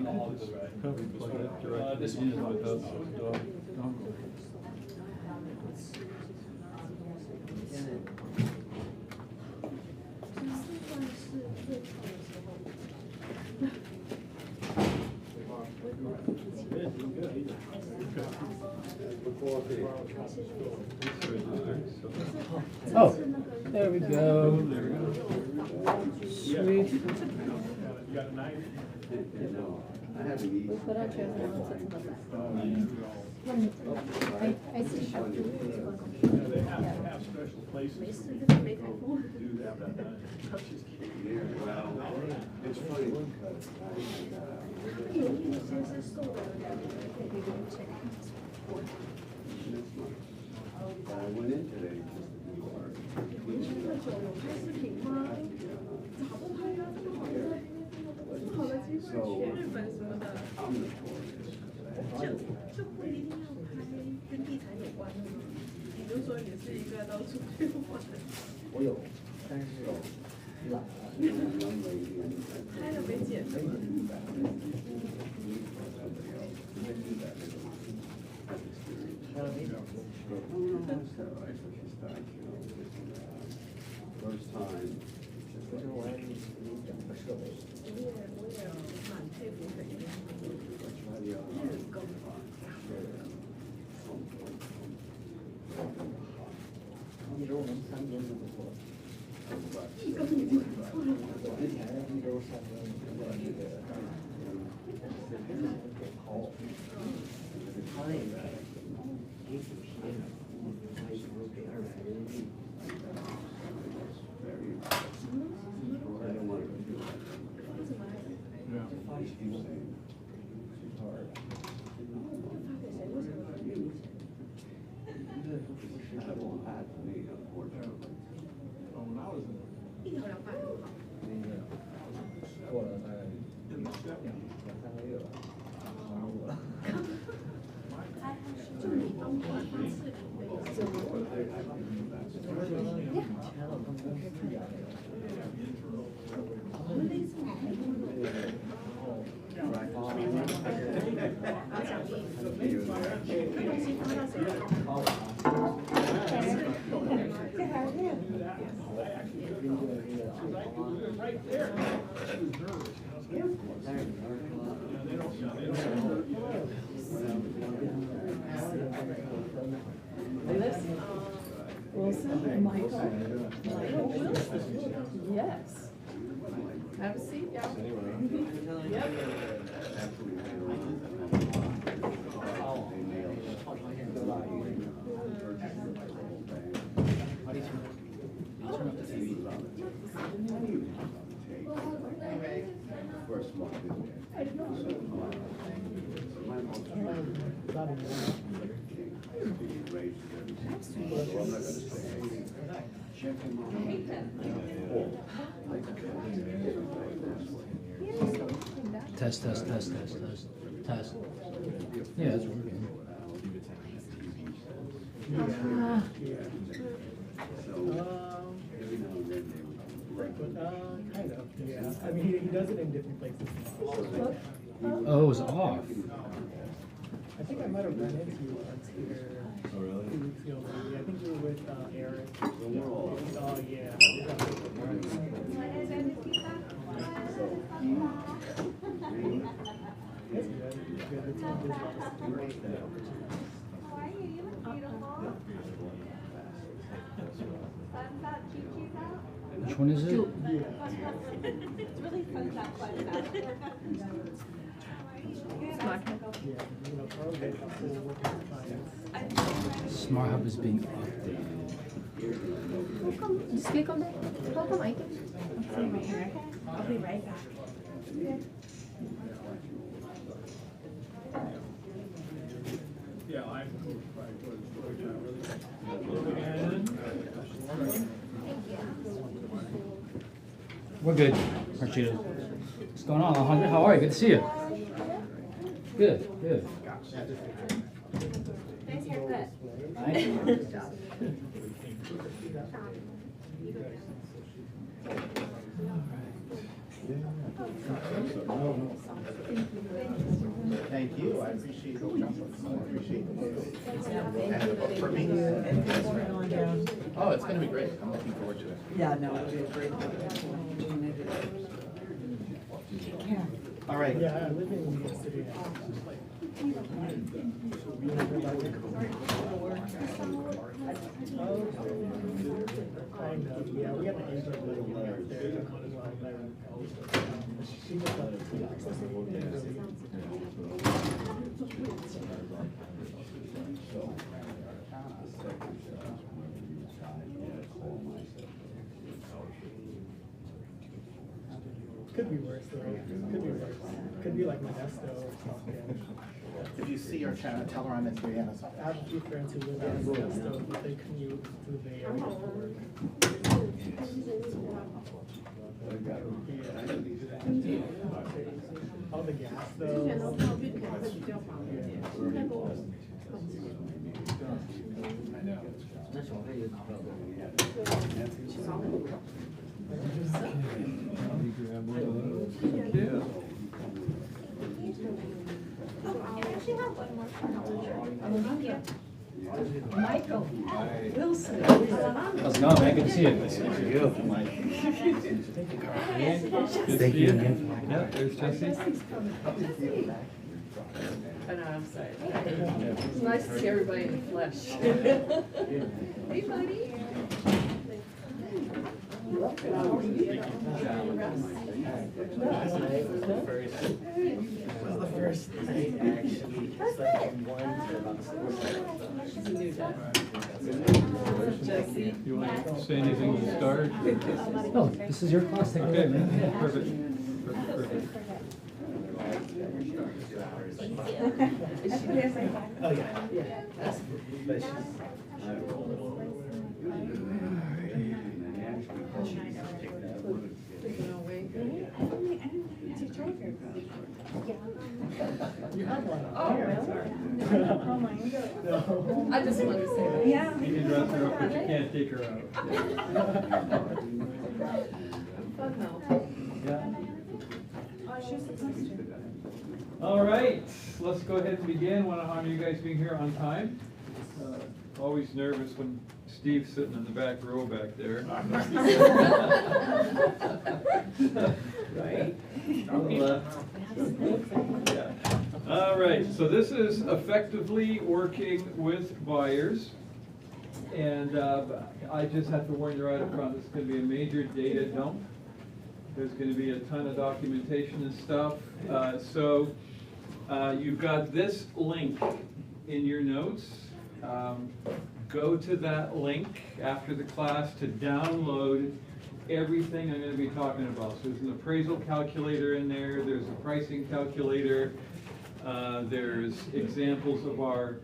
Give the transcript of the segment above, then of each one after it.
Probably plug it directly this into the one. dongle. Oh, there we go. There we go. Sweet. You got a knife? We put our chairs down and sit in the back. I see how to do it. They have special places where you can go do that. I'm just kidding. It's funny because I went in today just to do work. So I'm notorious. 就不一定要拍跟地产有关的吗？你就说你是一个到处去玩。我有，但是懒了。拍了没剪的吗？First time. 不是我也整个设备。我也蛮佩服北京日更。一周能3更就不错了。一更已经不错了。我之前一周3更，那个给抛，他那个给补贴呢，他一周给200人民币。一条200多好。过了大概2、3个月吧，忙死了。就你当官发视频那个。签了他们公司1年那个。我们那次买的。然后奖励，这东西发到谁了？这还是。Right there. She was nervous. Wilson, Michael Wilson. Yes. Have a seat, y'all. Yep. First month in there. My mom's so I'm not gonna say check him out. Test. Yeah, it's working. Kind of, yeah. I mean, he does it in different places. Oh, it was off. I think I might have run into you once here. Oh, really? 2 weeks ago, maybe. I think you were with Eric. Oh, yeah. That's good. Good. The team does great. Which one is it? It's really fun to have fun about it. Smart Hub is being updated. Just click on that. Welcome icon. I'll be right back. Yeah, I'm. We're good, Rashida. What's going on, Alejandra? How are you? Good to see you. Good. Nice haircut. Thank you. Thank you, I appreciate the I appreciate the for me. And things were going down. Oh, it's gonna be great, I'm looking forward to it. Yeah, no, it'll be a great opportunity. Take care. All right. Yeah, I live in New York City. Kind of, yeah, we have an intern living up there. She just left Could be worse though. Could be worse. Could be like Modesto or something. If you see our channel, tell her I'm in Brianna's office. I have a few friends who live in Modesto, but they commute to the Bay Area for work. Yeah. All the gas though. Grab one of those. Yeah. Michael Wilson. How's it going, man? Good to see you. Thank you again. Yeah, there's Jesse. I know, I'm sorry. It's nice to see everybody in the flesh. Hey, buddy. The first night actually, it's like from 1 to about 6. Jesse. You want to say anything to start? Oh, this is your class, take it away, Okay, man. perfect. Perfect. Is she dancing? Oh, yeah. Yeah. That's But she's. taking away. You have one. Oh, really? Oh, my God. I just wanted to say that. Yeah. You can dress her up, but you can't take her out. Fun though. Yeah. All right, let's go ahead and begin. Want to honor you guys being here on time. Always nervous when Steve's sitting in the back row back there. Right? Yeah. All right, so this is effectively working with buyers. And I just have to warn you right up front, this is going to be a major data dump. There's going to be a ton of documentation and stuff. So you've got this link in your notes. Go to that link after the class to download everything I'm going to be talking about. So there's an appraisal calculator in there, there's a pricing calculator, there's examples of our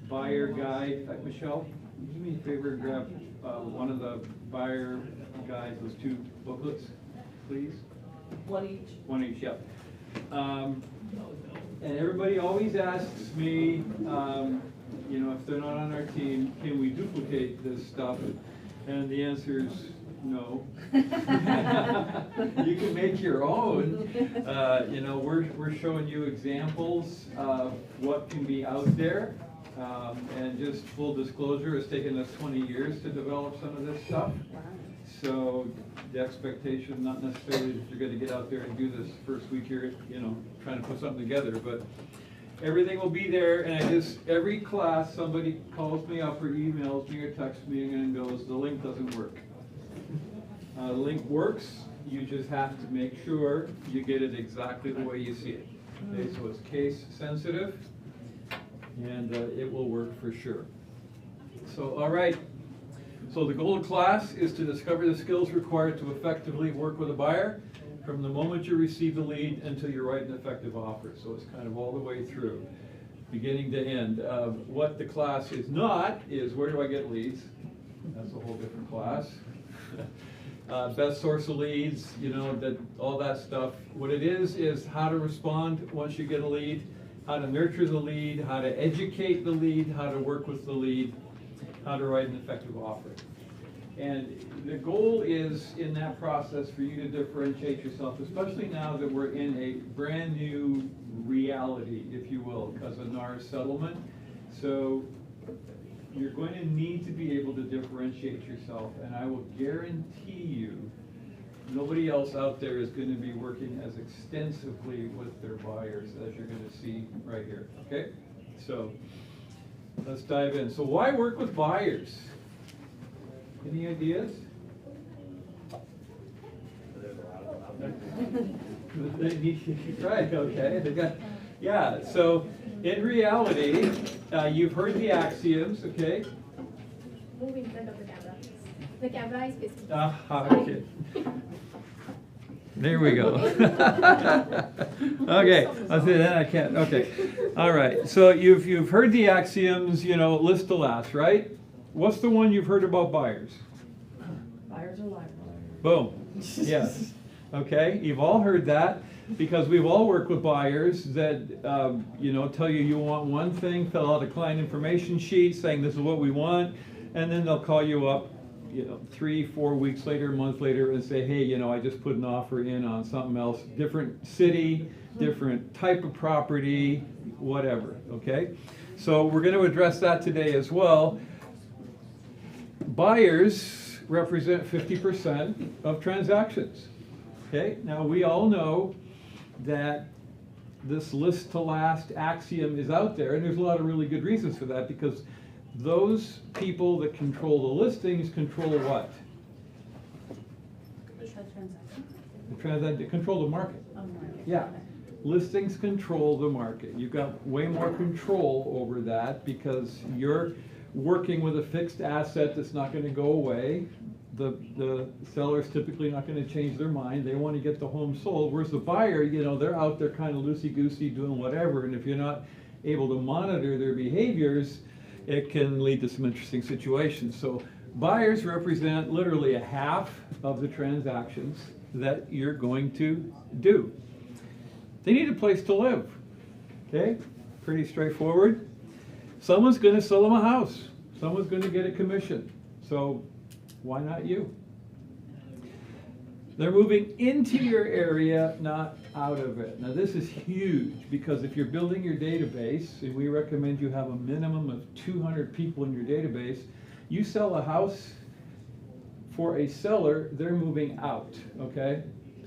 buyer guide. In fact, Michelle, do me a favor and grab one of the buyer guides, those 2 booklets, please. One each. One each, yep. And everybody always asks me, you know, if they're not on our team, can we duplicate this stuff? And the answer is no. You can make your own. You know, we're showing you examples of what can be out there. And just full disclosure, it's taken us 20 years to develop some of this stuff. So the expectation, not necessarily that you're going to get out there and do this first week here, you know, trying to put something together, but everything will be there. And every class, somebody calls me up or emails me or texts me and goes, the link doesn't work. The link works, you just have to make sure you get it exactly the way you see it. Okay, so it's case sensitive, and it will work for sure. So, all right. So the goal of class is to discover the skills required to effectively work with a buyer from the moment you receive the lead until you write an effective offer. So it's kind of all the way through, beginning to end. What the class is not is where do I get leads? That's a whole different class. Best source of leads, you know, all that stuff. What it is how to respond once you get a lead, how to nurture the lead, how to educate the lead, how to work with the lead, how to write an effective offer. And the goal is in that process for you to differentiate yourself, especially now that we're in a brand new reality, if you will, because of NAR's settlement. So you're going to need to be able to differentiate yourself, and I will guarantee you nobody else out there is going to be working as extensively with their buyers as you're going to see right here, okay? So let's dive in. So why work with buyers? Any ideas? Right, okay. They got, yeah, so in reality, you've heard the axioms, okay? Move in front of the camera. The camera is facing. Okay. There we go. Okay, I'll say that I can't. Okay, all right. So you've heard the axioms, you know, list to last, right? What's the one you've heard about buyers? Buyers are liars. Boom. Yes. Okay, you've all heard that because we've all worked with buyers that, you know, tell you want one thing, fill out a client information sheet saying this is what we want, and then they'll call you up, you know, 3-4 weeks later, a month later, and say, hey, you know, I just put an offer in on something else, different city, different type of property, whatever, okay? So we're going to address that today as well. Buyers represent 50% of transactions, okay? Now, we all know that this list to last axiom is out there, and there's a lot of really good reasons for that, because those people that control the listings control what? They control the market. Yeah. Listings control the market. You've got way more control over that because you're working with a fixed asset that's not going to go away. The seller's typically not going to change their mind. They want to get the home sold. Whereas the buyer, you know, they're out there kind of loosey-goosey doing whatever. And if you're not able to monitor their behaviors, it can lead to some interesting situations. So buyers represent literally a half of the transactions that you're going to do. They need a place to live, okay? Pretty straightforward. Someone's going to sell them a house. Someone's going to get a commission. So why not you? They're moving into your area, not out of it. Now this is huge because if you're building your database, and we recommend you have a minimum of 200 people in your database, you sell a house for a seller, they're moving out, okay?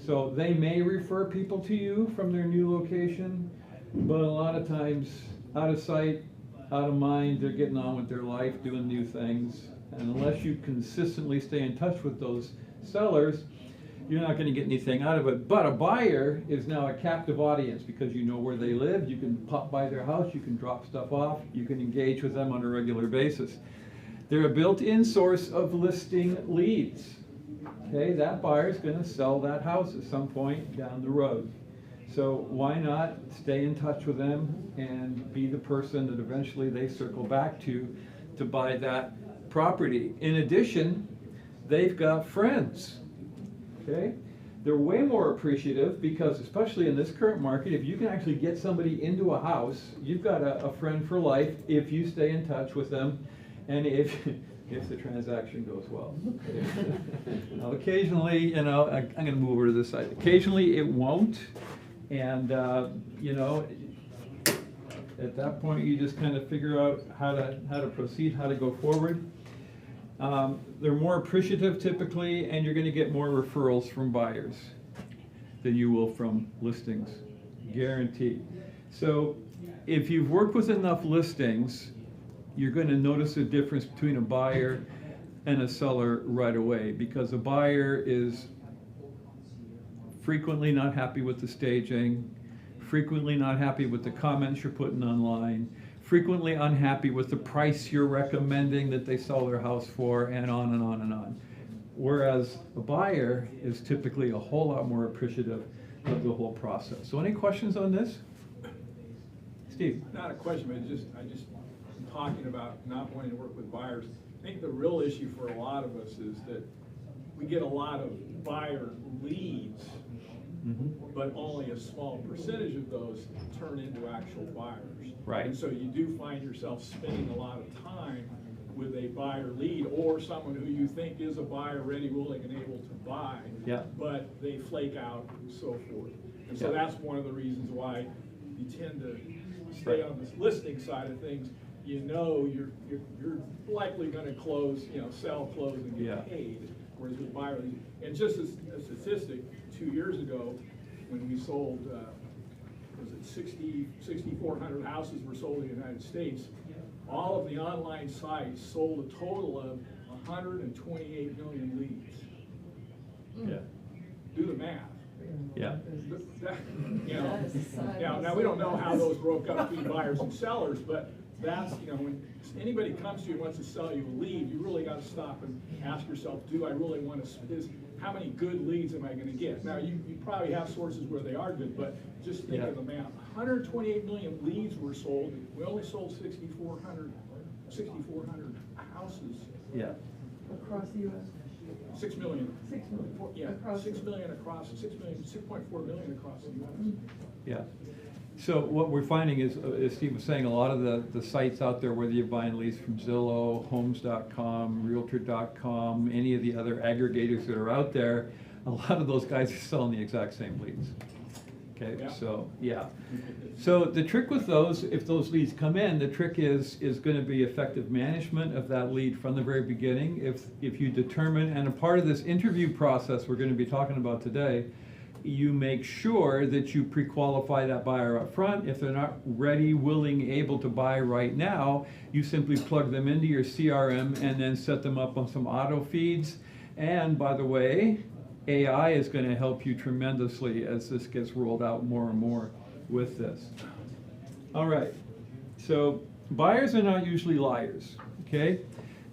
So they may refer people to you from their new location, but a lot of times, out of sight, out of mind, they're getting on with their life, doing new things. And unless you consistently stay in touch with those sellers, you're not going to get anything out of it. But a buyer is now a captive audience because you know where they live, you can pop by their house, you can drop stuff off, you can engage with them on a regular basis. They're a built-in source of listing leads. Okay, that buyer is going to sell that house at some point down the road. So why not stay in touch with them and be the person that eventually they circle back to buy that property. In addition, they've got friends. Okay, they're way more appreciative because, especially in this current market, if you can actually get somebody into a house, you've got a friend for life if you stay in touch with them and if the transaction goes well. Now, occasionally, you know, I'm going to move over to this side. Occasionally, it won't, and you know, at that point, you just kind of figure out how to proceed, how to go forward. They're more appreciative typically, and you're going to get more referrals from buyers than you will from listings, guaranteed. So if you've worked with enough listings, you're going to notice a difference between a buyer and a seller right away, because a buyer is frequently not happy with the staging, frequently not happy with the comments you're putting online, frequently unhappy with the price you're recommending that they sell their house for, and on and on and on. Whereas a buyer is typically a whole lot more appreciative of the whole process. So any questions on this? Steve? Not a question, but I just talking about not wanting to work with buyers. I think the real issue for a lot of us is that we get a lot of buyer leads, but only a small percentage of those turn into actual buyers. Right. And so you do find yourself spending a lot of time with a buyer lead or someone who you think is a buyer ready, willing, and able to buy. Yeah. But they flake out and so forth. And so Yeah. that's one of the reasons why you tend to stay on this listing side of things. You know you're likely gonna close, sell, close, and Yeah. get paid. Whereas with buyer lead, and just as a statistic, 2 years ago, when we sold, was it 6,400 houses were sold in the United States, all of the online sites sold a total of 128 million leads. Yeah. Do the math. Yeah. Now we don't know how those broke up between buyers and sellers, but that's, when anybody comes to you and wants to sell you a lead, you really got to stop and ask yourself, do I really want to, how many good leads am I going to get? Now, you probably have sources where they are good, but just think of the math. 128 million leads were sold. We only sold 6,400 houses. Yeah. Across the US. 6 million. 6 million. Yeah, Across 6 million across, 6.4 million across the US. Yeah. So what we're finding is, as Steve was saying, a lot of the sites out there, whether you're buying leads from Zillow, Homes.com, Realtor.com, any of the other aggregators that are out there, a lot of those guys are selling the exact same leads. Okay, Yeah. so, yeah. So the trick with those, if those leads come in, the trick is going to be effective management of that lead from the very beginning. If you determine, and a part of this interview process we're going to be talking about today, you make sure that you pre-qualify that buyer up front. If they're not ready, willing, able to buy right now, you simply plug them into your CRM and then set them up on some auto feeds. And by the way, AI is going to help you tremendously as this gets rolled out more and more with this. All right, so buyers are not usually liars, okay?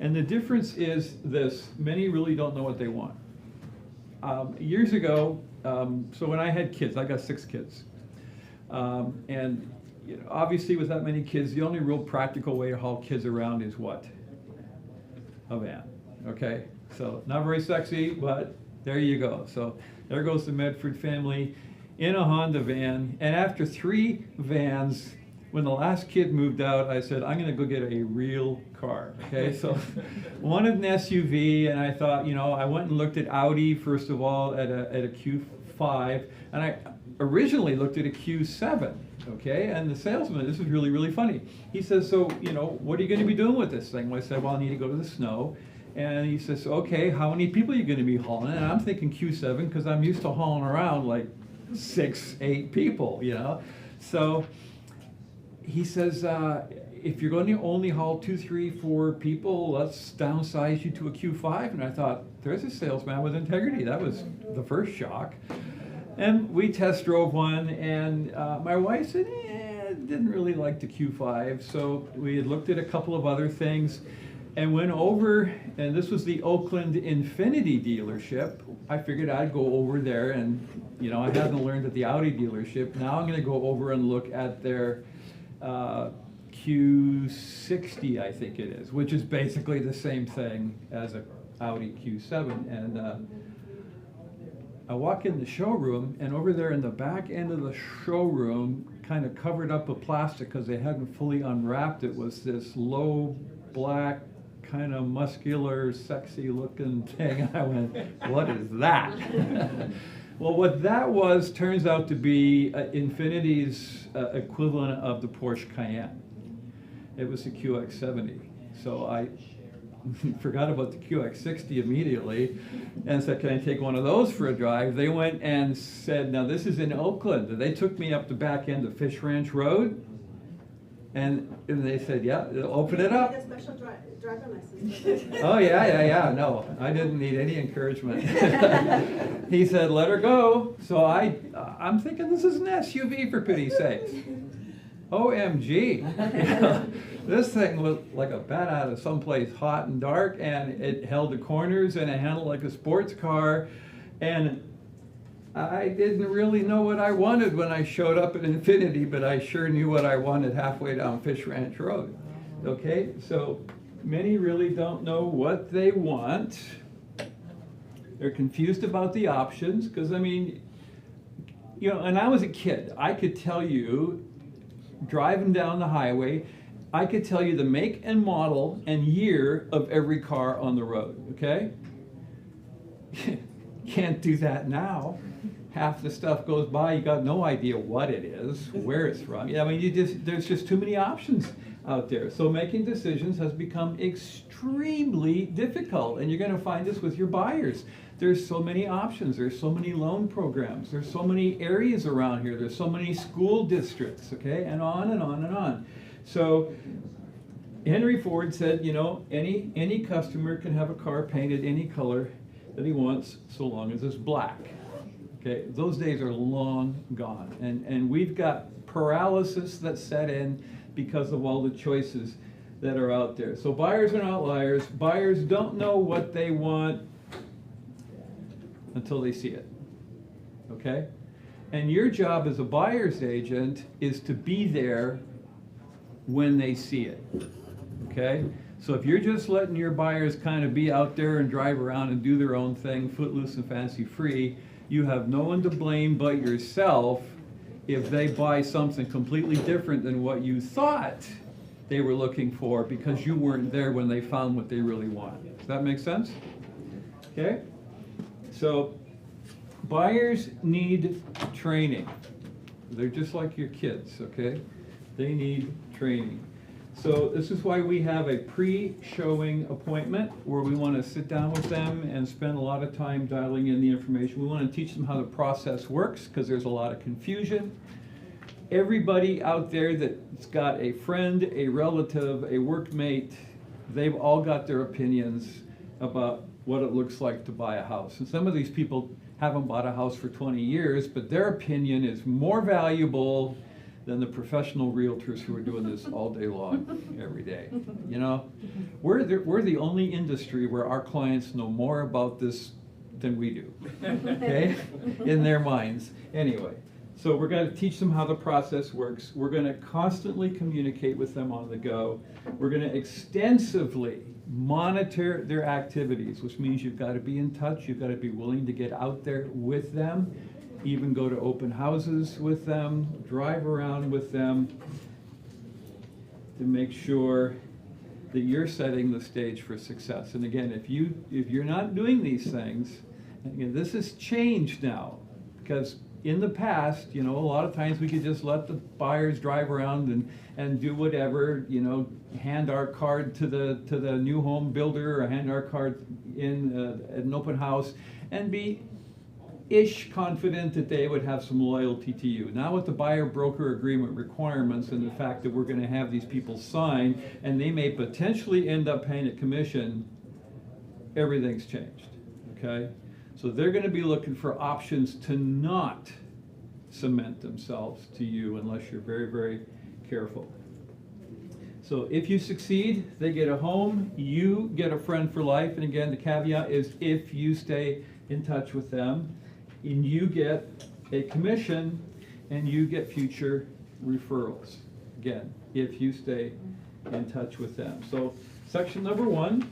And the difference is this: many really don't know what they want. Years ago, so when I had kids, I got 6 kids. And obviously with that many kids, the only real practical way to haul kids around is what? A van, okay? So not very sexy, but there you go. So there goes the Medford family in a Honda van. And after 3 vans, when the last kid moved out, I said, I'm gonna go get a real car, okay? So wanted an SUV, and I thought, I went and looked at Audi, first of all, at a Q5, and I originally looked at a Q7, okay? And the salesman, this was really, really funny. He says, so, what are you gonna be doing with this thing? Well, I said, well, I need to go to the snow. And he says, okay, how many people are you gonna be hauling? And I'm thinking Q7, because I'm used to hauling around like 6, 8 people, So he says, if you're going to only haul 2, 3, 4 people, let's downsize you to a Q5. And I thought, there's a salesman with integrity. That was the first shock. And we test drove one, and my wife said, didn't really like the Q5. So we had looked at a couple of other things and went over, and this was the Oakland Infiniti dealership. I figured I'd go over there, and I hadn't learned at the Audi dealership. Now I'm going to go over and look at their Q60, I think it is, which is basically the same thing as a Audi Q7. And I walk in the showroom, and over there in the back end of the showroom, kind of covered up with plastic because they hadn't fully unwrapped it, was this low black, kind of muscular, sexy looking thing. I went, what is that? Well, what that was turns out to be Infiniti's equivalent of the Porsche Cayenne. It was the QX70. So I forgot about the QX60 immediately and said, can I take one of those for a drive? They went and said, now this is in Oakland. They took me up the back end of Fish Ranch Road, and they said, yeah, open it up. Special driver license. Oh, yeah. No, I didn't need any encouragement. He said, let her go. So I'm thinking, this is an SUV, for pity's sakes. OMG. This thing was like a bat out of someplace hot and dark, and it held the corners, and it handled like a sports car. And I didn't really know what I wanted when I showed up at Infiniti, but I sure knew what I wanted halfway down Fish Ranch Road. Okay, so many really don't know what they want. They're confused about the options, because and I was a kid. I could tell you, driving down the highway, I could tell you the make and model and year of every car on the road, okay? Can't do that now. Half the stuff goes by, you got no idea what it is, where it's from. Yeah, I mean, there's just too many options out there. So making decisions has become extremely difficult, and you're gonna find this with your buyers. There's so many options, there's so many loan programs, there's so many areas around here, there's so many school districts, okay, and on and on and on. So Henry Ford said, you know, any customer can have a car painted any color that he wants, so long as it's black. Okay, those days are long gone, and we've got paralysis that set in because of all the choices that are out there. So buyers are not liars. Buyers don't know what they want until they see it, okay? And your job as a buyer's agent is to be there when they see it, okay? So if you're just letting your buyers kind of be out there and drive around and do their own thing, footloose and fancy free, you have no one to blame but yourself if they buy something completely different than what you thought they were looking for because you weren't there when they found what they really want. Does that make sense? Okay? So buyers need training. They're just like your kids, okay? They need training. So this is why we have a pre-showing appointment where we want to sit down with them and spend a lot of time dialing in the information. We want to teach them how the process works because there's a lot of confusion. Everybody out there that's got a friend, a relative, a workmate, they've all got their opinions about what it looks like to buy a house. And some of these people haven't bought a house for 20 years, but their opinion is more valuable than the professional realtors who are doing this all day long, every day. You know, we're the only industry where our clients know more about this than we do, okay, in their minds. Anyway, so we're going to teach them how the process works. We're going to constantly communicate with them on the go. We're going to extensively monitor their activities, which means you've got to be in touch, you've got to be willing to get out there with them, even go to open houses with them, drive around with them to make sure that you're setting the stage for success. And again, if you're not doing these things, and again, this has changed now, because in the past, you know, a lot of times we could just let the buyers drive around and do whatever, you know, hand our card to the new home builder or hand our card in at an open house and be confident that they would have some loyalty to you. Now with the buyer-broker agreement requirements and the fact that we're going to have these people sign and they may potentially end up paying a commission, everything's changed, okay? So they're going to be looking for options to not cement themselves to you unless you're very, very careful. So if you succeed, they get a home, you get a friend for life, and again, the caveat is if you stay in touch with them, and you get a commission and you get future referrals. Again, if you stay in touch with them. So section number 1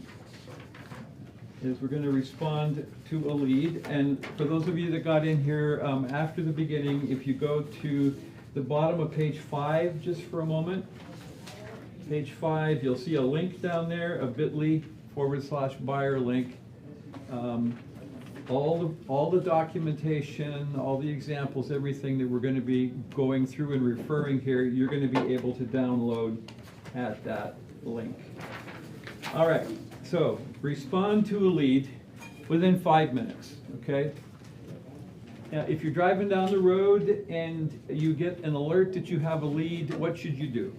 is we're going to respond to a lead. And for those of you that got in here after the beginning, if you go to the bottom of page 5 just for a moment, page 5, you'll see a link down there, a bit.ly/buyer link. All the documentation, all the examples, everything that we're going to be going through and referring here, you're going to be able to download at that link. All right, so respond to a lead within 5 minutes, okay? Now, if you're driving down the road and you get an alert that you have a lead, what should you do?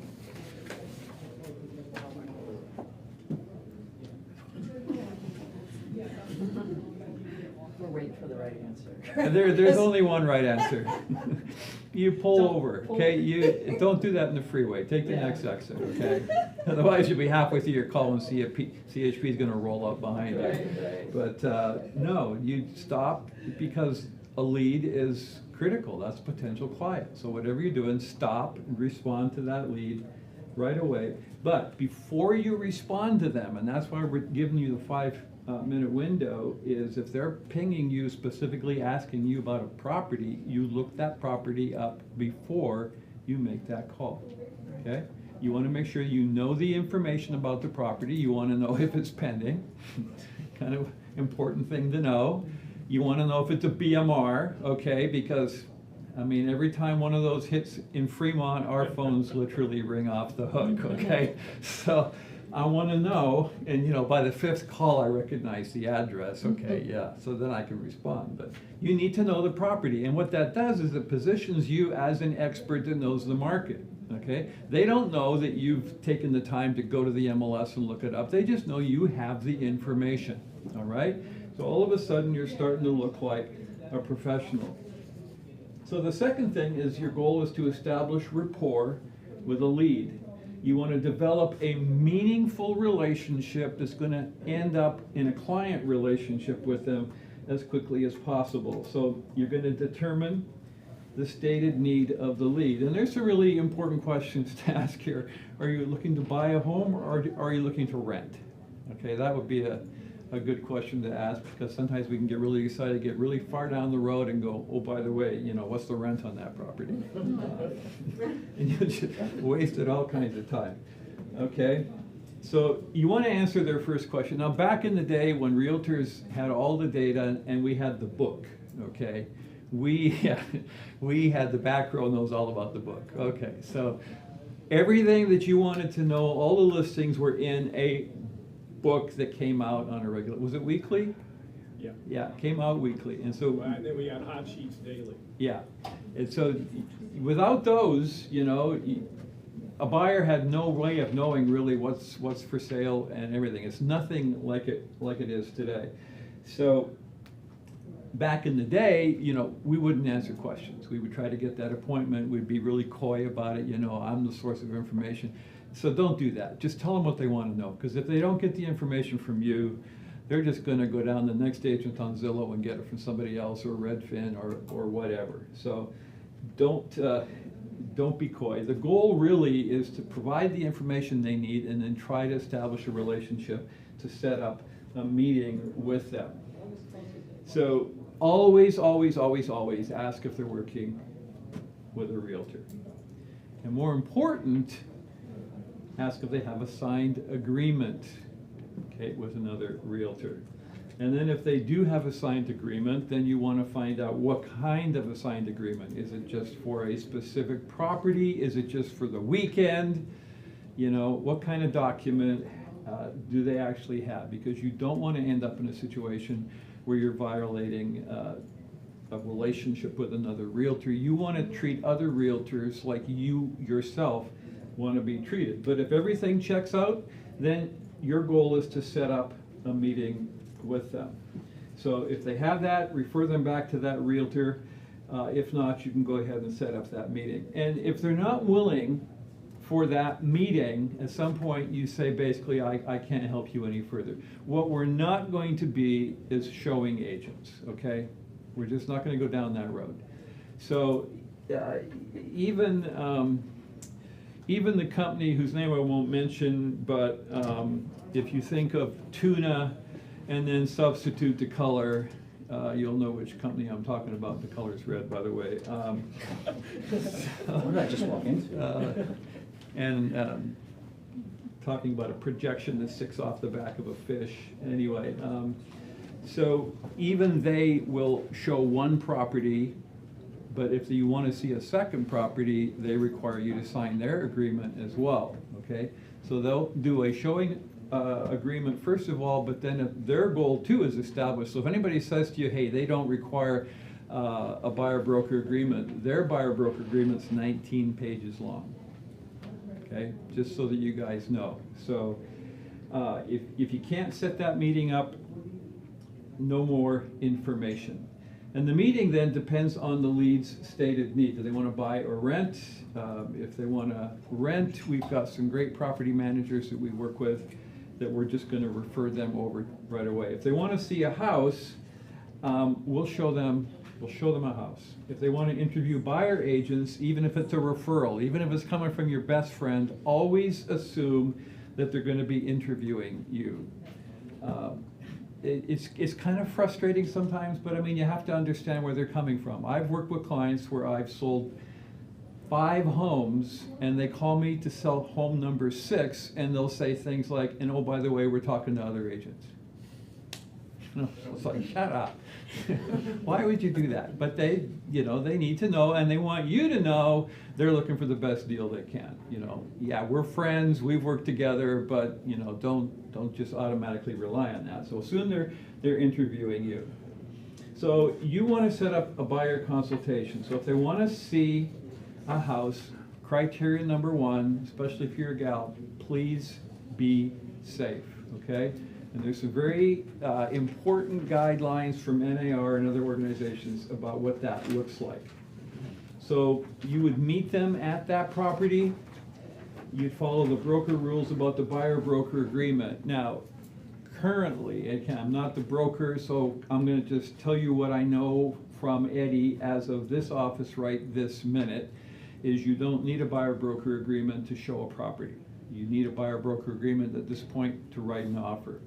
We're waiting for the right answer. There's only one right answer. You pull over, okay? You don't do that in the freeway. Take the next exit, okay? Otherwise, you'll be halfway through your call and CHP is going to roll up behind you. Right. But no, you stop because a lead is critical. That's a potential client. So whatever you're doing, stop and respond to that lead right away. But before you respond to them, and that's why we're giving you the 5-minute window, is if they're pinging you specifically asking you about a property, you look that property up before you make that call, okay? You want to make sure you know the information about the property. You want to know if it's pending, kind of important thing to know. You want to know if it's a BMR, okay, because, I mean, every time one of those hits in Fremont, our phones literally ring off the hook, okay? So I want to know, and you know, by the 5th call, I recognize the address, okay, yeah, so then I can respond. But you need to know the property, and what that does is it positions you as an expert that knows the market, okay? They don't know that you've taken the time to go to the MLS and look it up. They just know you have the information, all right? So all of a sudden, you're starting to look like a professional. So the second thing is your goal is to establish rapport with a lead. You want to develop a meaningful relationship that's going to end up in a client relationship with them as quickly as possible. So you're going to determine the stated need of the lead. And there's some really important questions to ask here. Are you looking to buy a home, or are you looking to rent? Okay, that would be a good question to ask, because sometimes we can get really excited, get really far down the road and go, oh, by the way, you know, what's the rent on that property? And you just wasted all kinds of time. Okay, so you want to answer their first question. Now, back in the day when realtors had all the data and we had the book, okay, we had the back row knows all about the book. Okay, so everything that you wanted to know, all the listings were in a book that came out on a regular, was it weekly? Yeah. Yeah, it came out weekly, and so. And then we got hot sheets daily. Yeah, and so without those, you know, a buyer had no way of knowing really what's for sale and everything. It's nothing like it is today. So back in the day, you know, we wouldn't answer questions. We would try to get that appointment. We'd be really coy about it. You know, I'm the source of information. So don't do that. Just tell them what they want to know, because if they don't get the information from you, they're just going to go down the next agent on Zillow and get it from somebody else, or Redfin, or whatever. So don't be coy. The goal really is to provide the information they need and then try to establish a relationship to set up a meeting with them. So always, always, always, always ask if they're working with a realtor. And more important, ask if they have a signed agreement, okay, with another realtor. And then if they do have a signed agreement, then you want to find out what kind of a signed agreement. Is it just for a specific property? Is it just for the weekend? You know, what kind of document do they actually have? Because you don't want to end up in a situation where you're violating a relationship with another realtor. You want to treat other realtors like you yourself want to be treated. But if everything checks out, then your goal is to set up a meeting with them. So if they have that, refer them back to that realtor. If not, you can go ahead and set up that meeting. And if they're not willing for that meeting, at some point you say, basically, I can't help you any further. What we're not going to be is showing agents, okay? We're just not going to go down that road. So even the company whose name I won't mention, but if you think of tuna and then substitute the color, you'll know which company I'm talking about. The color's red, by the way. What did I just walk into? And talking about a projection that sticks off the back of a fish. Anyway, so even they will show one property, but if you want to see a second property, they require you to sign their agreement as well, okay? So they'll do a showing agreement first of all, but then if their goal too is established. So if anybody says to you, hey, they don't require a buyer-broker agreement, their buyer-broker agreement's 19 pages long, okay? Just so that you guys know. So if you can't set that meeting up, no more information. And the meeting then depends on the lead's stated need. Do they want to buy or rent? If they want to rent, we've got some great property managers that we work with that we're just going to refer them over right away. If they want to see a house, we'll show them a house. If they want to interview buyer agents, even if it's a referral, even if it's coming from your best friend, always assume that they're going to be interviewing you. It's kind of frustrating sometimes, but I mean, you have to understand where they're coming from. I've worked with clients where I've sold 5 homes, and they call me to sell home number 6, and they'll say things like, and oh, by the way, we're talking to other agents. It's like, shut up. Why would you do that? But they, you know, they need to know, and they want you to know they're looking for the best deal they can. You know, yeah, we're friends, we've worked together, but you know, don't just automatically rely on that. So soon they're interviewing you. So you want to set up a buyer consultation. So if they want to see a house, criteria number 1, especially if you're a gal, please be safe, okay? And there's some very important guidelines from NAR and other organizations about what that looks like. So you would meet them at that property. You'd follow the broker rules about the buyer-broker agreement. Now, currently, again, I'm not the broker, so I'm going to just tell you what I know from Eddie as of this office right this minute, is you don't need a buyer-broker agreement to show a property. You need a buyer-broker agreement at this point to write an offer.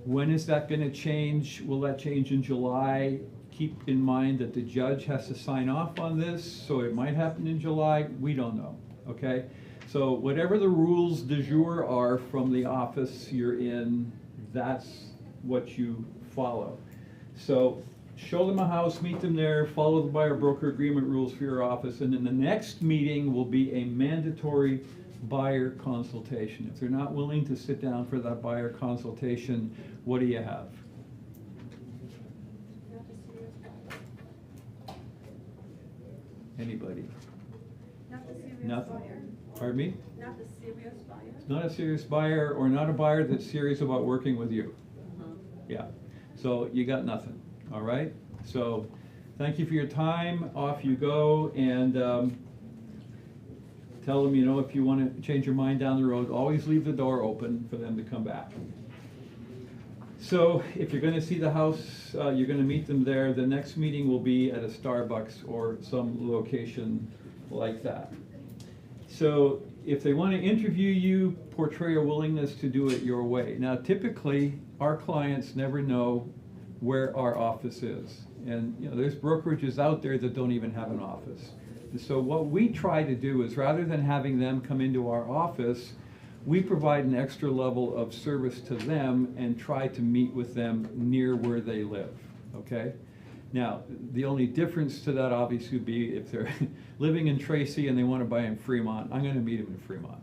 When is that going to change? Will that change in July? Keep in mind that the judge has to sign off on this, so it might happen in July. We don't know, okay? So whatever the rules du jour are from the office you're in, that's what you follow. So show them a house, meet them there, follow the buyer-broker agreement rules for your office, and then the next meeting will be a mandatory buyer consultation. If they're not willing to sit down for that buyer consultation, what do you have? Anybody? Not the serious Nothing. buyer. Pardon me? Not the serious buyer. Not a serious buyer, or not a buyer that's serious about working with you. Yeah, so you got nothing, all right? So thank you for your time, off you go, and tell them, you know, if you want to change your mind down the road, always leave the door open for them to come back. So if you're going to see the house, you're going to meet them there. The next meeting will be at a Starbucks or some location like that. So if they want to interview you, portray a willingness to do it your way. Now, typically, our clients never know where our office is. And you know, there's brokerages out there that don't even have an office. So what we try to do is, rather than having them come into our office, we provide an extra level of service to them and try to meet with them near where they live, okay? Now, the only difference to that obviously would be if they're living in Tracy and they want to buy in Fremont, I'm going to meet them in Fremont.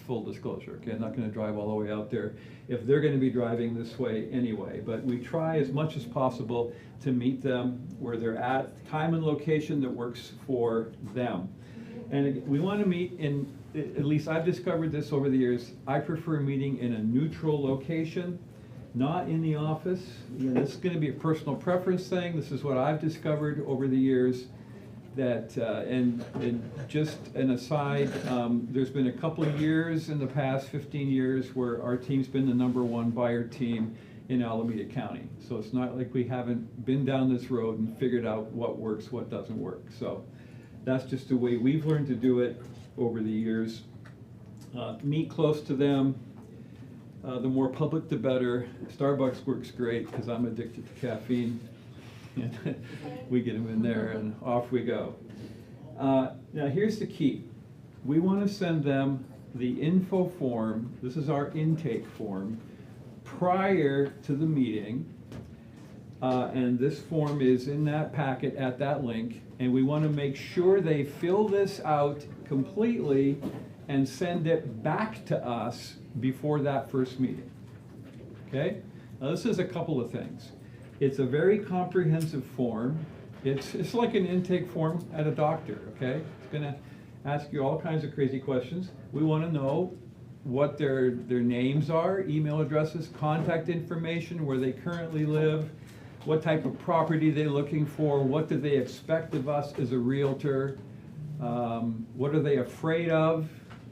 Full disclosure, okay? I'm not going to drive all the way out there if they're going to be driving this way anyway. But we try as much as possible to meet them where they're at, time and location that works for them. And we want to meet in, at least I've discovered this over the years, I prefer meeting in a neutral location, not in the office. You know, this is going to be a personal preference thing. This is what I've discovered over the years. That, and just an aside, there's been a couple of years in the past 15 years where our team's been the #1 buyer team in Alameda County. So it's not like we haven't been down this road and figured out what works, what doesn't work. So that's just the way we've learned to do it over the years. Meet close to them. The more public, the better. Starbucks works great because I'm addicted to caffeine. We get them in there and off we go. Now here's the key. We want to send them the info form. This is our intake form prior to the meeting. And this form is in that packet at that link. And we want to make sure they fill this out completely and send it back to us before that first meeting. Okay? Now this is a couple of things. It's a very comprehensive form. It's like an intake form at a doctor, okay? It's gonna ask you all kinds of crazy questions. We wanna know what their names are, email addresses, contact information, where they currently live, what type of property they're looking for, what do they expect of us as a realtor, what are they afraid of,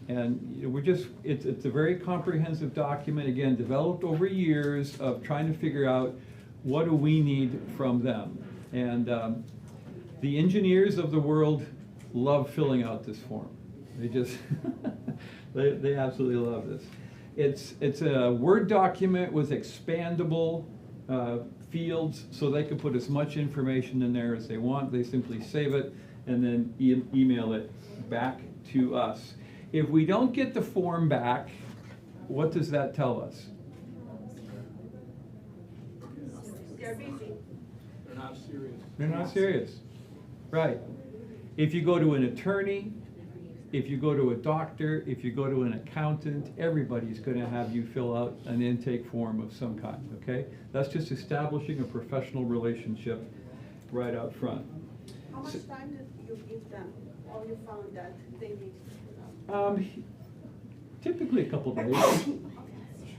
and you know, it's a very comprehensive document, again, developed over years of trying to figure out what do we need from them. And the engineers of the world love filling out this form. They just, they absolutely love this. It's a Word document with expandable fields, so they can put as much information in there as they want. They simply save it and then email it back to us. If we don't get the form back, what does that tell us? They're busy. They're not serious. They're not serious. Right. If you go to an attorney, if you go to a doctor, if you go to an accountant, everybody's going to have you fill out an intake form of some kind, okay? That's just establishing a professional relationship right out front. How much time did you give them, or you found that they need? Typically a couple days.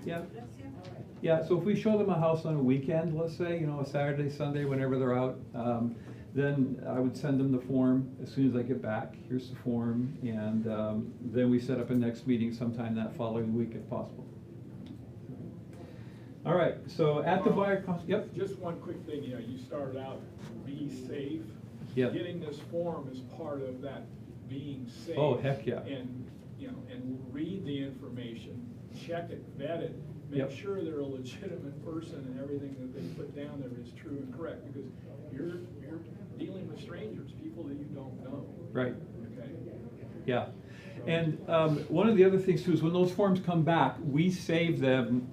Yeah. Yeah, so if we show them a house on a weekend, let's say, you know, a Saturday, Sunday, whenever they're out, then I would send them the form as soon as I get back. Here's the form, and then we set up a next meeting sometime that following week if possible. All right, so at the buyer cost, yep. Just one quick thing, you know, you started out, be safe. Yep. Getting this form is part of that being safe. Oh, heck yeah. And, you know, and read the information, check it, vet it, make Yep. sure they're a legitimate person and everything that they put down there is true and correct, because you're dealing with strangers, people that you don't know. Right. Okay? Yeah. And one of the other things too is when those forms come back, we save them,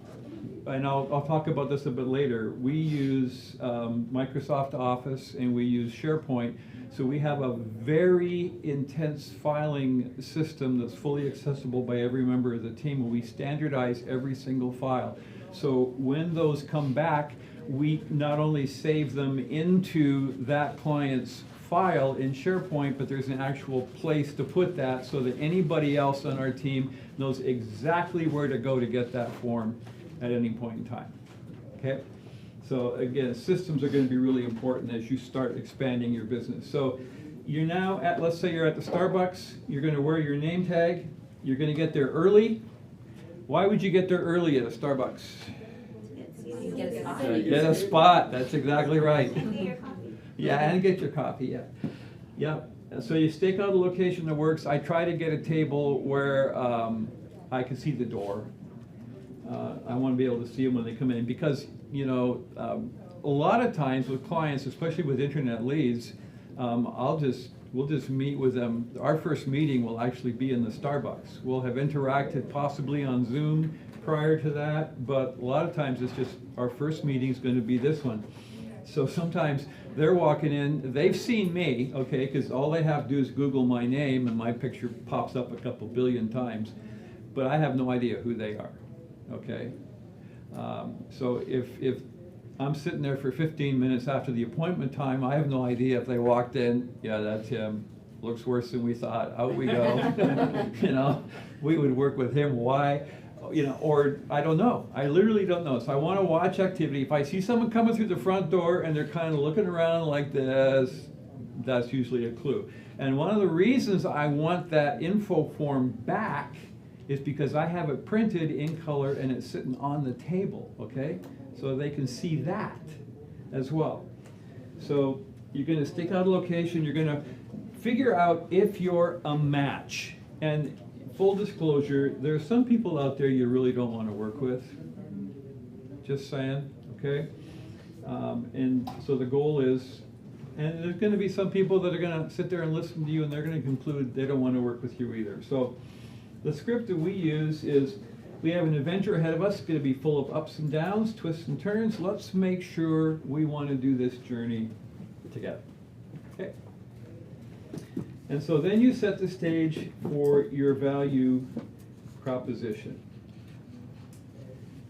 and I'll talk about this a bit later. We use Microsoft Office and we use SharePoint, so we have a very intense filing system that's fully accessible by every member of the team, and we standardize every single file. So when those come back, we not only save them into that client's file in SharePoint, but there's an actual place to put that so that anybody else on our team knows exactly where to go to get that form at any point in time. Okay? So again, systems are going to be really important as you start expanding your business. So you're now at, let's say you're at the Starbucks, you're going to wear your name tag, you're going to get there early. Why would you get there early at a Starbucks? Get a spot, that's exactly right. Yeah, and get your coffee, yeah. Yep, so you stake out a location that works. I try to get a table where I can see the door. I want to be able to see them when they come in, because, you know, a lot of times with clients, especially with internet leads, we'll just meet with them. Our first meeting will actually be in the Starbucks. We'll have interacted possibly on Zoom prior to that, but a lot of times it's just our first meeting is going to be this one. So sometimes they're walking in, they've seen me, okay, because all they have to do is Google my name and my picture pops up a couple billion times, but I have no idea who they are, okay? So if I'm sitting there for 15 minutes after the appointment time, I have no idea if they walked in, yeah, that's him, looks worse than we thought, out we go. You know, we would work with him, why? You know, or I don't know. I literally don't know. So I want to watch activity. If I see someone coming through the front door and they're kind of looking around like this, that's usually a clue. And one of the reasons I want that info form back is because I have it printed in color and it's sitting on the table, okay? So they can see that as well. So you're going to stick out a location. You're going to figure out if you're a match. And full disclosure, there are some people out there you really don't want to work with. Just saying, okay? And so the goal is, and there's going to be some people that are going to sit there and listen to you and they're going to conclude they don't want to work with you either. So the script that we use is, we have an adventure ahead of us. It's going to be full of ups and downs, twists and turns. Let's make sure we want to do this journey together. Okay? And so then you set the stage for your value proposition.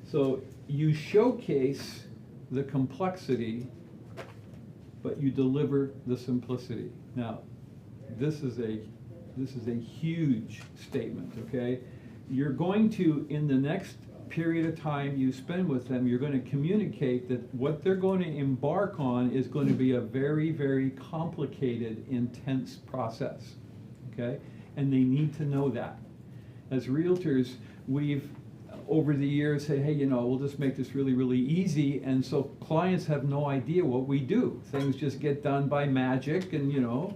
So you showcase the complexity, but you deliver the simplicity. Now, this is a huge statement, okay? You're going to, in the next period of time you spend with them, you're going to communicate that what they're going to embark on is going to be a very, very complicated, intense process, okay? And they need to know that. As realtors, we've, over the years, said, hey, you know, we'll just make this really, really easy, and so clients have no idea what we do. Things just get done by magic, and, you know,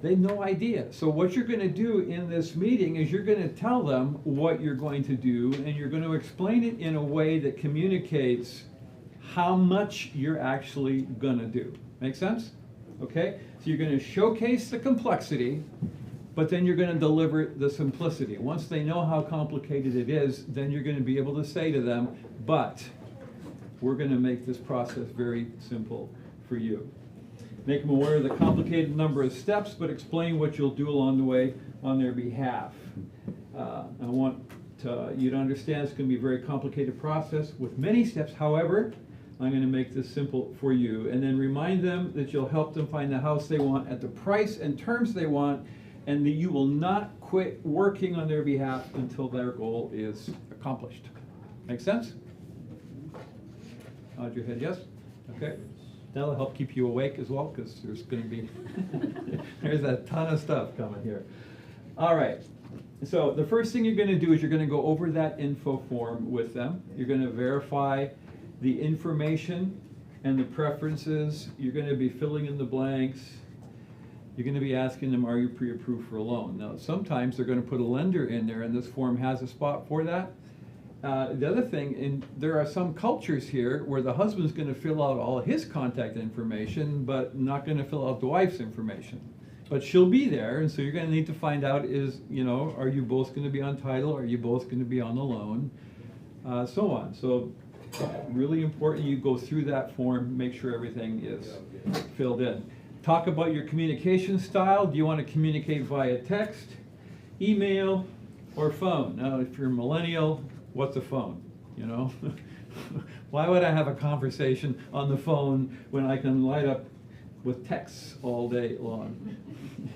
they have no idea. So what you're going to do in this meeting is you're going to tell them what you're going to do, and you're going to explain it in a way that communicates how much you're actually going to do. Make sense? Okay? So you're gonna showcase the complexity, but then you're gonna deliver the simplicity. Once they know how complicated it is, then you're gonna be able to say to them, but we're gonna make this process very simple for you. Make them aware of the complicated number of steps, but explain what you'll do along the way on their behalf. I want you to understand it's gonna be a very complicated process with many steps. However, I'm going to make this simple for you, and then remind them that you'll help them find the house they want at the price and terms they want, and that you will not quit working on their behalf until their goal is accomplished. Make sense? Nod your head yes? Okay. That'll help keep you awake as well, because there's going to be there's a ton of stuff coming here. All right. So the first thing you're going to do is you're going to go over that info form with them. You're going to verify the information and the preferences. You're going to be filling in the blanks. You're going to be asking them, are you pre-approved for a loan? Now, sometimes they're going to put a lender in there, and this form has a spot for that. The other thing, there are some cultures here where the husband's going to fill out all his contact information, but not going to fill out the wife's information. But she'll be there, and so you're going to need to find out is, are you both going to be on title? Are you both going to be on the loan? So on. So really important you go through that form, make sure everything is filled in. Talk about your communication style. Do you want to communicate via text, email, or phone? Now, if you're a millennial, what's a phone? Why would I have a conversation on the phone when I can light up with texts all day long?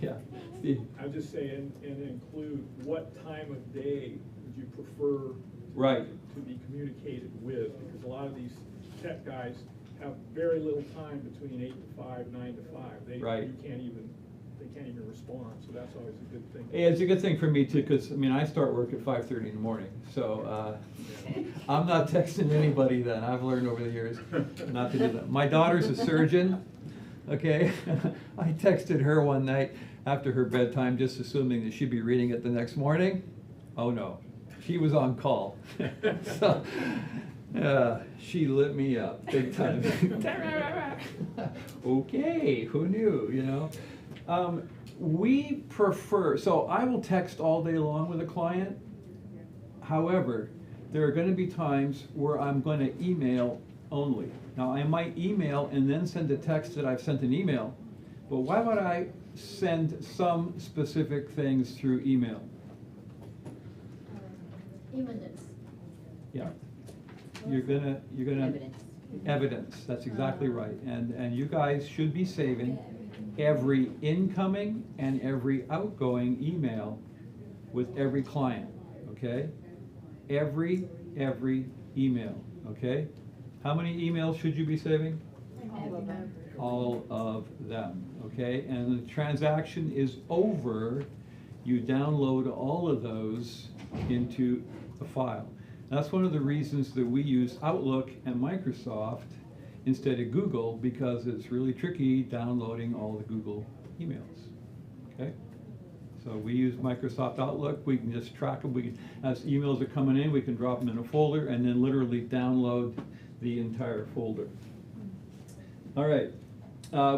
Yeah. Steve? I would just say, and include what time of day would you prefer Right. to be communicated with, because a lot of these tech guys have very little time between 8 to 5, 9 to 5. Right. They can't even respond, so that's always a good thing. Yeah, it's a good thing for me too, because I start work at 5:30 in the morning, so I'm not texting anybody then. I've learned over the years not to do that. My daughter's a surgeon, okay? I texted her one night after her bedtime, just assuming that she'd be reading it the next morning. Oh no, she was on call. So, she lit me up big time. Okay, who knew, we prefer, so I will text all day long with a client. However, there are going to be times where I'm going to email only. Now, I might email and then send a text that I've sent an email, but why would I send some specific things through email? Evidence. Yeah. You're gonna evidence. That's exactly right. And you guys should be saving every incoming and every outgoing email with every client, okay? Every email, okay? How many emails should you be saving? All of them, okay? And the transaction is over, you download all of those into a file. That's one of the reasons that we use Outlook and Microsoft instead of Google, because it's really tricky downloading all the Google emails, okay? So we use Microsoft Outlook. We can just track them. As emails are coming in, we can drop them in a folder and then literally download the entire folder. All right,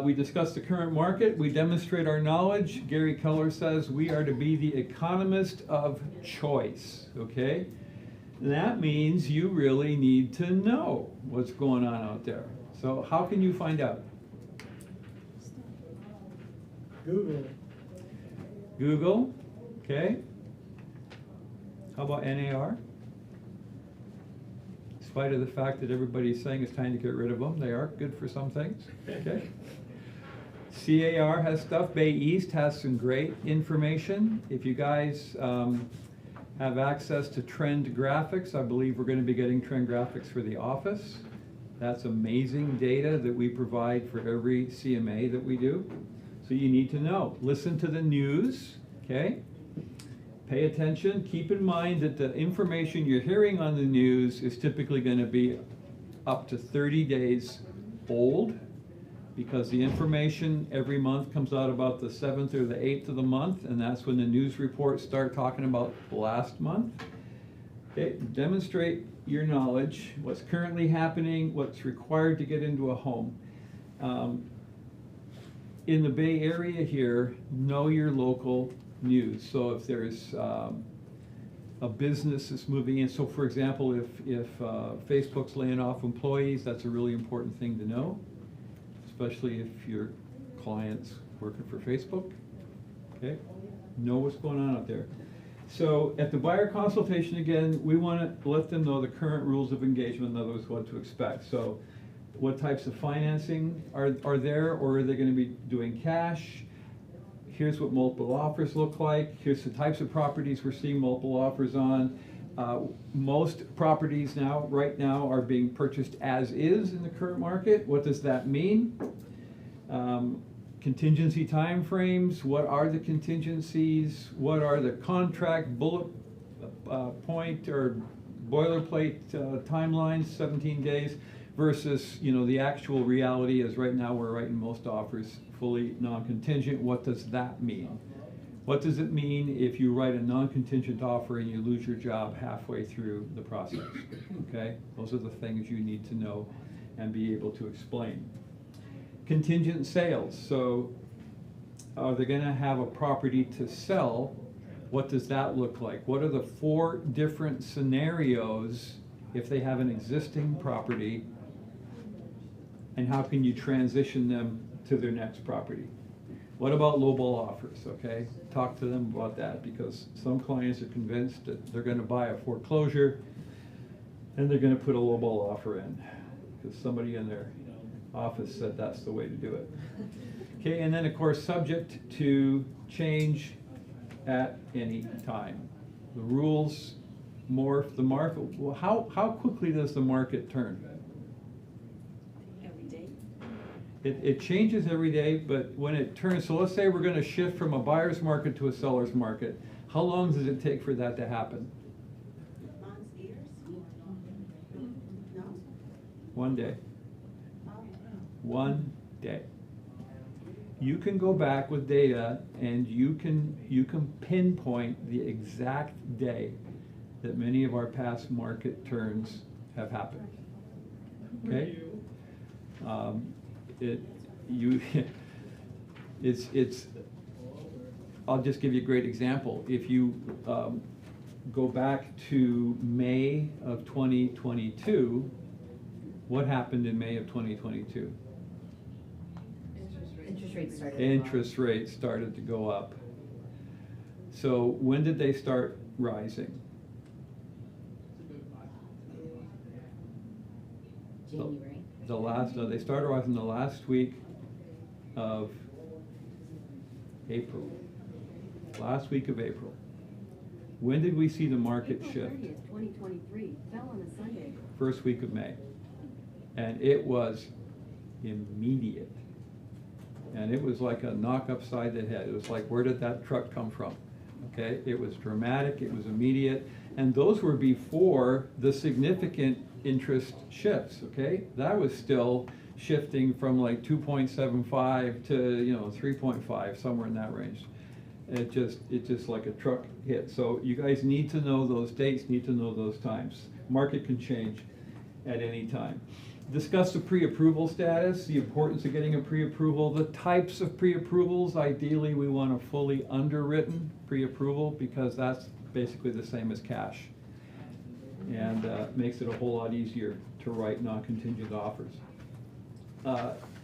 we discussed the current market. We demonstrate our knowledge. Gary Keller says we are to be the economist of choice, okay? That means you really need to know what's going on out there. So how can you find out? Google. Google, okay. How about NAR? In spite of the fact that everybody's saying it's time to get rid of them, they are good for some things, okay. CAR has stuff. Bay East has some great information. If you guys have access to trend graphics, I believe we're going to be getting trend graphics for the office. That's amazing data that we provide for every CMA that we do. So you need to know. Listen to the news, okay? Pay attention. Keep in mind that the information you're hearing on the news is typically going to be up to 30 days old, because the information every month comes out about the 7th or the 8th of the month, and that's when the news reports start talking about last month. Okay, demonstrate your knowledge, what's currently happening, what's required to get into a home. in the Bay Area here, know your local news. So if there's a business that's moving in, so for example, if Facebook's laying off employees, that's a really important thing to know, especially if your client's working for Facebook. Okay, know what's going on out there. So at the buyer consultation, again, we want to let them know the current rules of engagement, in other words, what to expect. So what types of financing are there, or are they going to be doing cash? Here's what multiple offers look like. Here's the types of properties we're seeing multiple offers on. Most properties right now are being purchased as is in the current market. What does that mean? Contingency timeframes. What are the contingencies? What are the contract bullet point or boilerplate timelines, 17 days, versus the actual reality is right now we're writing most offers fully non-contingent. What does that mean? What does it mean if you write a non-contingent offer and you lose your job halfway through the process? Okay, those are the things you need to know and be able to explain. Contingent sales. So are they going to have a property to sell? What does that look like? What are the 4 different scenarios if they have an existing property, and how can you transition them to their next property? What about lowball offers, okay? Talk to them about that, because some clients are convinced that they're going to buy a foreclosure and they're going to put a lowball offer in because somebody in their office said that's the way to do it. Okay, and then of course subject to change at any time. The rules morph, the market, well, how quickly does the market turn? Every day. It changes every day, but when it turns, so let's say we're going to shift from a buyer's market to a seller's market. How long does it take for that to happen? Months, years? No? 1 day. 1 day. You can go back with data and you can pinpoint the exact day that many of our past market turns have happened. Okay? I'll just give you a great example. If you go back to May of 2022, what happened in May of 2022? Interest rates started. Interest rates started to go up. So when did they start rising? January. They started rising the last week of April. Last week of April. When did we see the market shift? April 30th, 2023, fell on a Sunday. First week of May. And it was immediate. And it was like a knock upside the head. It was like, where did that truck come from? Okay, it was dramatic, it was immediate, and those were before the significant interest shifts, okay? That was still shifting from like 2.75 to 3.5, somewhere in that range. It just like a truck hit. So you guys need to know those dates, need to know those times. Market can change at any time. Discuss the pre-approval status, the importance of getting a pre-approval, the types of pre-approvals. Ideally, we want a fully underwritten pre-approval because that's basically the same as cash. And makes it a whole lot easier to write non-contingent offers.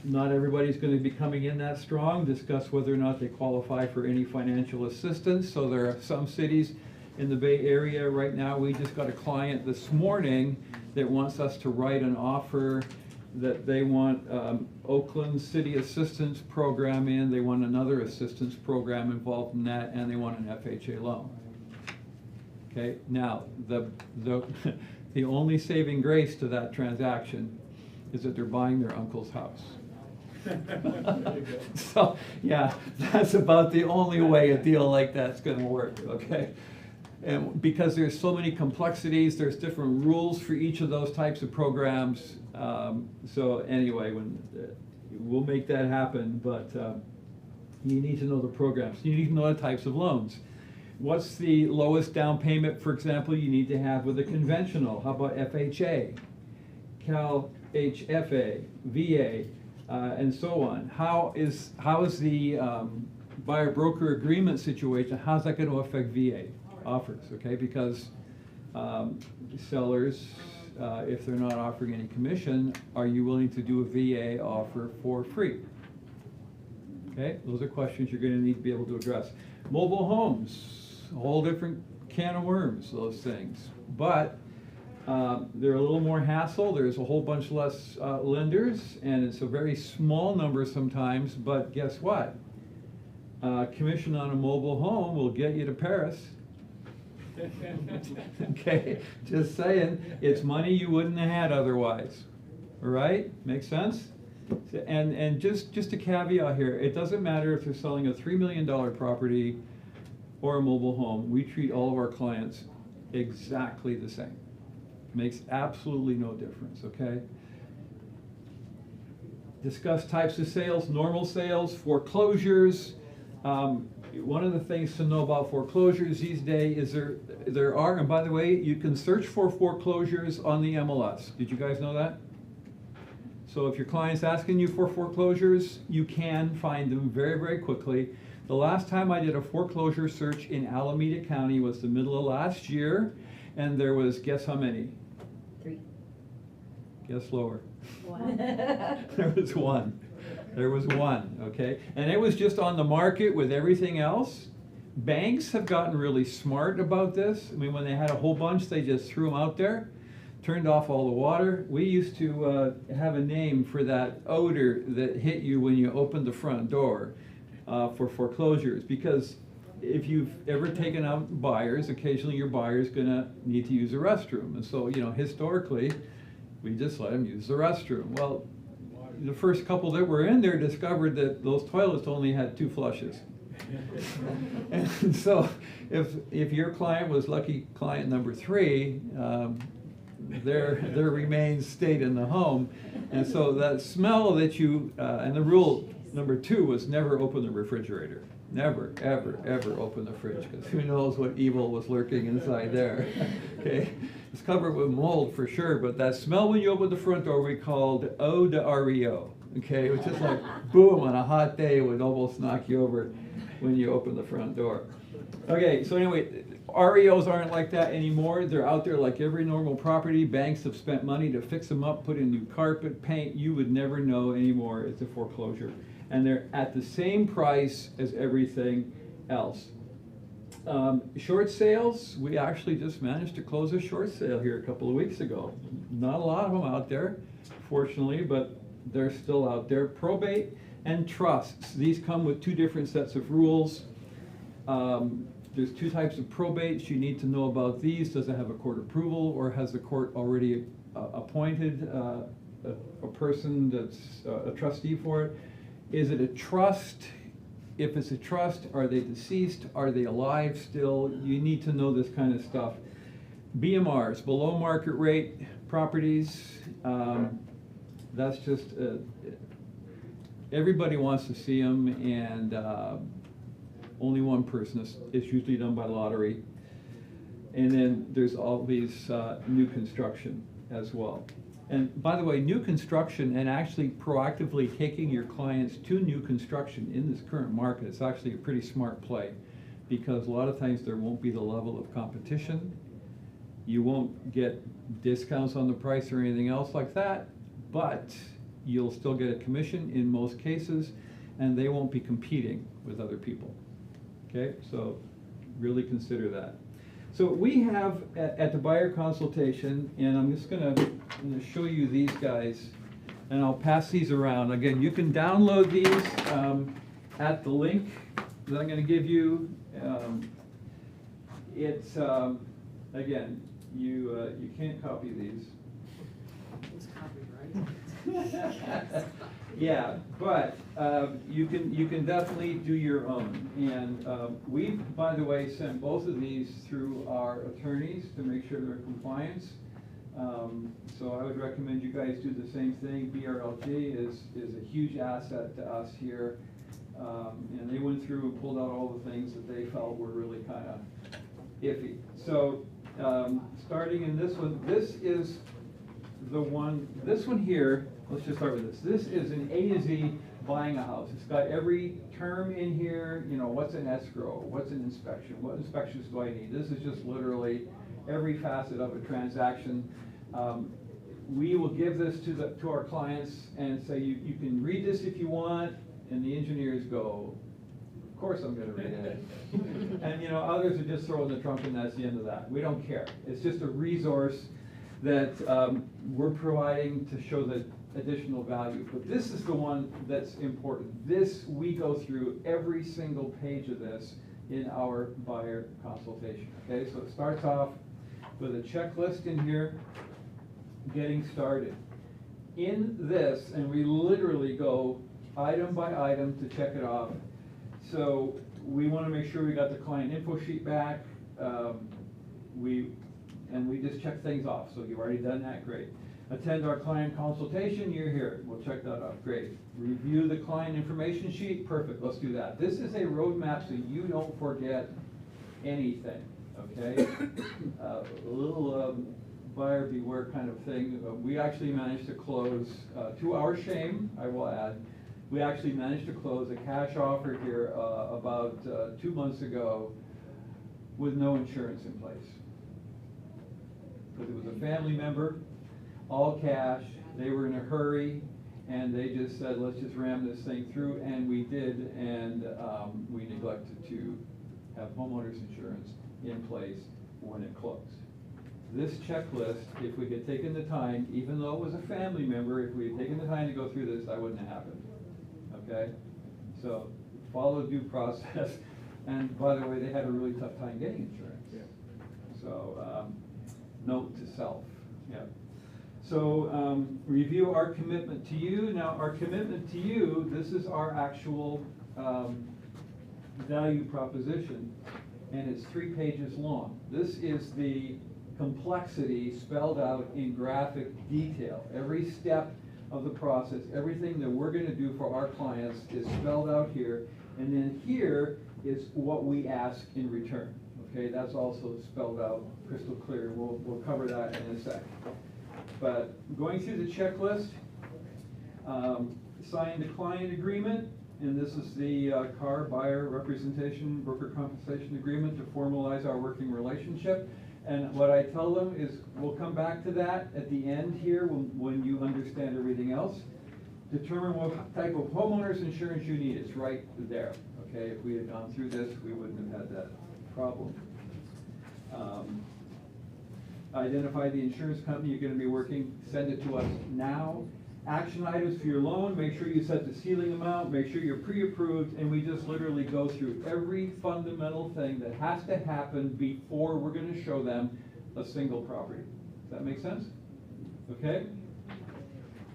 Not everybody's going to be coming in that strong. Discuss whether or not they qualify for any financial assistance. So there are some cities in the Bay Area right now. We just got a client this morning that wants us to write an offer that they want Oakland City Assistance Program in, they want another assistance program involved in that, and they want an FHA loan. Okay, now the only saving grace to that transaction is that they're buying their uncle's house. So yeah, that's about the only way a deal like that's going to work. Okay. And because there's so many complexities, there's different rules for each of those types of programs. So anyway, we'll make that happen, but you need to know the programs. You need to know the types of loans. What's the lowest down payment, for example, you need to have with a conventional? How about FHA, Cal HFA, VA? and so on. How is the buyer broker agreement situation, how's that going to affect VA offers, okay? Because sellers, if they're not offering any commission, are you willing to do a VA offer for free? Okay, those are questions you're going to need to be able to address. Mobile homes, a whole different can of worms, those things. But they're a little more hassle. There's a whole bunch less lenders, and it's a very small number sometimes. But guess what? Commission on a mobile home will get you to Paris. Okay, just saying, it's money you wouldn't have had otherwise. All right, makes sense? And just a caveat here, it doesn't matter if they're selling a $3 million property or a mobile home. We treat all of our clients exactly the same. Makes absolutely no difference, okay? Discuss types of sales, normal sales, foreclosures. One of the things to know about foreclosures these days is there are, and by the way, you can search for foreclosures on the MLS. Did you guys know that? So if your client's asking you for foreclosures, you can find them very, very quickly. The last time I did a foreclosure search in Alameda County was the middle of last year, and there was, guess how many? 3. Guess lower. 1. There was one. There was one, okay? And it was just on the market with everything else. Banks have gotten really smart about this. I mean, when they had a whole bunch, they just threw them out there, turned off all the water. We used to have a name for that odor that hit you when you opened the front door for foreclosures, because if you've ever taken out buyers, occasionally your buyer's gonna need to use a restroom. And so, you know, historically, we just let them use the restroom. Well, the first couple that were in there discovered that those toilets only had 2 flushes. And so if your client was lucky client number 3, their remains stayed in the home. And so that smell that you, and the rule number 2 was never open the refrigerator. Never, ever, ever open the fridge, because who knows what evil was lurking inside there. Okay, it's covered with mold for sure, but that smell when you open the front door we called eau de REO. Okay, it was just like boom, on a hot day it would almost knock you over when you open the front door. Okay, so anyway, REOs aren't like that anymore. They're out there like every normal property. Banks have spent money to fix them up, put in new carpet, paint. You would never know anymore it's a foreclosure. And they're at the same price as everything else. Short sales, we actually just managed to close a short sale here a couple of weeks ago. Not a lot of them out there, fortunately, but they're still out there. Probate and trusts, these come with 2 different sets of rules. There's 2 types of probates. You need to know about these. Does it have a court approval, or has the court already appointed a person that's a trustee for it? Is it a trust? If it's a trust, are they deceased? Are they alive still? You need to know this kind of stuff. BMRs, below market rate properties, that's just, everybody wants to see them, and only one person. It's usually done by lottery. And then there's all these new construction as well. And by the way, new construction and actually proactively taking your clients to new construction in this current market is actually a pretty smart play, because a lot of times there won't be the level of competition. You won't get discounts on the price or anything else like that, but you'll still get a commission in most cases, and they won't be competing with other people. Okay, so really consider that. So we have at the buyer consultation, and I'm just gonna show you these guys, and I'll pass these around. Again, you can download these at the link that I'm gonna give you. It's, again, you can't copy these. It's copyright. Yeah, but you can definitely do your own. And we've, by the way, sent both of these through our attorneys to make sure they're compliant. So I would recommend you guys do the same thing. BRLG is a huge asset to us here. And they went through and pulled out all the things that they felt were really kind of iffy. So starting in this one, this is the one, this one here let's just start with this. This is an A to Z buying a house. It's got every term in here, you know, what's an escrow, what's an inspection, what inspections do I need? This is just literally every facet of a transaction. We will give this to our clients and say, you can read this if you want, and the engineers go, of course I'm gonna read it. And you know, others are just throwing the trunk and that's the end of that. We don't care. It's just a resource that we're providing to show the additional value. But this is the one that's important. This, we go through every single page of this in our buyer consultation. Okay, so it starts off with a checklist in here, getting started. In this, and we literally go item by item to check it off. So we want to make sure we got the client info sheet back. We just check things off. So you've already done that, great. Attend our client consultation, you're here. We'll check that off, great. Review the client information sheet, perfect, let's do that. This is a roadmap so you don't forget anything, okay? A little buyer beware kind of thing. We actually managed to close, to our shame, I will add, we actually managed to close a cash offer here about 2 months ago with no insurance in place. Because it was a family member, all cash, they were in a hurry, and they just said, let's just ram this thing through, and we did, and we neglected to have homeowners insurance in place when it closed. This checklist, if we had taken the time, even though it was a family member, if we had taken the time to go through this, that wouldn't have happened, okay? So, follow due process, and by the way, they had a really tough time getting insurance. Yeah. So, note to self, yeah. So, review our commitment to you. Now, our commitment to you, this is our actual value proposition, and it's 3 pages long. This is the complexity spelled out in graphic detail. Every step of the process, everything that we're going to do for our clients is spelled out here, and then here is what we ask in return. Okay, that's also spelled out crystal clear. We'll cover that in a sec. But going through the checklist, sign the client agreement, and this is the car buyer representation broker compensation agreement to formalize our working relationship. And what I tell them is we'll come back to that at the end here when you understand everything else. Determine what type of homeowners insurance you need. It's right there. Okay, if we had gone through this, we wouldn't have had that problem. Identify the insurance company you're going to be working, send it to us now. Action items for your loan, make sure you set the ceiling amount, make sure you're pre-approved, and we just literally go through every fundamental thing that has to happen before we're going to show them a single property. Does that make sense? Okay?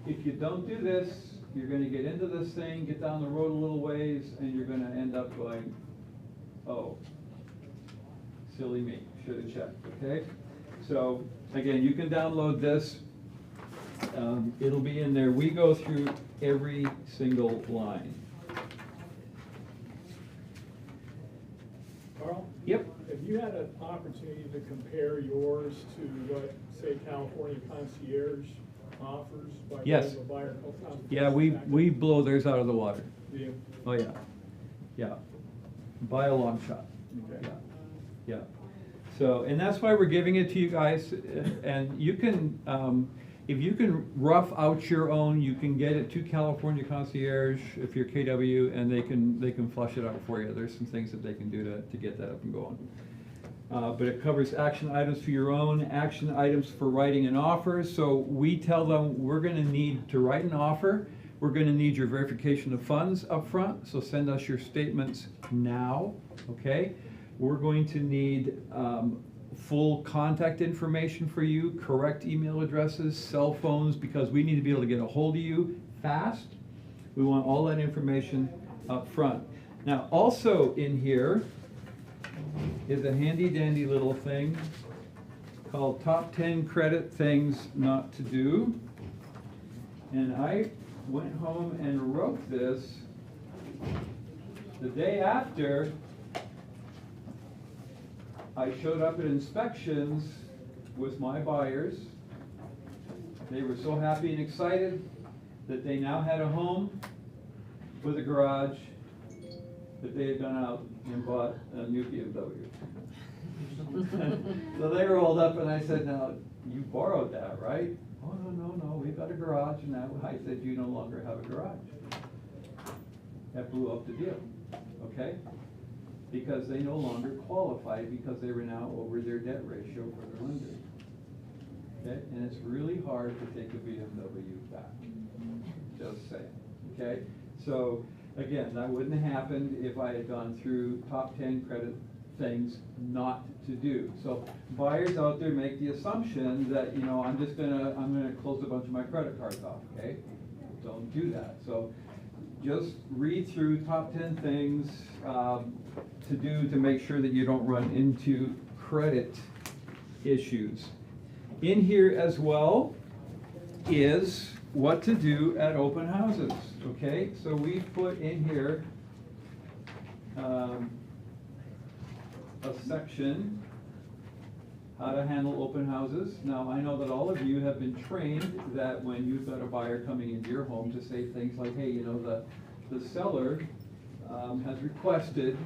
If you don't do this, you're going to get into this thing, get down the road a little ways, and you're going to end up going, oh, silly me, should have checked, okay? So, again, you can download this. It'll be in there. We go through every single line. Carl? Yep. Have you had an opportunity to compare yours to what, say, California Concierge offers? By Yes. the buyer consultation Yeah, we blow theirs out of the water. Do you? Oh, yeah. Yeah. By a long shot. Okay. Yeah. Yeah. So, and that's why we're giving it to you guys, and you can, if you can rough out your own, you can get it to California Concierge if you're KW, and they can flush it out for you. There's some things that they can do to get that up and going. But it covers action items for your own, action items for writing an offer. So we tell them we're going to need to write an offer. We're going to need your verification of funds up front. So send us your statements now, okay? We're going to need full contact information for you, correct email addresses, cell phones, because we need to be able to get a hold of you fast. We want all that information up front. Now, also in here is a handy dandy little thing called Top 10 Credit Things Not to Do. And I went home and wrote this the day after I showed up at inspections with my buyers. They were so happy and excited. that they now had a home with a garage, that they had gone out and bought a new BMW. So they rolled up and I said, now, you borrowed that, right? Oh, no, we've got a garage now. I said, you no longer have a garage. That blew up the deal, okay? Because they no longer qualified because they were now over their debt ratio for their lender. Okay, and it's really hard to take a BMW back, just saying, okay? So, again, that wouldn't have happened if I had gone through top 10 credit things not to do. So buyers out there make the assumption that, you know, I'm gonna close a bunch of my credit cards off, okay? Don't do that. So just read through top 10 things to do to make sure that you don't run into credit issues. In here as well is what to do at open houses, okay? So we put in here a section, how to handle open houses. Now, I know that all of you have been trained that when you've got a buyer coming into your home to say things like, hey, you know, the seller has requested,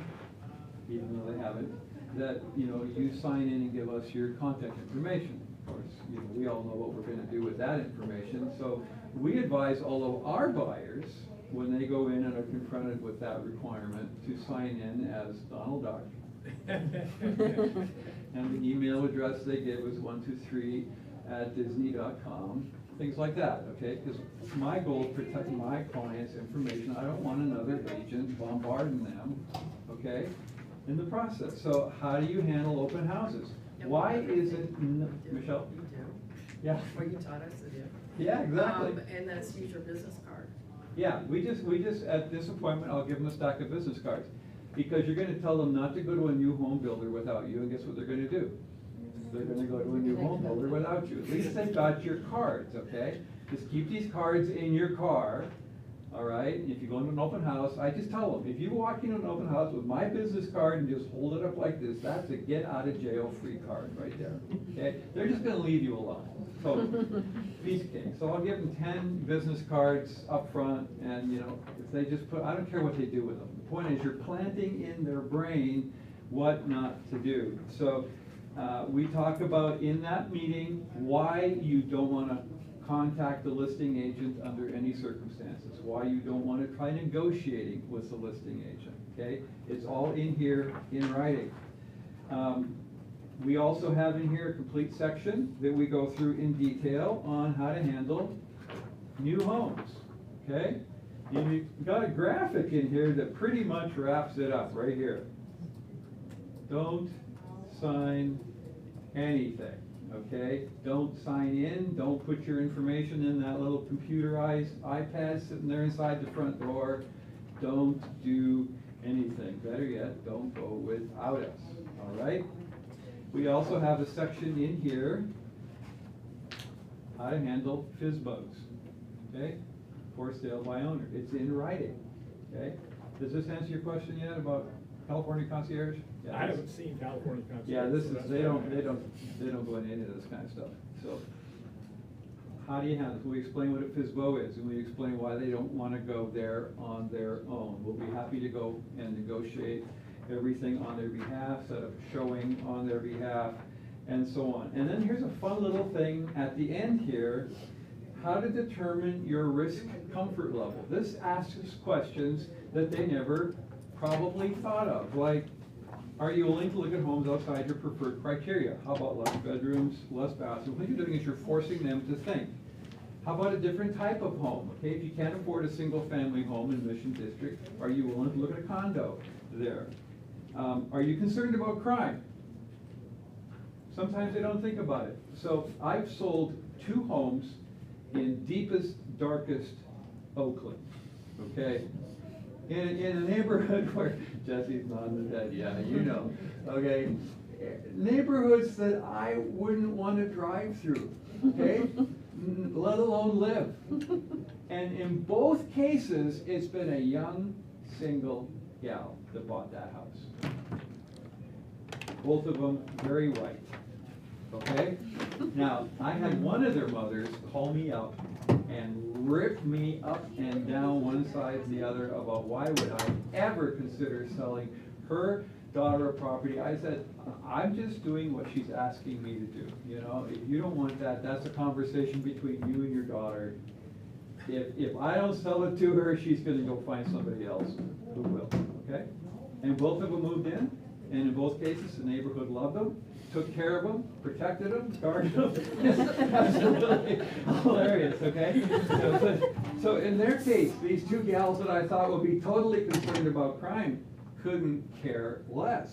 even though they haven't, that, you know, you sign in and give us your contact information. Of course, you know, we all know what we're going to do with that information. So we advise all of our buyers, when they go in and are confronted with that requirement, to sign in as Donald Duck. And the email address they gave was 123@disney.com, things like that, okay? Because my goal is protect my clients' information. I don't want another agent bombarding them, okay, in the process. So how do you handle open houses? Why is it, Michelle? You do. Yeah. What you taught us to do. Yeah, exactly. And that's use your business card. Yeah, we just, at this appointment, I'll give them a stack of business cards. Because you're gonna tell them not to go to a new home builder without you, and guess what they're gonna do? They're gonna go to a new home builder without you. At least they've got your cards, okay? Just keep these cards in your car, all right? If you go into an open house, I just tell them, if you walk into an open house with my business card and just hold it up like this, that's a get out of jail free card right there, okay? They're just gonna leave you alone. So, piece of cake. So I'll give them 10 business cards up front, and you know, if they just put, I don't care what they do with them. The point is, you're planting in their brain what not to do. So we talk about in that meeting why you don't want to contact the listing agent under any circumstances, why you don't want to try negotiating with the listing agent, okay? It's all in here in writing. We also have in here a complete section that we go through in detail on how to handle new homes, okay? And you've got a graphic in here that pretty much wraps it up right here. Don't sign anything, okay? Don't sign in, don't put your information in that little computerized iPad sitting there inside the front door. Don't do anything. Better yet, don't go without us, all right? We also have a section in here, how to handle FSBOs, okay? For sale by owner. It's in writing, okay? Does this answer your question yet about California concierge? Yeah, I haven't seen California concierge. yeah, this so is, that's they why don't go into any of this kind of stuff. So, how do you handle it? We explain what a FSBO is, and we explain why they don't want to go there on their own. We'll be happy to go and negotiate everything on their behalf, set up a showing on their behalf, and so on. And then here's a fun little thing at the end here, how to determine your risk comfort level. This asks questions that they never probably thought of, like, are you willing to look at homes outside your preferred criteria? How about less bedrooms, less bathrooms? What you're doing is you're forcing them to think. How about a different type of home? Okay, if you can't afford a single family home in Mission District, are you willing to look at a condo there? Are you concerned about crime? Sometimes they don't think about it. So I've sold 2 homes in deepest, darkest Oakland, okay? In a neighborhood where, Jesse's nodding his head, yeah, you know, okay? Neighborhoods that I wouldn't want to drive through, okay? Let alone live. And in both cases, it's been a young, single gal that bought that house. Both of them very white, okay? Now, I had one of their mothers call me up and ripped me up and down one side and the other about why would I ever consider selling her daughter a property. I said, I'm just doing what she's asking me to do. You know, if you don't want that, that's a conversation between you and your daughter. If I don't sell it to her, she's gonna go find somebody else who will, okay? And both of them moved in, and in both cases, the neighborhood loved them, took care of them, protected them, guarded them. Absolutely hilarious, okay? So in their case, these two gals that I thought would be totally concerned about crime couldn't care less,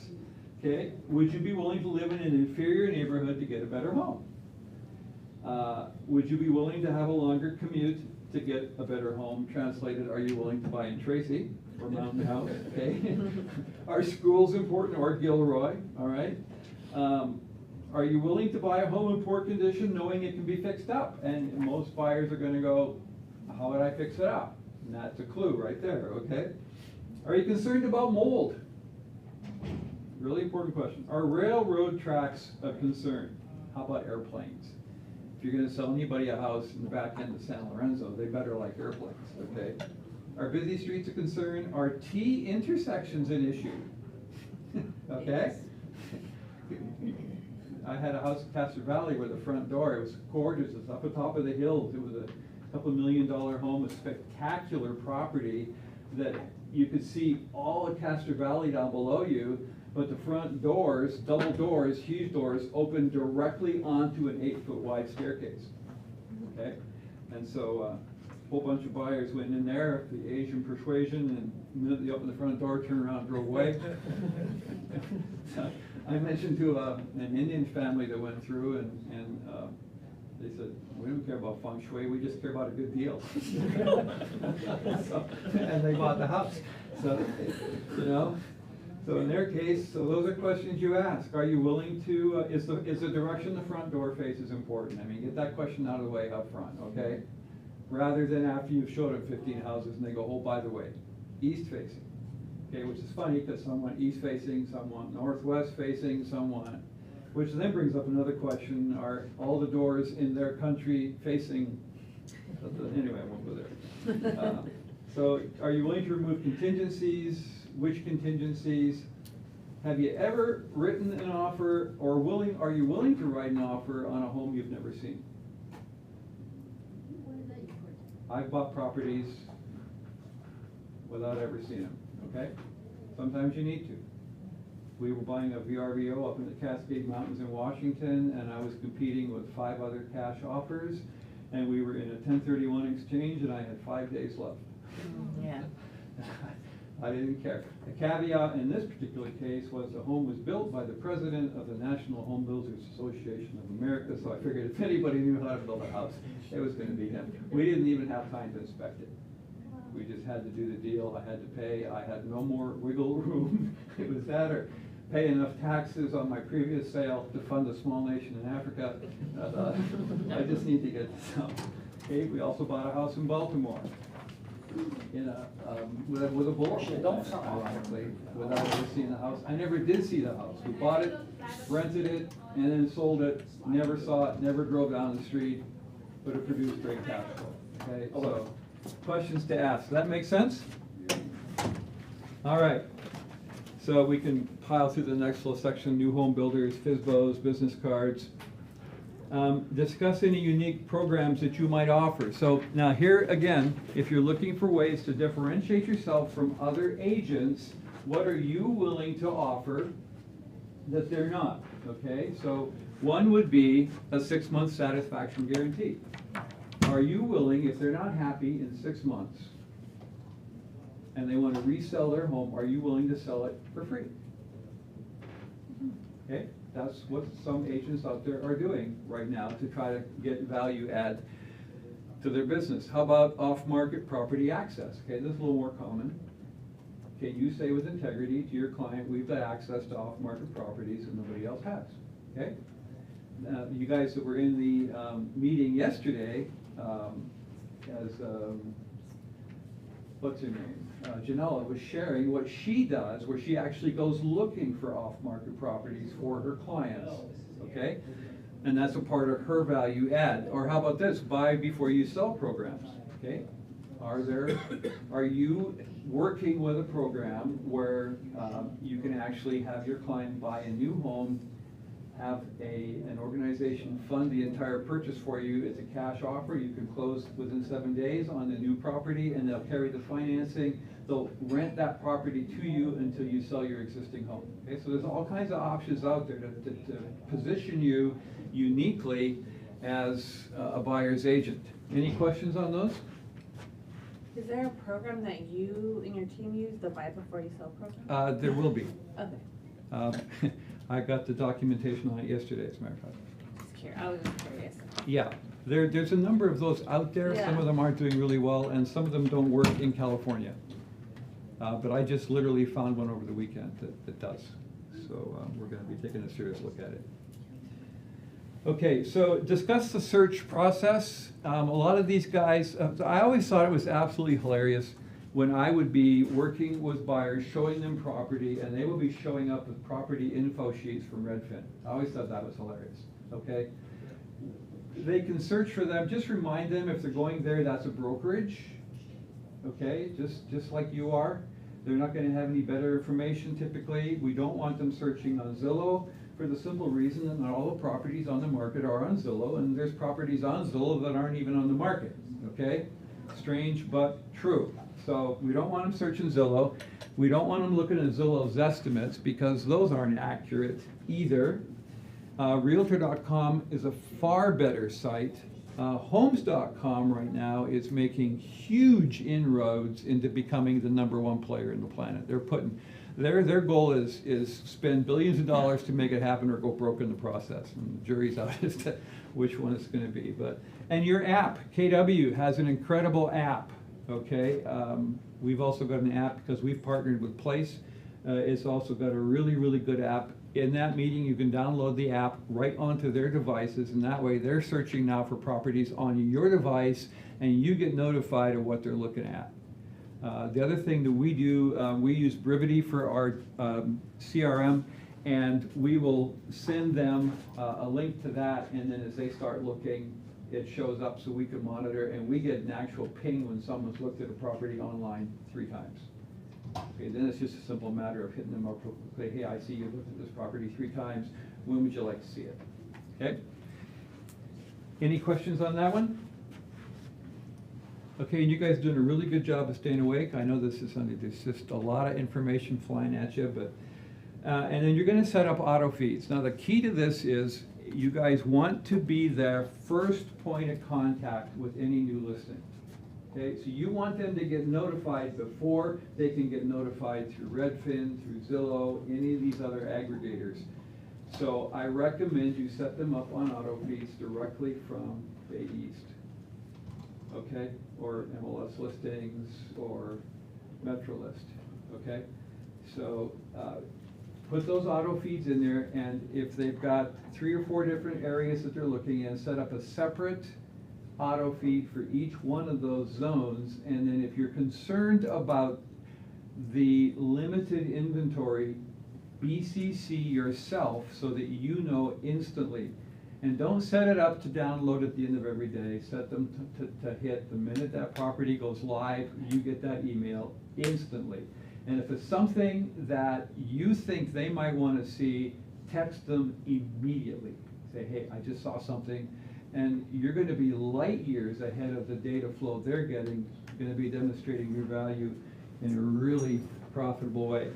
okay? Would you be willing to live in an inferior neighborhood to get a better home? Would you be willing to have a longer commute to get a better home? Translated, are you willing to buy in Tracy or Mountain House, okay? Are schools important, or Gilroy, all right? Are you willing to buy a home in poor condition knowing it can be fixed up? And most buyers are gonna go, how would I fix it up? And that's a clue right there, okay? Are you concerned about mold? Really important question. Are railroad tracks a concern? How about airplanes? If you're gonna sell anybody a house in the back end of San Lorenzo, they better like airplanes, okay? Are busy streets a concern? Are T intersections an issue? Okay? I had a house in Castro Valley where the front door, it was gorgeous, it's up at top of the hills, it was a couple $1 million home, a spectacular property that you could see all of Castro Valley down below you, but the front doors, double doors, huge doors, open directly onto an 8-foot wide staircase, okay? And so a whole bunch of buyers went in there, the Asian persuasion, and immediately opened the front door, turned around, drove away. So I mentioned to an Indian family that went through, and they said, we don't care about feng shui, we just care about a good deal. So, and they bought the house. So, you know, so in their case, so those are questions you ask. Are you willing to, is the direction the front door faces important? I mean, get that question out of the way up front, okay? Rather than after you've showed them 15 houses and they go, oh, by the way, east facing. Okay, which is funny because some want east facing, some want northwest facing, some want, which then brings up another question, are all the doors in their country facing, anyway, I won't go there. So are you willing to remove contingencies? Which contingencies? Have you ever written an offer, or are you willing to write an offer on a home you've never seen? I've bought properties without ever seeing them, okay? Sometimes you need to. We were buying a VRBO up in the Cascade Mountains in Washington, and I was competing with 5 other cash offers, and we were in a 1031 exchange, and I had 5 days left. Yeah. I didn't care. The caveat in this particular case was the home was built by the president of the National Home Builders Association of America, so I figured if anybody knew how to build a house, it was going to be him. We didn't even have time to inspect it. We just had to do the deal. I had to pay. I had no more wiggle room. It was that or pay enough taxes on my previous sale to fund a small nation in Africa. I just need to get this out. Okay, we also bought a house in Baltimore. In a, with a bullet hole, ironically, without ever seeing the house. I never did see the house. We bought it, rented it, and then sold it, never saw it, never drove down the street, but it produced great cash flow. Okay, so questions to ask. Does that make sense? All right. So we can pile through the next little section, new home builders, FSBOs, business cards. Discuss any unique programs that you might offer. So now here again, if you're looking for ways to differentiate yourself from other agents, what are you willing to offer that they're not? Okay, so one would be a 6-month satisfaction guarantee. Are you willing, if they're not happy in 6 months and they want to resell their home, are you willing to sell it for free? Okay. That's what some agents out there are doing right now to try to get value add to their business. How about off-market property access? Okay, this is a little more common. Can you say with integrity to your client, we've got access to off-market properties and nobody else has? Okay? You guys that were in the meeting yesterday, what's her name? Janella was sharing what she does, where she actually goes looking for off-market properties for her clients, okay? And that's a part of her value add. Or how about this, buy before you sell programs, okay? Are you working with a program where you can actually have your client buy a new home, have an organization fund the entire purchase for you? It's a cash offer. You can close within 7 days on the new property, and they'll carry the financing. They'll rent that property to you until you sell your existing home. Okay, so there's all kinds of options out there to position you uniquely as a buyer's agent. Any questions on those? Is there a program that you and your team use, the buy before you sell program? There will be. Okay. I got the documentation on it yesterday, as a matter of fact. I was just curious. Yeah, there's a number of those out there. Some Yeah. of them aren't doing really well, and some of them don't work in California. But I just literally found one over the weekend that does. So we're going to be taking a serious look at it. Okay, so discuss the search process. A lot of these guys, I always thought it was absolutely hilarious when I would be working with buyers, showing them property, and they would be showing up with property info sheets from Redfin. I always thought that was hilarious, okay? They can search for them. Just remind them if they're going there, that's a brokerage, okay? Just like you are. They're not going to have any better information typically. We don't want them searching on Zillow for the simple reason that not all the properties on the market are on Zillow, and there's properties on Zillow that aren't even on the market, okay? Strange but true. So we don't want them searching Zillow. We don't want them looking at Zillow's estimates because those aren't accurate either. Realtor.com is a far better site. Homes.com right now is making huge inroads into becoming the #1 player in the planet. They're putting, their goal is spend billions of dollars to make it happen or go broke in the process. And the jury's out as to which one it's going to be. And your app, KW, has an incredible app. Okay, we've also got an app because we've partnered with Place. It's also got a really, really good app. In that meeting, you can download the app right onto their devices, and that way they're searching now for properties on your device, and you get notified of what they're looking at. The other thing that we do, we use Brivity for our CRM, and we will send them a link to that, and then as they start looking, it shows up so we can monitor, and we get an actual ping when someone's looked at a property online 3 times. Okay, then it's just a simple matter of hitting them up, say, hey, I see you looked at this property 3 times. When would you like to see it? Okay. Any questions on that one? Okay, and you guys are doing a really good job of staying awake. I know this is Sunday. There's just a lot of information flying at you, but and then you're going to set up auto feeds. Now the key to this is you guys want to be their first point of contact with any new listing. Okay, so you want them to get notified before they can get notified through Redfin, through Zillow, any of these other aggregators. So I recommend you set them up on auto feeds directly from Bay East, okay, or MLS listings or MetroList, okay. So put those auto feeds in there, and if they've got 3 or 4 different areas that they're looking in, set up a separate auto feed for each one of those zones. And then if you're concerned about the limited inventory, BCC yourself so that you know instantly. And don't set it up to download at the end of every day. Set them to hit the minute that property goes live, you get that email instantly. And if it's something that you think they might want to see, text them immediately. Say, hey, I just saw something. And you're going to be light years ahead of the data flow they're getting, going to be demonstrating your value in a really profitable way.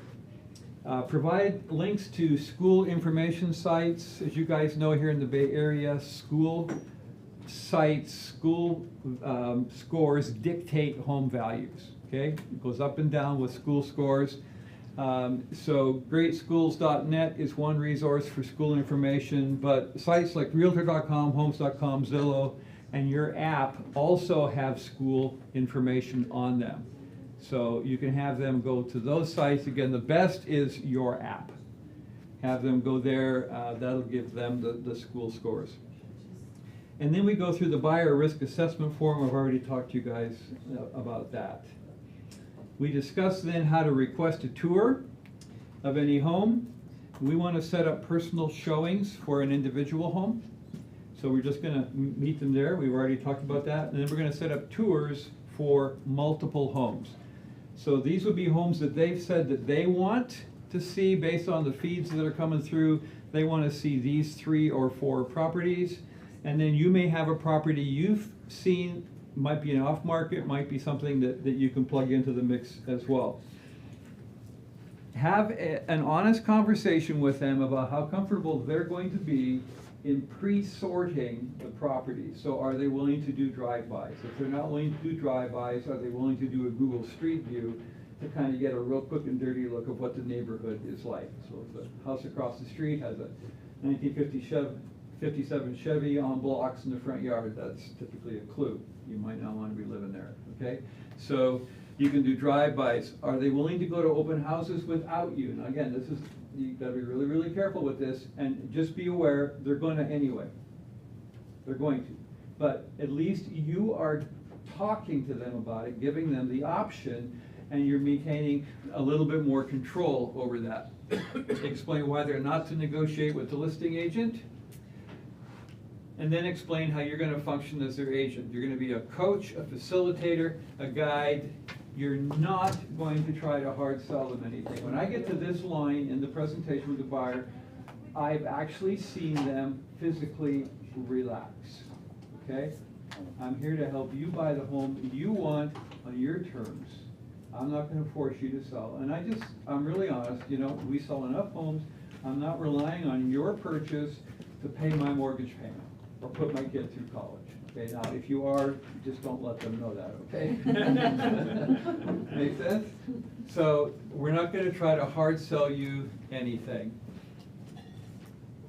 Provide links to school information sites. As you guys know, here in the Bay Area, school sites, school scores dictate home values. Okay, it goes up and down with school scores. So greatschools.net is one resource for school information, but sites like Realtor.com, Homes.com, Zillow, and your app also have school information on them. So you can have them go to those sites. Again, the best is your app. Have them go there, that'll give them the school scores. And then we go through the buyer risk assessment form. I've already talked to you guys about that. We discuss then how to request a tour of any home. We want to set up personal showings for an individual home. So we're just gonna meet them there, we've already talked about that, and then we're gonna set up tours for multiple homes. So these would be homes that they've said that they want to see based on the feeds that are coming through. They wanna see these 3 or 4 properties, and then you may have a property you've seen, might be an off-market, might be something that you can plug into the mix as well. Have an honest conversation with them about how comfortable they're going to be in pre-sorting the property. So are they willing to do drive-bys? If they're not willing to do drive-bys, are they willing to do a Google Street View to kind of get a real quick and dirty look of what the neighborhood is like? So if the house across the street has a 1957 Chevy on blocks in the front yard, that's typically a clue. You might not want to be living there, okay? So you can do drive-bys. Are they willing to go to open houses without you? Now again, this is, you gotta be really, really careful with this, and just be aware, they're gonna anyway. They're going to. But at least you are talking to them about it, giving them the option, and you're maintaining a little bit more control over that. Explain why they're not to negotiate with the listing agent, and then explain how you're gonna function as their agent. You're gonna be a coach, a facilitator, a guide. You're not going to try to hard sell them anything. When I get to this line in the presentation with the buyer, I've actually seen them physically relax, okay? I'm here to help you buy the home you want on your terms. I'm not gonna force you to sell. And I'm really honest, you know, we sell enough homes, I'm not relying on your purchase to pay my mortgage payment or put my kid through college. Okay, now if you are, just don't let them know that, okay? Make sense? So we're not gonna try to hard sell you anything.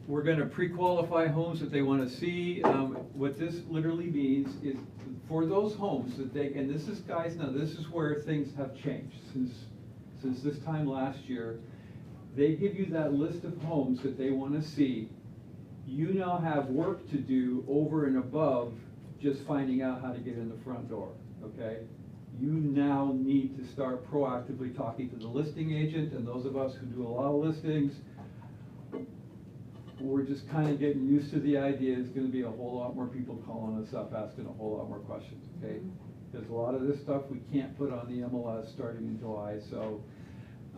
We're gonna pre-qualify homes that they wanna see. What this literally means is for those homes that they, and this is, guys, now this is where things have changed since this time last year. They give you that list of homes that they wanna see. You now have work to do over and above just finding out how to get in the front door, okay? You now need to start proactively talking to the listing agent, and those of us who do a lot of listings, we're just kind of getting used to the idea it's gonna be a whole lot more people calling us up, asking a whole lot more questions, okay? Because a lot of this stuff we can't put on the MLS starting in July, so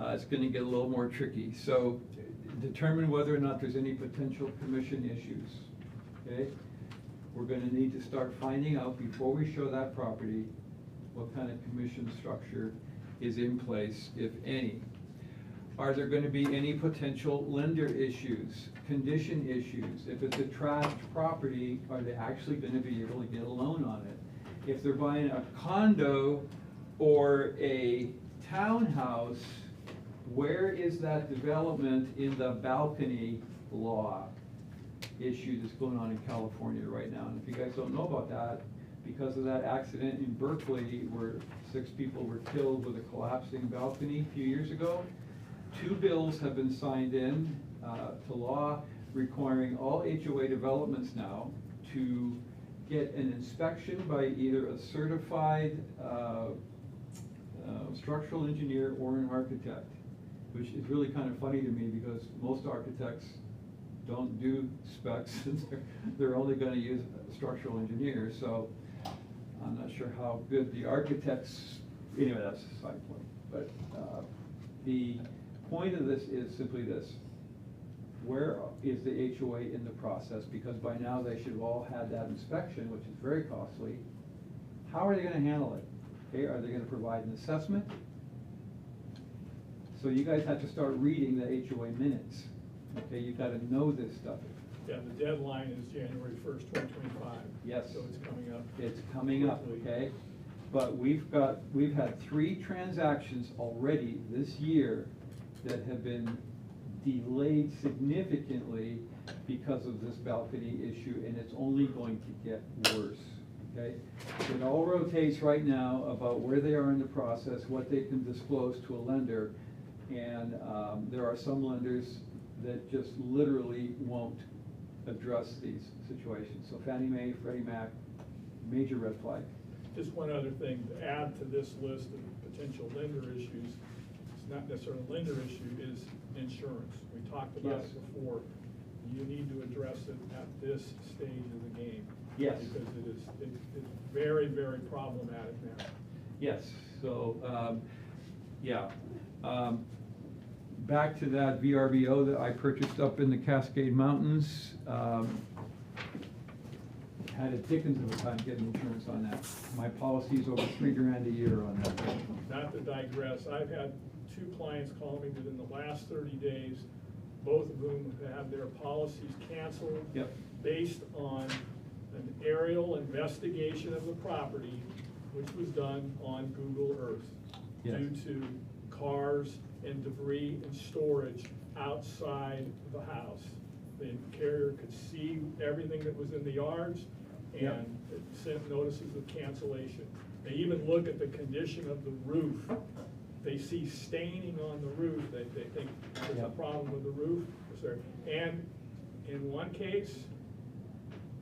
it's gonna get a little more tricky. So determine whether or not there's any potential commission issues, okay? We're gonna need to start finding out before we show that property what kind of commission structure is in place, if any. Are there gonna be any potential lender issues, condition issues? If it's a trashed property, are they actually gonna be able to get a loan on it? If they're buying a condo or a townhouse, where is that development in the balcony law issue that's going on in California right now? And if you guys don't know about that, because of that accident in Berkeley where 6 people were killed with a collapsing balcony a few years ago, 2 bills have been signed in to law requiring all HOA developments now to get an inspection by either a certified structural engineer or an architect, which is really kind of funny to me because most architects don't do specs, they're only gonna use structural engineers, so I'm not sure how good the architects, anyway, that's a side point. But the point of this is simply this: where is the HOA in the process? Because by now they should have all had that inspection, which is very costly. How are they gonna handle it? Okay, are they gonna provide an assessment? So you guys have to start reading the HOA minutes. Okay, you've got to know this stuff. Yeah, the deadline is January 1st, 2025. Yes. So it's coming up. It's coming up, okay? But we've had 3 transactions already this year that have been delayed significantly because of this balcony issue, and it's only going to get worse, okay? It all rotates right now about where they are in the process, what they can disclose to a lender, and there are some lenders that just literally won't address these situations. So Fannie Mae, Freddie Mac, major red flag. Just one other thing to add to this list of potential lender issues, it's not necessarily a lender issue, is insurance. We talked about Yes. it before. you need to address it at this stage of the game. Yes. Because it's very, very problematic now. Yes, so, yeah. Back to that VRBO that I purchased up in the Cascade Mountains. Had a dickens of a time getting insurance on that. My policy's over $3,000 a year on that. Not to digress, I've had 2 clients call me within the last 30 days, both of whom have had their policies canceled. Yep. Based on an aerial investigation of the property, which was done on Google Earth. Yes. Due to cars and debris and storage outside the house. The carrier could see everything that was in the yards Yep. and it sent notices of cancellation. They even look at the condition of the roof. They see staining on the roof, they think there's a Yep. problem with the roof. And in one case,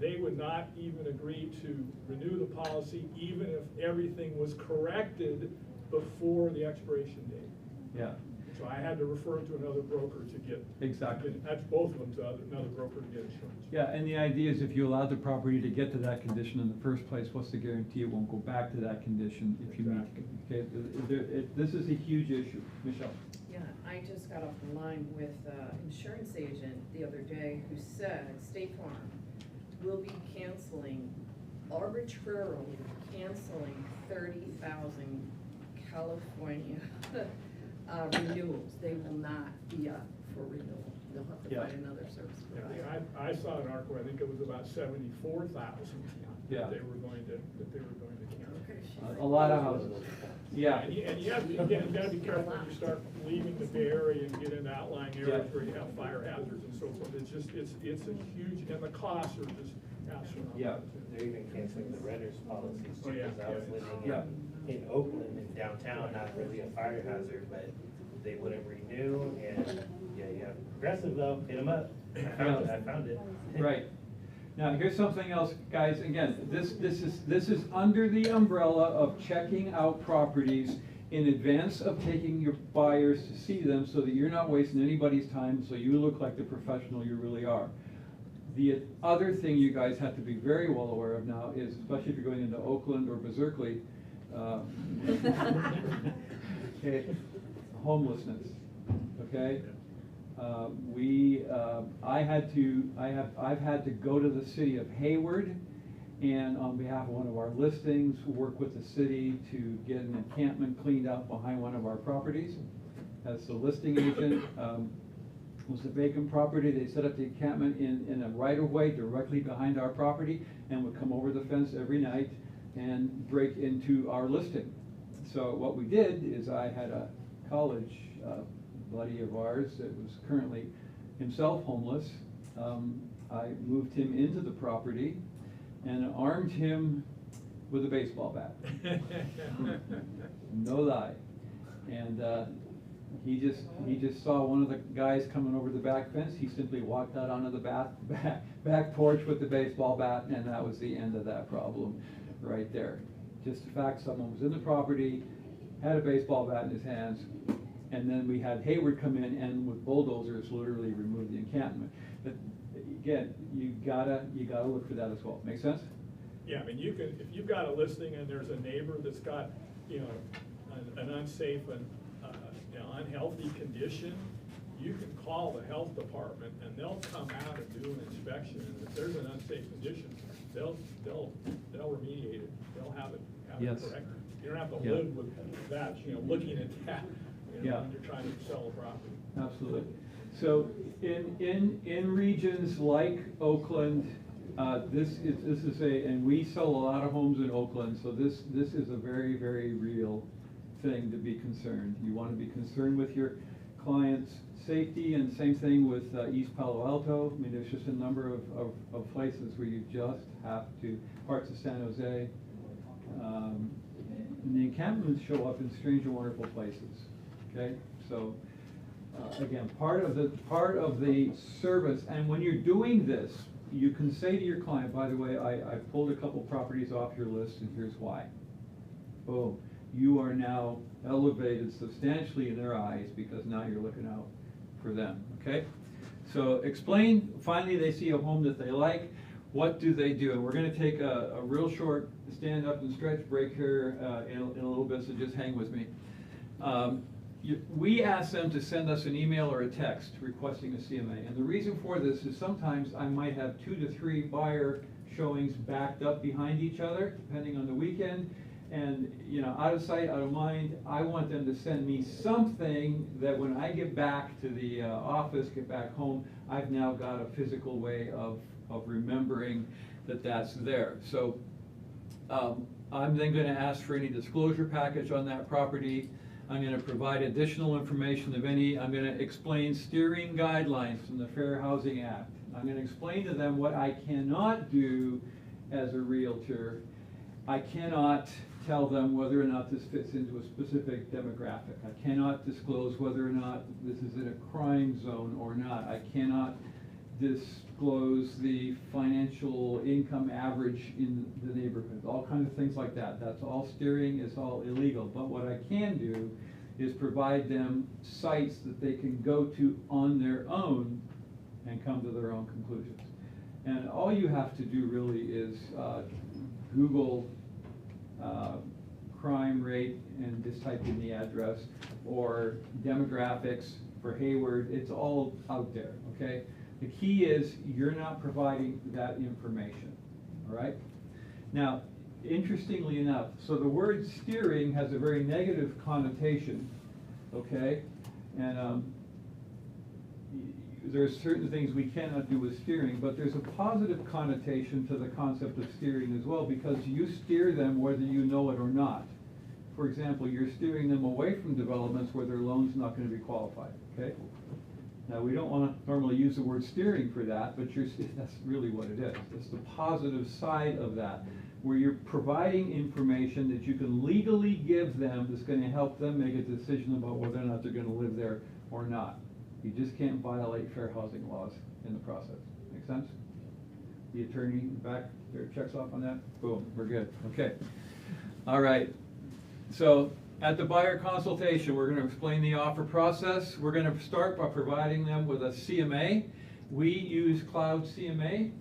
they would not even agree to renew the policy even if everything was corrected before the expiration date. Yeah, So I had to refer to another broker to get. exactly. That's both of them to another broker to get insurance. Yeah, and the idea is if you allowed the property to get to that condition in the first place, what's the guarantee it won't go back to that condition if you meet, okay? This is a huge issue. Michelle? Yeah, I just got off the line with an insurance agent the other day who said State Farm will be arbitrarily canceling 30,000 California renewals. They will not be up for renewal. They'll have to Yeah. find another service Yeah, provider. I saw an article, I think it was about 74,000 Yeah. that they were going to cancel. Okay, she's A like, lot of houses. Yeah. And you have, you gotta be careful when you start leaving the Bay Area and get into outlying areas Yeah. where you have fire hazards and so forth. It's just, it's a huge, and the costs are just astronomical. Yeah. They're even canceling the renters policies Oh, too, yeah, because I was yeah. living Yeah. in Oakland, in downtown, not really a fire hazard, but they wouldn't renew, and, yeah, Progressive though, hit them up. I found it. Right. Now, here's something else, guys. Again, this is under the umbrella of checking out properties in advance of taking your buyers to see them so that you're not wasting anybody's time, so you look like the professional you really are. The other thing you guys have to be very well aware of now is, especially if you're going into Oakland or Berkeley, okay, homelessness, okay? I've had to go to the city of Hayward and on behalf of one of our listings, work with the city to get an encampment cleaned out behind one of our properties. As the listing agent, was a vacant property, they set up the encampment in a right-of-way directly behind our property and would come over the fence every night and break into our listing. So what we did is I had a college buddy of ours that was currently himself homeless. I moved him into the property and armed him with a baseball bat. No lie. And he just saw one of the guys coming over the back fence. He simply walked out onto the back porch with the baseball bat, and that was the end of that problem right there. Just the fact someone was in the property, had a baseball bat in his hands, and then we had Hayward come in and with bulldozers literally remove the encampment. But again, you gotta look for that as well. Make sense? Yeah, I mean, you can, if you've got a listing and there's a neighbor that's got, an unsafe and, unhealthy condition, you can call the health department and they'll come out and do an inspection. And if there's an unsafe condition, they'll remediate it. They'll have it Yes. corrected. You don't have to Yeah. live with that, looking at that, Yeah. when you're trying to sell a property. Absolutely. So in regions like Oakland, this is and we sell a lot of homes in Oakland, so this is a very, very real thing to be concerned. You want to be concerned with your client's safety, and same thing with East Palo Alto. I mean, there's just a number of places where you just have to, parts of San Jose. And the encampments show up in strange and wonderful places, okay? So, again, part of the service, and when you're doing this, you can say to your client, by the way, I pulled a couple properties off your list and here's why. Boom. You are now elevated substantially in their eyes because now you're looking out for them, okay? So explain, finally they see a home that they like, what do they do? And we're gonna take a real short stand up and stretch break here in a little bit, so just hang with me. We ask them to send us an email or a text requesting a CMA. And the reason for this is sometimes I might have 2 to 3 buyer showings backed up behind each other, depending on the weekend. And, you know, out of sight, out of mind, I want them to send me something that when I get back to the office, get back home, I've now got a physical way of remembering that that's there. So I'm then gonna ask for any disclosure package on that property. I'm gonna provide additional information of any. I'm gonna explain steering guidelines from the Fair Housing Act. I'm gonna explain to them what I cannot do as a realtor. I cannot tell them whether or not this fits into a specific demographic. I cannot disclose whether or not this is in a crime zone or not. I cannot disclose the financial income average in the neighborhood, all kinds of things like that. That's all steering, it's all illegal. But what I can do is provide them sites that they can go to on their own and come to their own conclusions. And all you have to do really is Google crime rate and just type in the address, or demographics for Hayward. It's all out there, okay? The key is you're not providing that information, all right? Now, interestingly enough, so the word steering has a very negative connotation, okay? And there's certain things we cannot do with steering, but there's a positive connotation to the concept of steering as well, because you steer them whether you know it or not. For example, you're steering them away from developments where their loan's not going to be qualified, okay? Now, we don't want to normally use the word steering for that, but that's really what it is. It's the positive side of that, where you're providing information that you can legally give them that's going to help them make a decision about whether or not they're going to live there or not. You just can't violate fair housing laws in the process. Make sense? The attorney back there checks off on that? Boom, we're good. Okay. All right. So at the buyer consultation, we're going to explain the offer process. We're going to start by providing them with a CMA. We use Cloud CMA.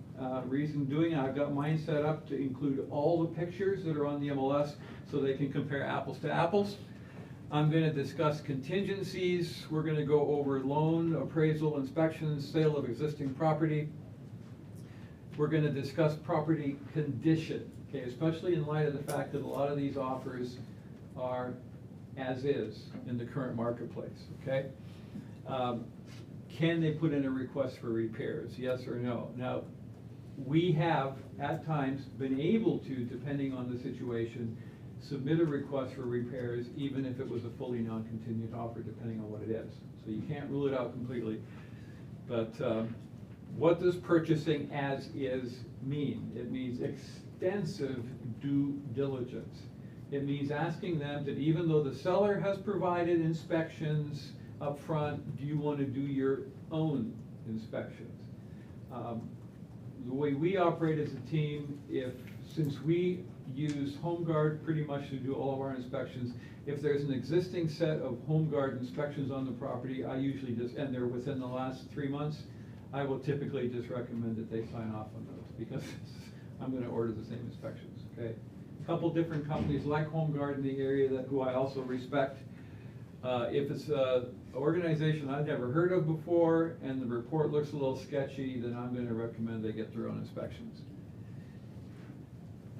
Reason doing it, I've got mine set up to include all the pictures that are on the MLS so they can compare apples to apples. I'm going to discuss contingencies. We're going to go over loan, appraisal, inspections, sale of existing property. We're going to discuss property condition, okay, especially in light of the fact that a lot of these offers are as is in the current marketplace, okay? Can they put in a request for repairs, yes or no? Now, we have at times been able to, depending on the situation, submit a request for repairs even if it was a fully non-contingent offer, depending on what it is. So you can't rule it out completely. But what does purchasing as is mean? It means extensive due diligence. It means asking them that even though the seller has provided inspections up front, do you want to do your own inspections? The way we operate as a team, since we use HomeGuard pretty much to do all of our inspections, if there's an existing set of HomeGuard inspections on the property, I usually just, and they're within the last 3 months, I will typically just recommend that they sign off on those, because I'm going to order the same inspections, okay? A couple different companies like HomeGuard in the area who I also respect. If it's an organization I've never heard of before and the report looks a little sketchy, then I'm going to recommend they get their own inspections.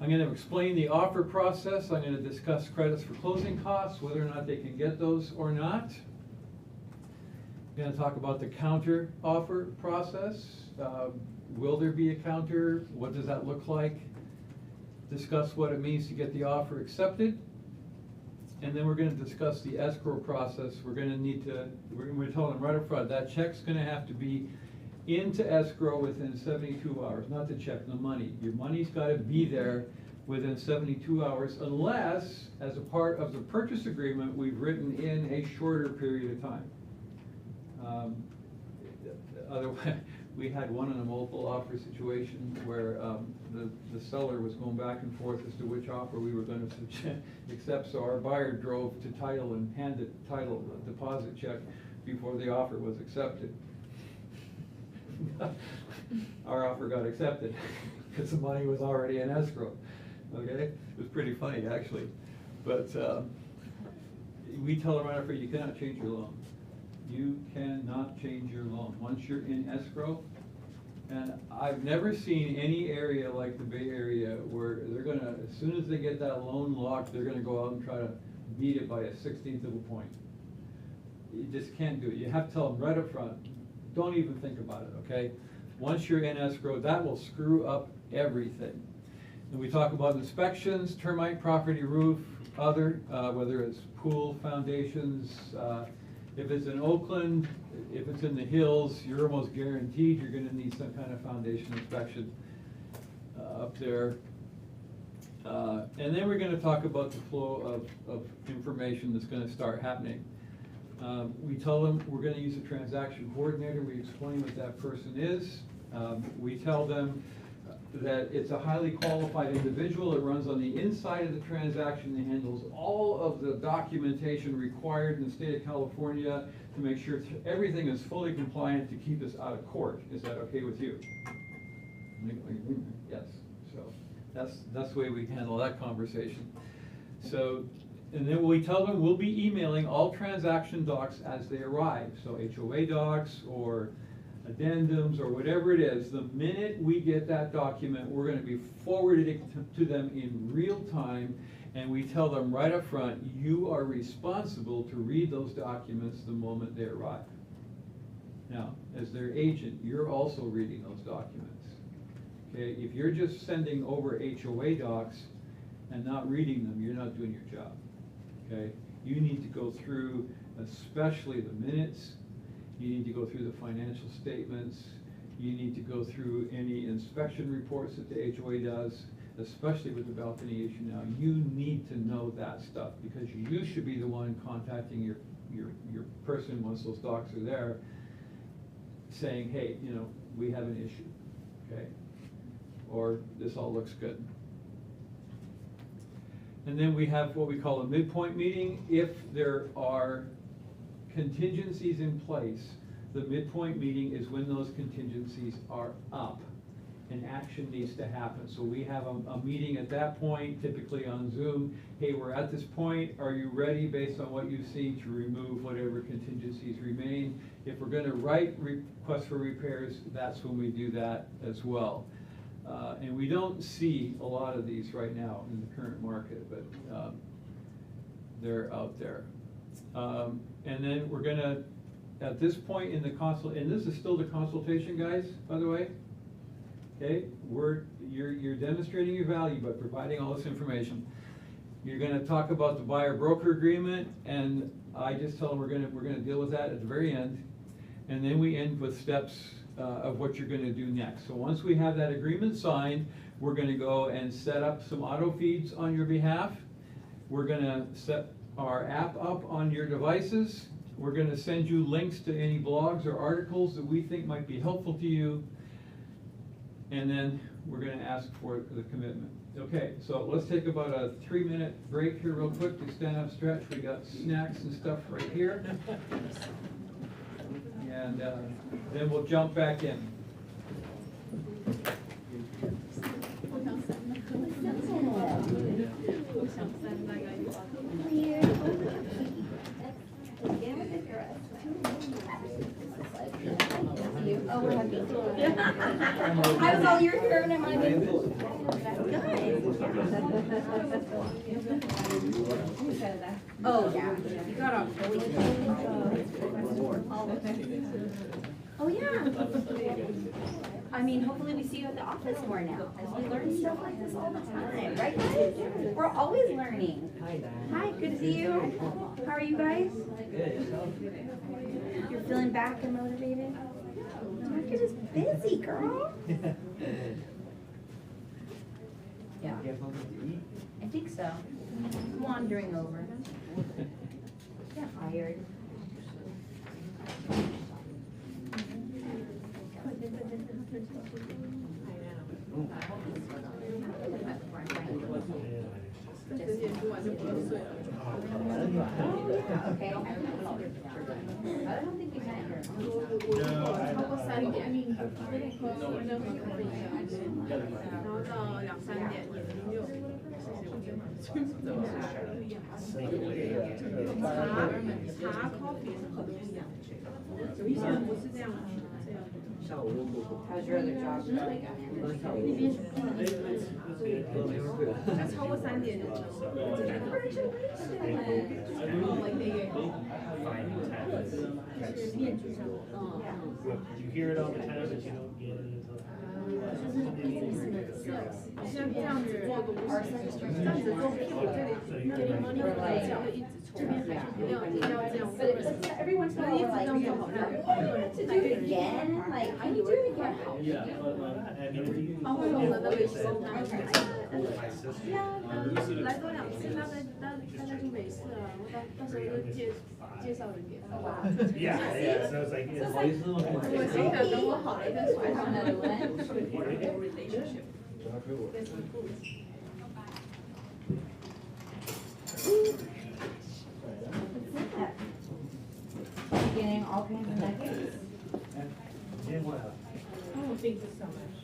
I'm going to explain the offer process. I'm going to discuss credits for closing costs, whether or not they can get those or not. I'm going to talk about the counter offer process. Will there be a counter? What does that look like? Discuss what it means to get the offer accepted. And then we're going to discuss the escrow process. We're going to tell them right up front, that check's going to have to be into escrow within 72 hours, not the check, the money. Your money's got to be there within 72 hours unless, as a part of the purchase agreement, we've written in a shorter period of time. Otherwise, we had one in a multiple offer situation where the seller was going back and forth as to which offer we were going to accept, so our buyer drove to title and handed title a deposit check before the offer was accepted. our offer got accepted, because the money was already in escrow, okay? It was pretty funny, actually. But we tell them right up front, you cannot change your loan. You cannot change your loan. Once you're in escrow, and I've never seen any area like the Bay Area where they're gonna, as soon as they get that loan locked, they're gonna go out and try to beat it by a 16th of a point. You just can't do it. You have to tell them right up front, don't even think about it, okay? Once you're in escrow, that will screw up everything. And we talk about inspections, termite, property, roof, other, whether it's pool, foundations, if it's in Oakland, if it's in the hills, you're almost guaranteed you're gonna need some kind of foundation inspection up there. And then we're gonna talk about the flow of information that's gonna start happening. We tell them we're gonna use a transaction coordinator. We explain what that person is. We tell them that it's a highly qualified individual. It runs on the inside of the transaction. It handles all of the documentation required in the state of California to make sure everything is fully compliant to keep us out of court. Is that okay with you? Yes. So that's the way we handle that conversation. So, and then we tell them we'll be emailing all transaction docs as they arrive. So HOA docs or addendums or whatever it is, the minute we get that document, we're gonna be forwarding it to them in real time, and we tell them right up front, you are responsible to read those documents the moment they arrive. Now, as their agent, you're also reading those documents. Okay, if you're just sending over HOA docs and not reading them, you're not doing your job. Okay, you need to go through, especially the minutes. You need to go through the financial statements. You need to go through any inspection reports that the HOA does, especially with the balcony issue now. You need to know that stuff because you should be the one contacting your person once those docs are there, saying, hey, you know, we have an issue, okay? Or this all looks good. And then we have what we call a midpoint meeting. If there are contingencies in place, the midpoint meeting is when those contingencies are up and action needs to happen. So we have a meeting at that point, typically on Zoom. Hey, we're at this point. Are you ready based on what you've seen to remove whatever contingencies remain? If we're gonna write requests for repairs, that's when we do that as well. And we don't see a lot of these right now in the current market, but they're out there. And then we're gonna, at this point in the and this is still the consultation, guys, by the way. Okay, you're demonstrating your value by providing all this information. You're gonna talk about the buyer-broker agreement, and I just tell them we're gonna deal with that at the very end. And then we end with steps of what you're gonna do next. So once we have that agreement signed, we're gonna go and set up some auto feeds on your behalf. We're gonna set our app up on your devices. We're gonna send you links to any blogs or articles that we think might be helpful to you. And then we're gonna ask for the commitment. Okay, so let's take about a 3-minute break here real quick to stand up, stretch. We got snacks and stuff right here. And then we'll jump back in. Oh, we're happy. I was all your turn, am I? Oh, yeah. You got off. Oh, yeah. I mean, hopefully we see you at the office more now, as we learn stuff like this all the time, right guys? We're always learning. Hi, good to see you. How are you guys? You're feeling back and motivated? Market is busy, girl. Yeah. I think so. I'm wandering over. Yeah, hired. Okay. I don't think you met her. No, I mean, 然后到2、3点也没有。茶 coffee 是很不一样的，有一些人不是这样这样。 How's your other job going? 要超过3点就不能。You hear it all the time, but you don't get it until. 像这样子做东西，这样子做屁股这里，那里你会脚会一直抽，没有一定要这样。 Every once in a while, we're like, to do it again? Like, can you do it again? Yeah, I mean, if you. 他会弄的那个手拿。 My sister. 来多2次，大概就没事了。到时候就介绍人给他。 Yeah, so it's like. 我心想等我好了再说。 Another one. Getting all kinds of nuggets. Oh, thank you so much.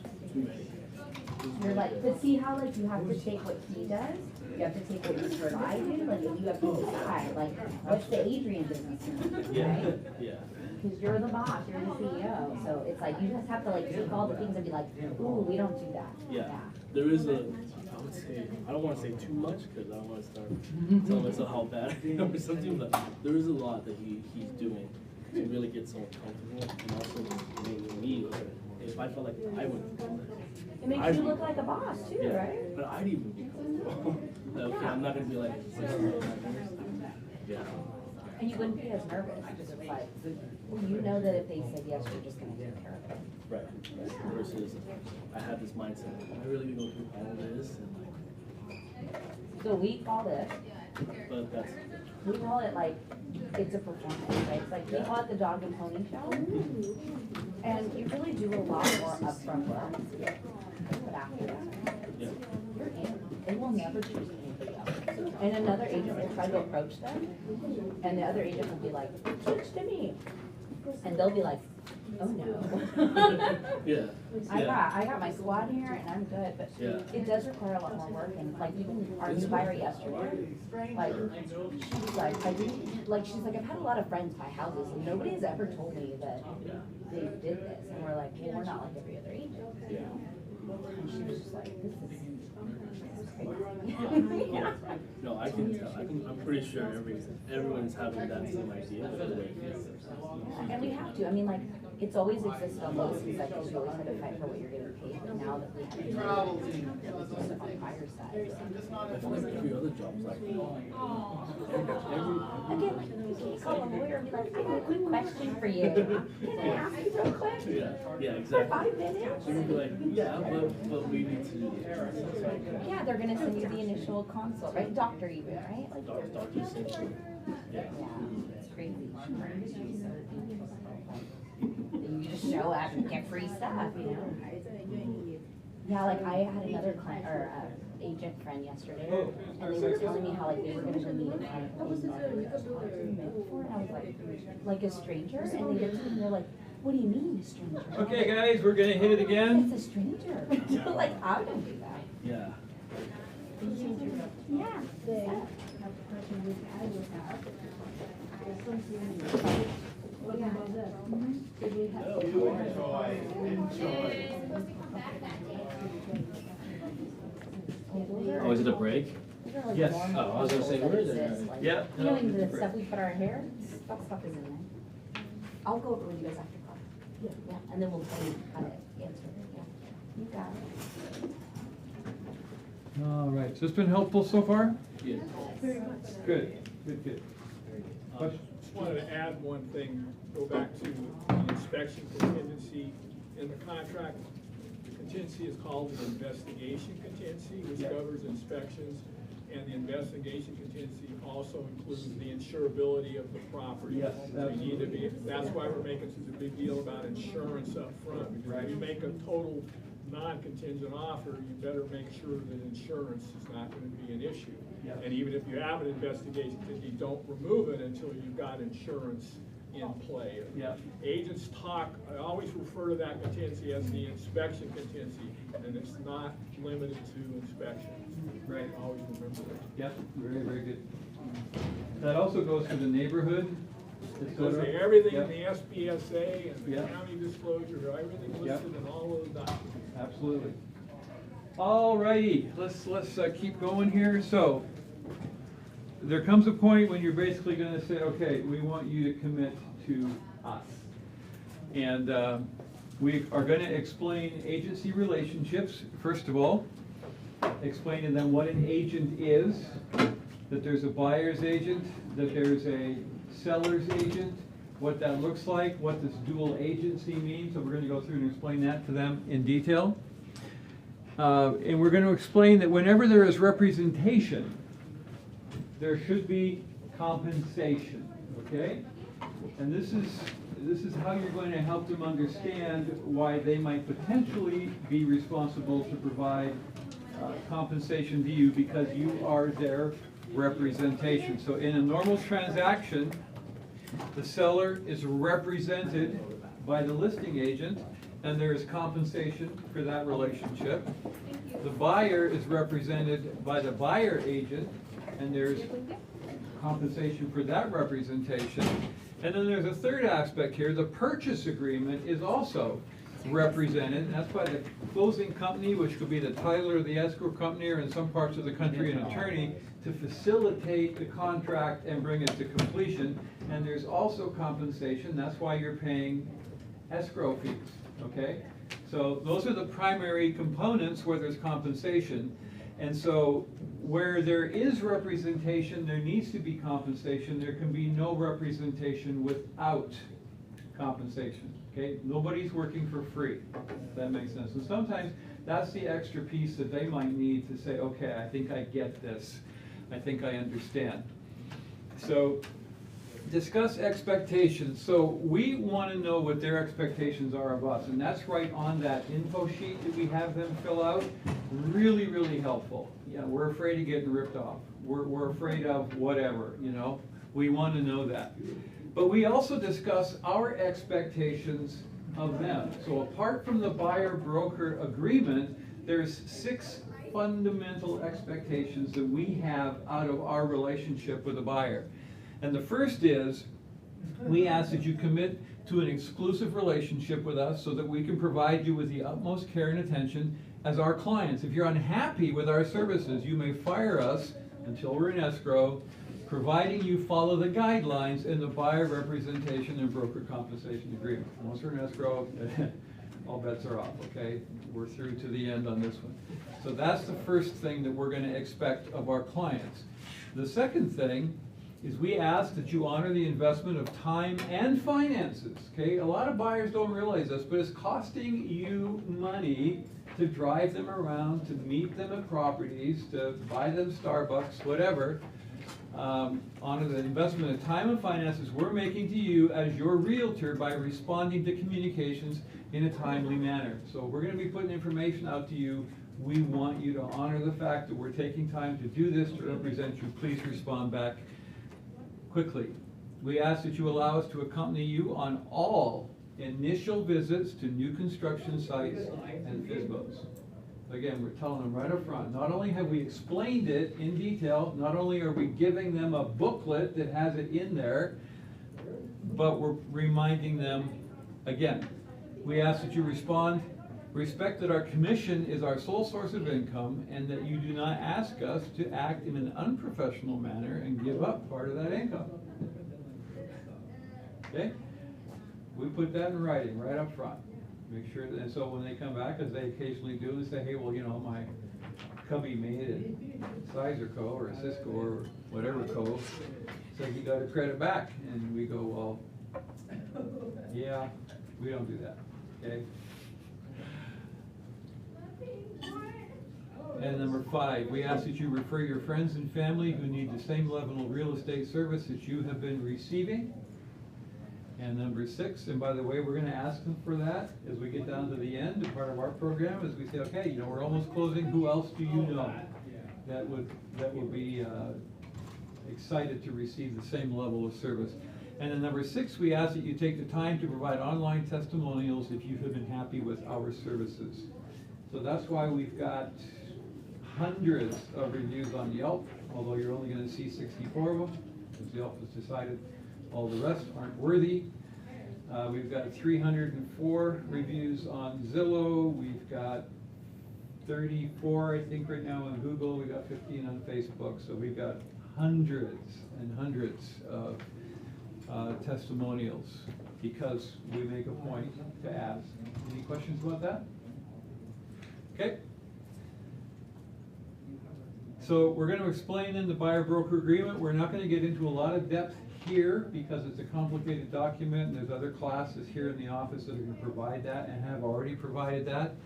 You're like, but see how like you have to take what he does? You have to take what you heard I do? Like you have to decide, like, what's the Adrian business gonna right? Yeah. Because you're the boss, you're the CEO, so it's like, you just have to like take all the things and be like, ooh, we don't do that. Yeah. There is I would say, I don't want to say too much because I don't want to start telling myself how bad I am or something, but there is a lot that he's doing to really get someone comfortable and also making me, if I felt like I wouldn't do it. It makes you look like a boss too, Yeah, right? but I'd even be comfortable. Okay, I'm not going to be like, yeah. And you wouldn't be as nervous, because it's like, well, you know that if they said yes, you're just gonna take care of it. Right. Versus I had this mindset, I really go through all this and like. So we call it, But that's. we call it like, it's a performance, right? It's like, we call it the dog and pony show. And you really do a lot more upfront work. But after that, Yeah. you're in. They will never choose anybody else. And another agent will try to approach them, and the other agent will be like, switch to me. And they'll be like, oh no. Yeah. I got my squad here and I'm good, but Yeah. it does require a lot more work, and like even our new buyer yesterday, like, she was like, I didn't, like, she's like, I've had a lot of friends buy houses and nobody has ever told me that they did this, and we're like, well, we're not like every other agent, you know? And she was just like, this is crazy. Yeah. No, I can tell. I'm pretty sure everyone's having that same idea. But the way it is. And we have to, I mean, like, it's always existed on both sides, like, you always had to fight for what you're getting paid, but now that we have it, it's on the higher side. I feel like every other job's like, Again, like, you can't call a lawyer and be like, I got a quick question for you. Can I ask you real quick? yeah, For exactly. 5 minutes? They're gonna be like, yeah, but we need to do this. It's like, Yeah, they're gonna send you the initial consult, right? Doctor even, right? Like, doctor sent you. Yeah. yeah, it's crazy. You just show up and get free stuff, you know? Yeah, like I had another client or agent friend yesterday, and they were telling me how like they were gonna go meet a client in Medford, and I was like a stranger, and they looked at me and they're like, what do you mean a stranger? Okay, guys, we're gonna hit it again. It's a stranger. Like I wouldn't do that. Yeah. Yeah. Oh, is it a break? Those are like Yes. normal Oh, I was gonna say, that where is it? exist, like, Yeah, You no, know, the it's a stuff we put our hair, that stuff is in there. I'll go over with you guys after class. Yeah, and then we'll tell you how to answer it, yeah. You got it. All right, so it's been helpful so far? Yeah. Very much. Good, good, good. Question? Just wanted to add one thing, go back to the inspection contingency in the contract. The contingency is called the investigation contingency, which covers inspections, and the investigation contingency also includes the insurability of the property. Yes, So you need to be, that's why we're making such a big deal about insurance up front, because if you make a total non-contingent offer, you better make sure that insurance is not going to be an issue. And even if you have an investigation, you don't remove it until you've got insurance in play. Yeah. Agents talk, I always refer to that contingency as the inspection contingency, and it's not limited to inspection. Right. Always remember that. Yep, very, very good. That also goes to the neighborhood, et Goes cetera. to everything in Yep. the SBSA and the Yep. county disclosure, everything Yep. listed in all those documents. Absolutely. All righty, let's keep going here. So, there comes a point when you're basically gonna say, okay, we want you to commit to us. And we are gonna explain agency relationships, first of all, explain to them what an agent is, that there's a buyer's agent, that there's a seller's agent, what that looks like, what this dual agency means. So we're gonna go through and explain that to them in detail. And we're gonna explain that whenever there is representation, there should be compensation, okay? And this is how you're going to help them understand why they might potentially be responsible to provide compensation to you because you are their representation. So in a normal transaction, the seller is represented by the listing agent, and there is compensation for that relationship. The buyer is represented by the buyer agent, and there's compensation for that representation. And then there's a third aspect here. The purchase agreement is also represented, and that's by the closing company, which could be the titler, the escrow company, or in some parts of the country, an attorney, to facilitate the contract and bring it to completion. And there's also compensation. That's why you're paying escrow fees, okay? So those are the primary components where there's compensation. And so where there is representation, there needs to be compensation. There can be no representation without compensation, okay? Nobody's working for free, if that makes sense. And sometimes that's the extra piece that they might need to say, okay, I think I get this. I think I understand. So discuss expectations. So we want to know what their expectations are of us, and that's right on that info sheet that we have them fill out. Really, really helpful. Yeah, we're afraid of getting ripped off. We're afraid of whatever, you know. We want to know that. But we also discuss our expectations of them. So apart from the buyer-broker agreement, there's 6 fundamental expectations that we have out of our relationship with a buyer. And the first is, we ask that you commit to an exclusive relationship with us so that we can provide you with the utmost care and attention as our clients. If you're unhappy with our services, you may fire us until we're in escrow, providing you follow the guidelines in the buyer representation and broker compensation agreement. Once we're in escrow, all bets are off, okay? We're through to the end on this one. So that's the first thing that we're going to expect of our clients. The second thing is we ask that you honor the investment of time and finances, okay? A lot of buyers don't realize this, but it's costing you money to drive them around, to meet them at properties, to buy them Starbucks, whatever. Honor the investment of time and finances we're making to you as your realtor by responding to communications in a timely manner. So we're going to be putting information out to you. We want you to honor the fact that we're taking time to do this to represent you. Please respond back quickly. We ask that you allow us to accompany you on all initial visits to new construction sites and FSBOs. Again, we're telling them right up front, not only have we explained it in detail, not only are we giving them a booklet that has it in there, but we're reminding them again. We ask that you respect that our commission is our sole source of income, and that you do not ask us to act in an unprofessional manner and give up part of that income. Okay? We put that in writing right up front. Make sure that, and so when they come back, as they occasionally do, and say, hey, well, you know, my cubby made at Sizer Co. or Cisco or whatever Co. said he got a credit back. And we go, well, yeah, we don't do that, okay? And number 5, we ask that you refer your friends and family who need the same level of real estate service that you have been receiving. And number 6, and by the way, we're going to ask them for that as we get down to the end. And part of our program is we say, okay, you know, we're almost closing. Who else do you know that would be excited to receive the same level of service? And then number 6, we ask that you take the time to provide online testimonials if you have been happy with our services. So that's why we've got hundreds of reviews on Yelp, although you're only going to see 64 of them, because Yelp has decided all the rest aren't worthy. We've got 304 reviews on Zillow. We've got 34, I think, right now on Google. We've got 15 on Facebook. So we've got hundreds and hundreds of testimonials because we make a point to ask. Any questions about that? Okay. So we're going to explain in the buyer-broker agreement. We're not going to get into a lot of depth here because it's a complicated document, and there's other classes here in the office that are going to provide that and have already provided that.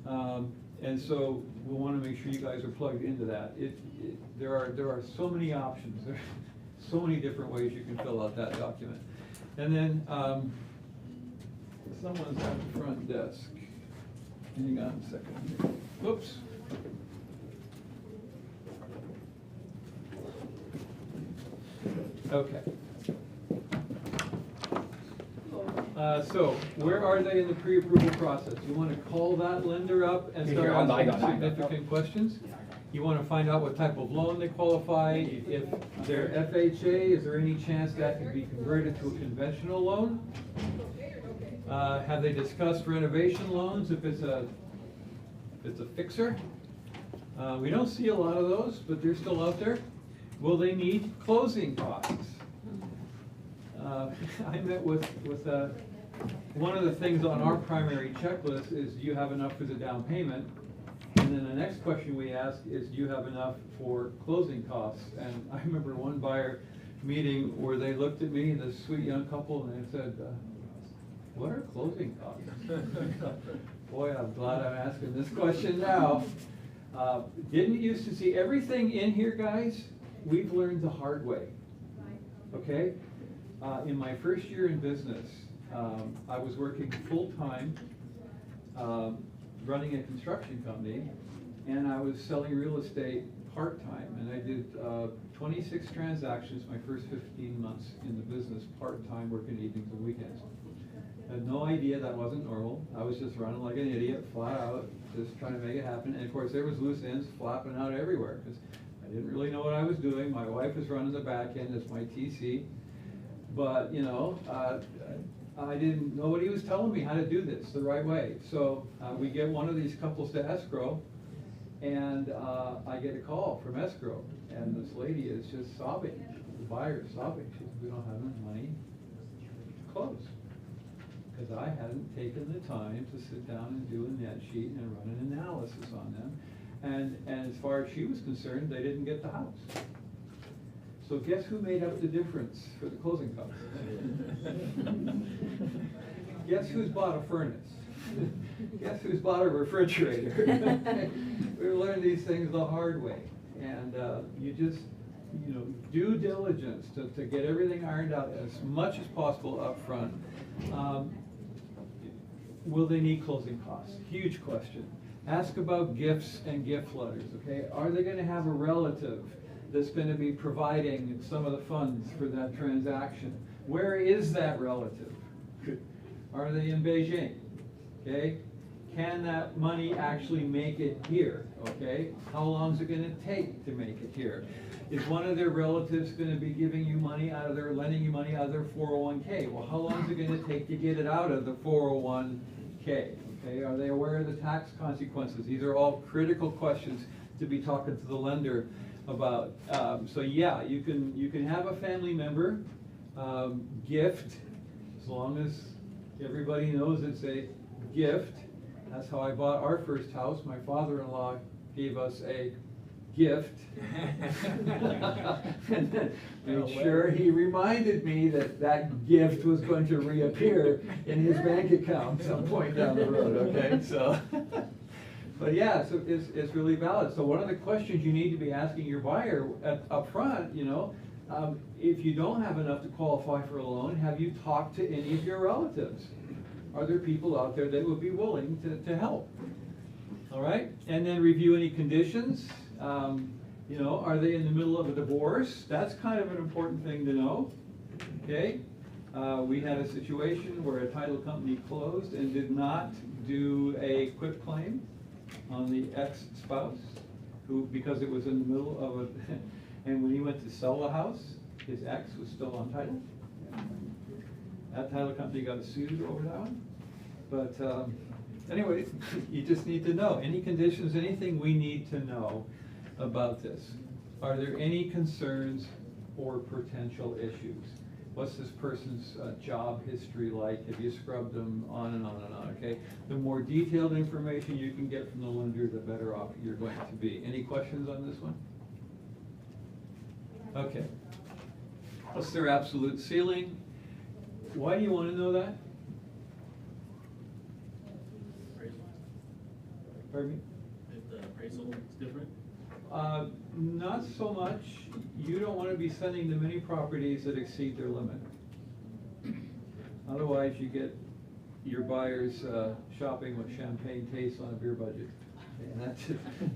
And so we'll want to make sure you guys are plugged into that. There are so many options. There are so many different ways you can fill out that document. And then someone's at the front desk. Hang on a second. Whoops. Okay. So where are they in the pre-approval process? You want to call that lender up and start asking significant questions? You want to find out what type of loan they qualify. If they're FHA, is there any chance that could be converted to a conventional loan? Have they discussed renovation loans if it's a fixer? We don't see a lot of those, but they're still out there. Will they need closing costs? I met with one of the things on our primary checklist is, do you have enough for the down payment? And then the next question we ask is, do you have enough for closing costs? And I remember one buyer meeting where they looked at me, this sweet young couple, and they said, what are closing costs? Boy, I'm glad I'm asking this question now. Didn't used to see everything in here, guys. We've learned the hard way, okay? In my first year in business, I was working full-time, running a construction company, and I was selling real estate part-time, and I did 26 transactions my first 15 months in the business, part-time, working evenings and weekends. I had no idea that wasn't normal. I was just running like an idiot, flat out, just trying to make it happen. And of course, there was loose ends flapping out everywhere, because I didn't really know what I was doing. My wife was running the back end as my TC. But, you know, I didn't, nobody was telling me how to do this the right way. So we get one of these couples to escrow, and I get a call from escrow. And this lady is just sobbing. The buyer is sobbing. She says, we don't have enough money to close. Because I hadn't taken the time to sit down and do a net sheet and run an analysis on them. And as far as she was concerned, they didn't get the house. So guess who made up the difference for the closing costs? Guess who's bought a furnace? Guess who's bought a refrigerator? We learned these things the hard way. And you just, you know, due diligence to get everything ironed out as much as possible up front. Will they need closing costs? Huge question. Ask about gifts and gift letters, okay? Are they going to have a relative that's going to be providing some of the funds for that transaction? Where is that relative? Are they in Beijing? Okay? Can that money actually make it here? Okay? How long is it going to take to make it here? Is one of their relatives going to be giving you money out of their, lending you money out of their 401k? Well, how long is it going to take to get it out of the 401k? Okay? Are they aware of the tax consequences? These are all critical questions to be talking to the lender about. So yeah, you can have a family member gift, as long as everybody knows it's a gift. That's how I bought our first house. My father-in-law gave us a gift. And then made sure he reminded me that that gift was going to reappear in his bank account at some point down the road, okay? So, but yeah, so it's really valid. So one of the questions you need to be asking your buyer up front, you know, if you don't have enough to qualify for a loan, have you talked to any of your relatives? Are there people out there that would be willing to help? All right, and then review any conditions. You know, are they in the middle of a divorce? That's kind of an important thing to know. Okay? We had a situation where a title company closed and did not do a quit claim on the ex-spouse, who, because it was in the middle of a, and when he went to sell the house, his ex was still on title. That title company got sued over that one. But anyway, you just need to know, any conditions, anything we need to know about this. Are there any concerns or potential issues? What's this person's job history like? Have you scrubbed them? On and on and on, okay? The more detailed information you can get from the lender, the better off you're going to be. Any questions on this one? Okay. What's their absolute ceiling? Why do you want to know that? Pardon me? If the appraisal is different? Not so much. You don't want to be sending them any properties that exceed their limit. Otherwise, you get your buyers shopping with champagne tastes on a beer budget. And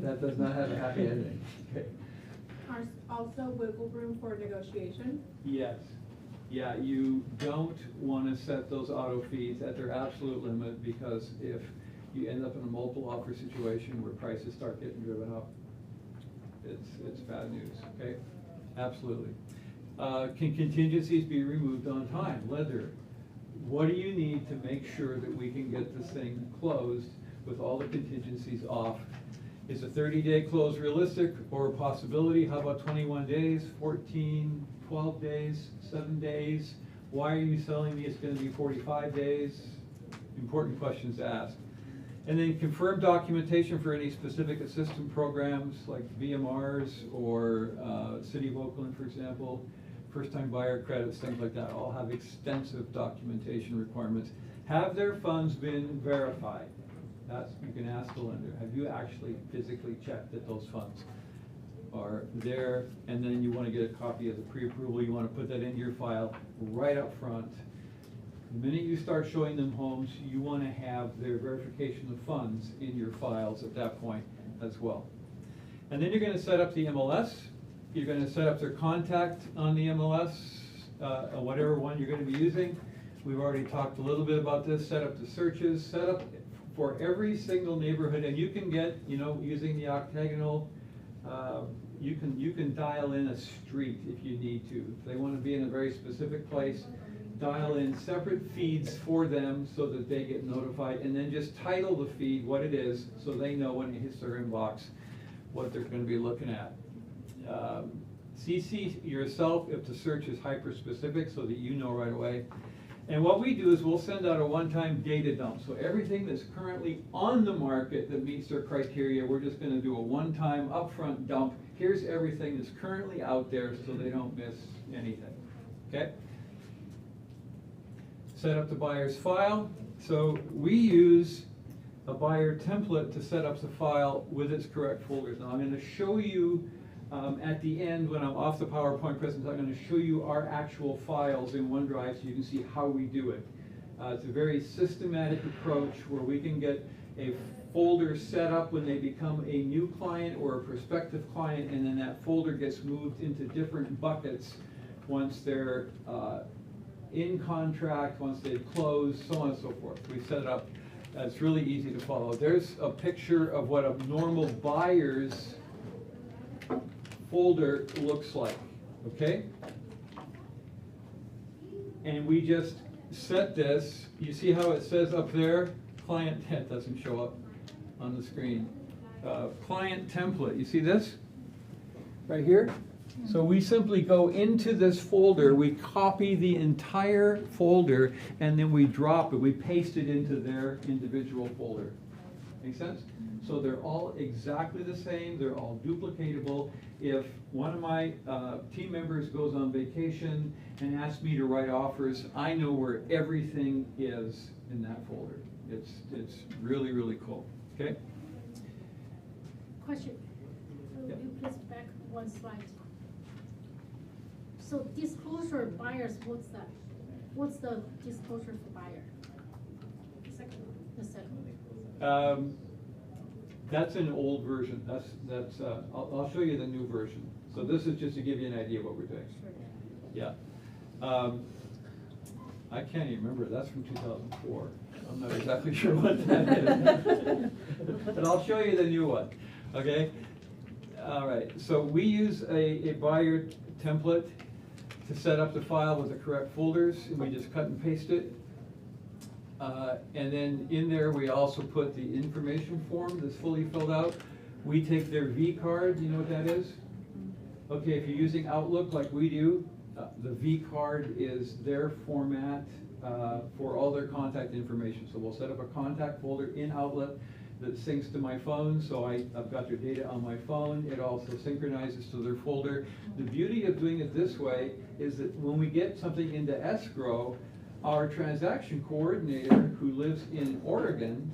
that does not have a happy ending. Okay. Also wiggle room for negotiation? Yes. Yeah, you don't want to set those auto fees at their absolute limit, because if you end up in a multiple offer situation where prices start getting driven up, it's bad news, okay? Absolutely. Can contingencies be removed on time? Lender, what do you need to make sure that we can get this thing closed with all the contingencies off? Is a 30-day close realistic or a possibility? How about 21 days, 14, 12 days, 7 days? Why are you telling me it's going to be 45 days? Important questions to ask. And then confirm documentation for any specific assistance programs like VMRs or City of Oakland, for example, first-time buyer credits, things like that, all have extensive documentation requirements. Have their funds been verified? That's, you can ask the lender, have you actually physically checked that those funds are there? And then you want to get a copy of the pre-approval. You want to put that into your file right up front. The minute you start showing them homes, you want to have their verification of funds in your files at that point as well. And then you're going to set up the MLS. You're going to set up their contact on the MLS, whatever one you're going to be using. We've already talked a little bit about this. Set up the searches, set up for every single neighborhood, and you can get, you know, using the octagonal, you can dial in a street if you need to. If they want to be in a very specific place, dial in separate feeds for them so that they get notified, and then just title the feed what it is so they know when it hits their inbox what they're going to be looking at. CC yourself if the search is hyper-specific so that you know right away. And what we do is we'll send out a one-time data dump. So everything that's currently on the market that meets their criteria, we're just going to do a one-time upfront dump. Here's everything that's currently out there so they don't miss anything. Okay? Set up the buyer's file. So we use a buyer template to set up the file with its correct folders. Now I'm going to show you at the end, when I'm off the PowerPoint presentation, I'm going to show you our actual files in OneDrive so you can see how we do it. It's a very systematic approach where we can get a folder set up when they become a new client or a prospective client, and then that folder gets moved into different buckets once they're in contract, once they've closed, so on and so forth. We set it up. It's really easy to follow. There's a picture of what a normal buyer's folder looks like, okay? And we just set this, you see how it says up there, client, that doesn't show up on the screen. Client template, you see this? Right here? So we simply go into this folder, we copy the entire folder, and then we drop it, we paste it into their individual folder. Make sense? So they're all exactly the same, they're all duplicatable. If one of my team members goes on vacation and asks me to write offers, I know where everything is in that folder. It's really, really cool, okay? Question. Will you please back one slide? So disclosure buyers, what's that? What's the disclosure for buyer? The second. That's an old version. I'll show you the new version. So this is just to give you an idea of what we're doing. Sure. Yeah. I can't even remember, that's from 2004. I'm not exactly sure what that is. But I'll show you the new one, okay? All right, so we use a buyer template to set up the file with the correct folders, and we just cut and paste it. And then in there, we also put the information form that's fully filled out. We take their V card, you know what that is? Okay, if you're using Outlook like we do, the V card is their format for all their contact information. So we'll set up a contact folder in Outlook that syncs to my phone, so I've got their data on my phone. It also synchronizes to their folder. The beauty of doing it this way is that when we get something into escrow, our transaction coordinator who lives in Oregon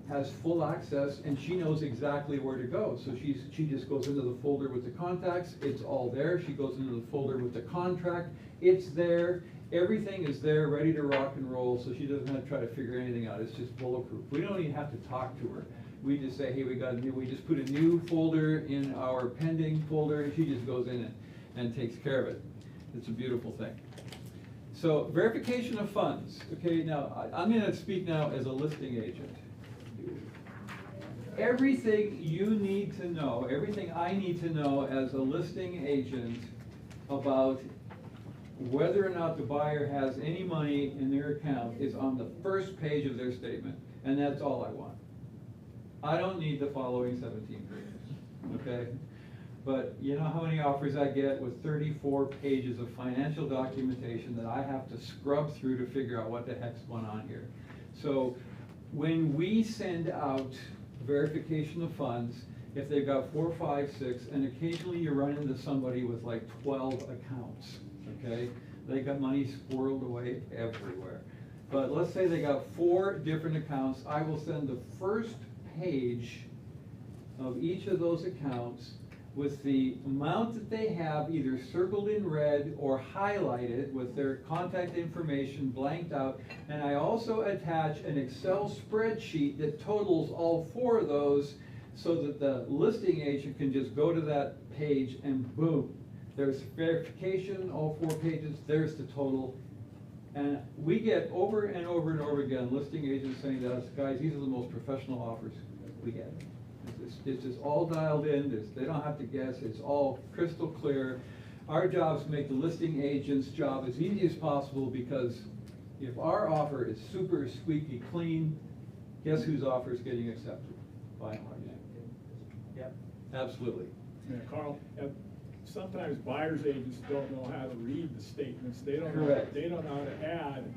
has full access, and she knows exactly where to go. So she just goes into the folder with the contacts, it's all there. She goes into the folder with the contract, it's there. Everything is there, ready to rock and roll, so she doesn't have to try to figure anything out. It's just bulletproof. We don't even have to talk to her. We just say, hey, we just put a new folder in our pending folder, and she just goes in it and takes care of it. It's a beautiful thing. So verification of funds. Okay, now I'm going to speak now as a listing agent. Everything you need to know, everything I need to know as a listing agent about whether or not the buyer has any money in their account is on the first page of their statement, and that's all I want. I don't need the following 17 pages, okay? But you know how many offers I get with 34 pages of financial documentation that I have to scrub through to figure out what the heck's going on here. So when we send out verification of funds, if they've got 4, 5, 6, and occasionally you run into somebody with like 12 accounts, okay? They got money squirreled away everywhere. But let's say they got 4 different accounts. I will send the first page of each of those accounts with the amount that they have either circled in red or highlighted with their contact information blanked out. And I also attach an Excel spreadsheet that totals all 4 of those so that the listing agent can just go to that page and boom, there's verification, all 4 pages, there's the total. And we get over and over and over again listing agents saying to us, guys, these are the most professional offers we get. It's just all dialed in, they don't have to guess, it's all crystal clear. Our job is to make the listing agent's job as easy as possible, because if our offer is super squeaky clean, guess whose offer is getting accepted? By and large. Yep, absolutely. Yeah, Carl, sometimes buyer's agents don't know how to read the statements. They don't know, Correct. they don't know how to add.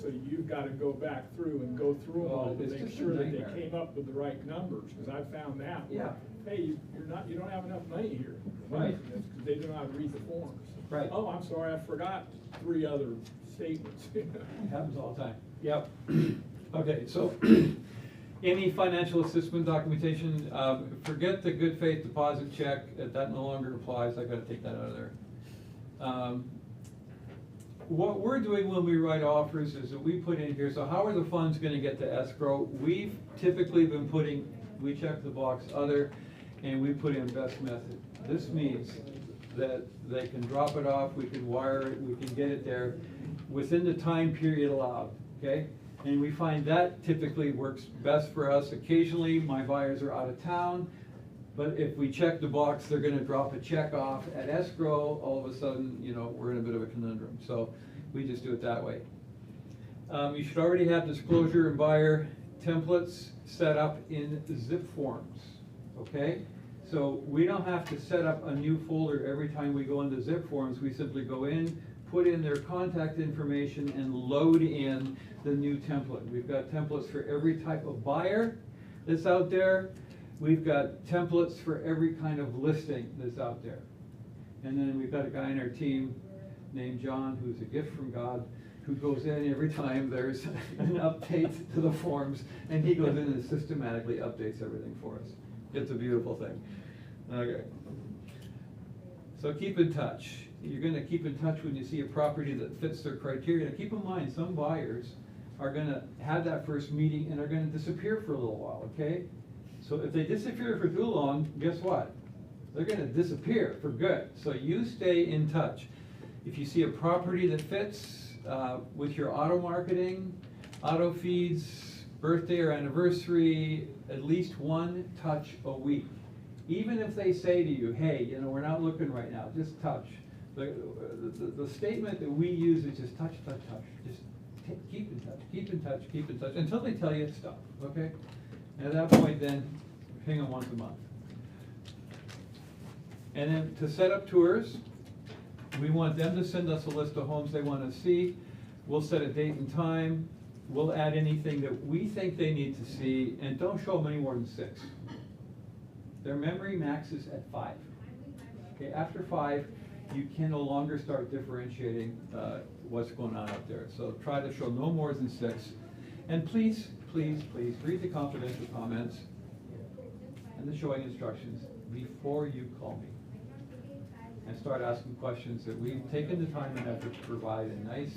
So you've got to go back through and go through them all to it's make just sure a that they nightmare. came up with the right numbers, because I found that. Yeah. Hey, you don't have enough money here. Right. That's 'cause they don't know how to read the forms. Right. Oh, I'm sorry, I forgot 3 other statements. It happens all the time. Yep. Okay, so any financial assessment documentation, forget the good faith deposit check. That no longer applies. I gotta take that out of there. What we're doing when we write offers is that we put in here, so how are the funds gonna get to escrow? We've typically been putting, we check the box other, and we put in best method. This means that they can drop it off, we can wire it, we can get it there within the time period allowed, okay? And we find that typically works best for us. Occasionally, my buyers are out of town, but if we check the box, they're gonna drop a check off at escrow, all of a sudden, you know, we're in a bit of a conundrum. So we just do it that way. You should already have disclosure and buyer templates set up in zip forms, okay? So we don't have to set up a new folder every time we go into zip forms. We simply go in, put in their contact information, and load in the new template. We've got templates for every type of buyer that's out there. We've got templates for every kind of listing that's out there. And then we've got a guy in our team named John, who's a gift from God, who goes in every time there's an update to the forms, and he goes in and systematically updates everything for us. It's a beautiful thing. Okay. So keep in touch. You're gonna keep in touch when you see a property that fits their criteria. Now keep in mind, some buyers are gonna have that first meeting and are gonna disappear for a little while, okay? So if they disappear for too long, guess what? They're gonna disappear for good. So you stay in touch. If you see a property that fits with your auto marketing, auto feeds, birthday or anniversary, at least one touch a week. Even if they say to you, hey, you know, we're not looking right now, just touch. The statement that we use is just touch, touch, touch. Just keep in touch, keep in touch, keep in touch, until they tell you to stop, okay? And at that point then, ping them once a month. And then to set up tours, we want them to send us a list of homes they want to see. We'll set a date and time. We'll add anything that we think they need to see, and don't show them any more than 6. Their memory maxes at 5. Okay, after 5, you can no longer start differentiating what's going on out there. So try to show no more than 6. And please, please, please read the confidential comments and the showing instructions before you call me. And start asking questions that we've taken the time and effort to provide in nice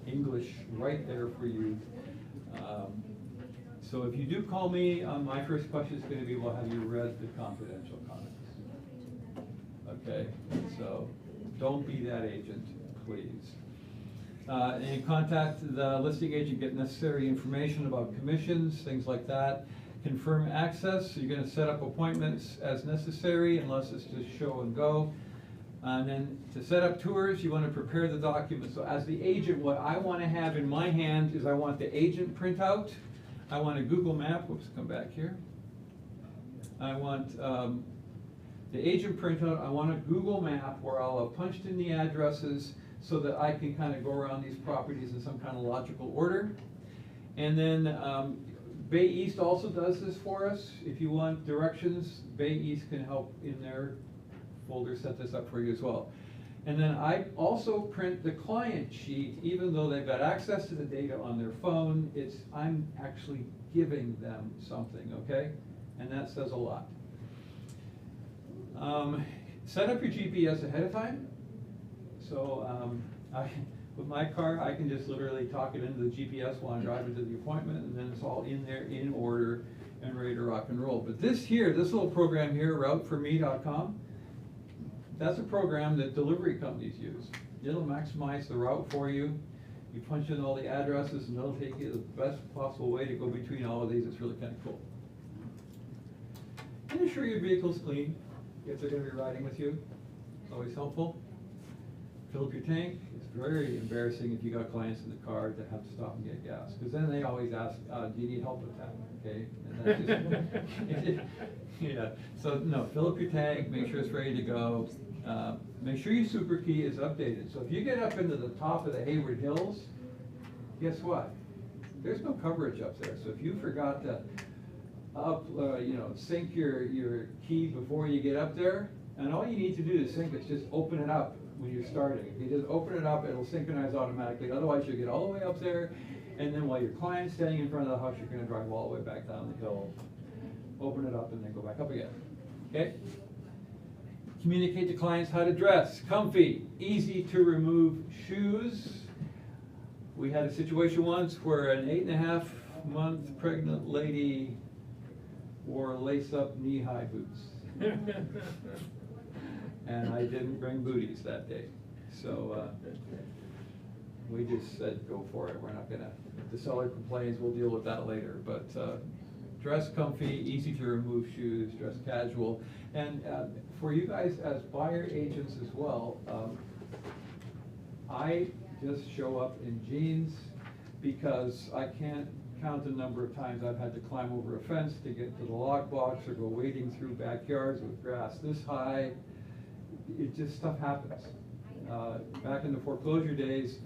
English right there for you. So if you do call me, my first question is going to be, well, have you read the confidential comments? Okay, so don't be that agent, please. And contact the listing agent, get necessary information about commissions, things like that. Confirm access, so you're going to set up appointments as necessary unless it's just show and go. And then to set up tours, you want to prepare the documents. So as the agent, what I want to have in my hand is I want the agent printout. I want a Google map. Whoops, come back here. I want the agent printout. I want a Google map where I'll have punched in the addresses so that I can kind of go around these properties in some kind of logical order. And then Bay East also does this for us. If you want directions, Bay East can help in their folder set this up for you as well. And then I also print the client sheet, even though they've got access to the data on their phone, I'm actually giving them something, okay? And that says a lot. Set up your GPS ahead of time. So with my car, I can just literally talk it into the GPS while I'm driving to the appointment, and then it's all in there in order and ready to rock and roll. But this little program here, routeforme.com, that's a program that delivery companies use. It'll maximize the route for you. You punch in all the addresses and it'll take you the best possible way to go between all of these. It's really kind of cool. And ensure your vehicle's clean if they're going to be riding with you. It's always helpful. Fill up your tank. It's very embarrassing if you got clients in the car that have to stop and get gas, because then they always ask, do you need help with that? Okay, and that's just, yeah. So no, fill up your tank, make sure it's ready to go. Make sure your super key is updated. So if you get up into the top of the Hayward Hills, guess what? There's no coverage up there. So if you forgot to sync your key before you get up there, and all you need to do to sync is just open it up when you're starting. If you just open it up, it'll synchronize automatically. Otherwise, you'll get all the way up there, and then while your client's standing in front of the house, you're going to drive all the way back down the hill, open it up, and then go back up again. Okay? Communicate to clients how to dress. Comfy, easy to remove shoes. We had a situation once where an 8.5-month pregnant lady wore lace-up knee-high boots. And I didn't bring booties that day. So we just said, go for it. We're not gonna, if the seller complains, we'll deal with that later. But dress comfy, easy to remove shoes, dress casual. And for you guys as buyer agents as well, I just show up in jeans because I can't count the number of times I've had to climb over a fence to get to the lockbox or go wading through backyards with grass this high. It just, stuff happens. Back in the foreclosure days,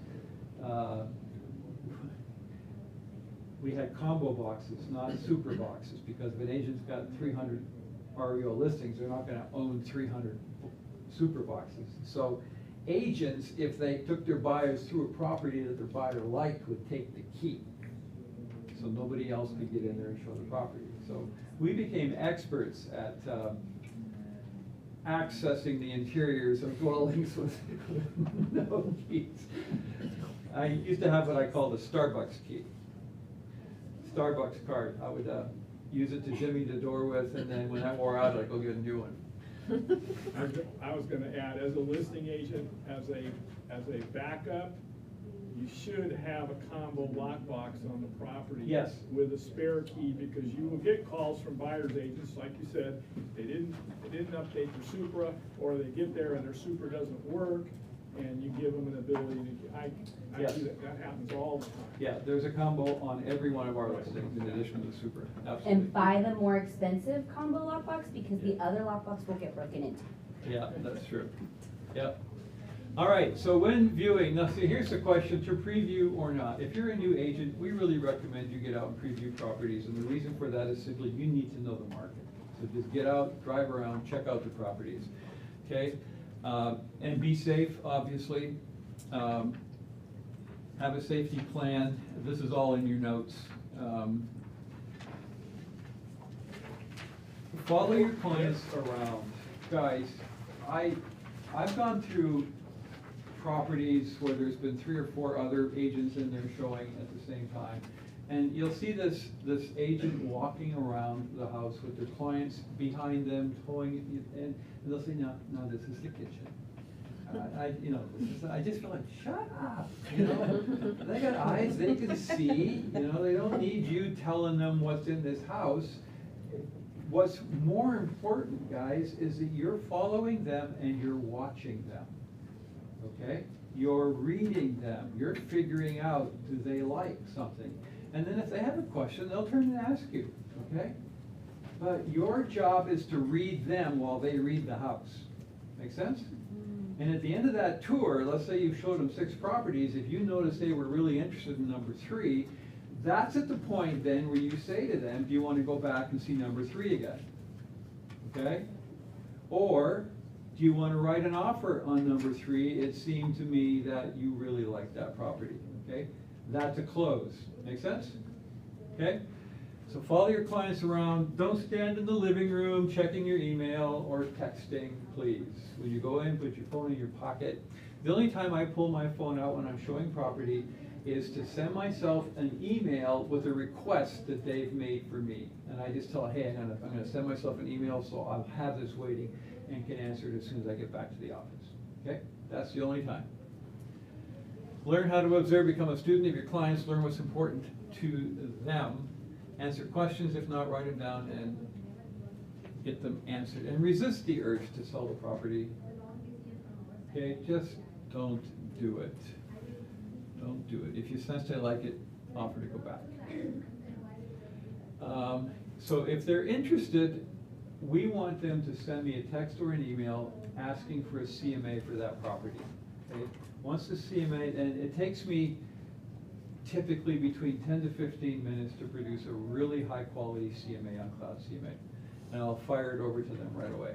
we had combo boxes, not super boxes, because if an agent's got 300 REO listings, they're not going to own 300 super boxes. So agents, if they took their buyers through a property that their buyer liked, would take the key. So nobody else could get in there and show the property. So we became experts at accessing the interiors of dwellings with no keys. I used to have what I called a Starbucks key. Starbucks card. I would use it to jimmy the door with, and then when that wore out, I'd go get a new one. I was going to add, as a listing agent, as a as a backup, you should have a combo lockbox on the property. Yes. With a spare key, because you will get calls from buyer's agents, like you said, they didn't update their Supra, or they get there and their Supra doesn't work, and you give them an ability to, I Yes. do that happens all the time. Yeah, there's a combo on every one of our listings in addition to the super, absolutely. And buy the more expensive combo lockbox because the other lockbox will get broken into. Yeah, that's true. Yep. All right, so when viewing, now see, here's the question, to preview or not. If you're a new agent, we really recommend you get out and preview properties, and the reason for that is simply you need to know the market. So just get out, drive around, check out the properties, okay? And be safe, obviously. Have a safety plan. This is all in your notes. Follow your clients around. Guys, I've gone through properties where there's been 3 or 4 other agents in there showing at the same time. And you'll see this agent walking around the house with their clients behind them, towing, and they'll say, no, this is the kitchen. I just feel like, shut up, They got eyes, they can see, they don't need you telling them what's in this house. What's more important, guys, is that you're following them and you're watching them, okay? You're reading them, you're figuring out, do they like something? And then if they have a question, they'll turn and ask you, okay? But your job is to read them while they read the house. Make sense? And at the end of that tour, let's say you showed them 6 properties, if you notice they were really interested in number 3, that's at the point then where you say to them, do you want to go back and see number 3 again? Okay? Or, do you want to write an offer on number 3? It seemed to me that you really like that property, okay? That's a close. Make sense? Okay? So follow your clients around. Don't stand in the living room checking your email or texting, please. When you go in, put your phone in your pocket. The only time I pull my phone out when I'm showing property is to send myself an email with a request that they've made for me. And I just tell, hey, I'm gonna send myself an email so I'll have this waiting and can answer it as soon as I get back to the office. Okay? That's the only time. Learn how to observe, become a student of your clients, learn what's important to them. Answer questions, if not, write them down and get them answered. And resist the urge to sell the property. Okay, just don't do it. Don't do it. If you sense they like it, offer to go back. So if they're interested, we want them to send me a text or an email asking for a CMA for that property. Okay? Once the CMA, and it takes me typically between 10 to 15 minutes to produce a really high quality CMA on Cloud CMA. And I'll fire it over to them right away.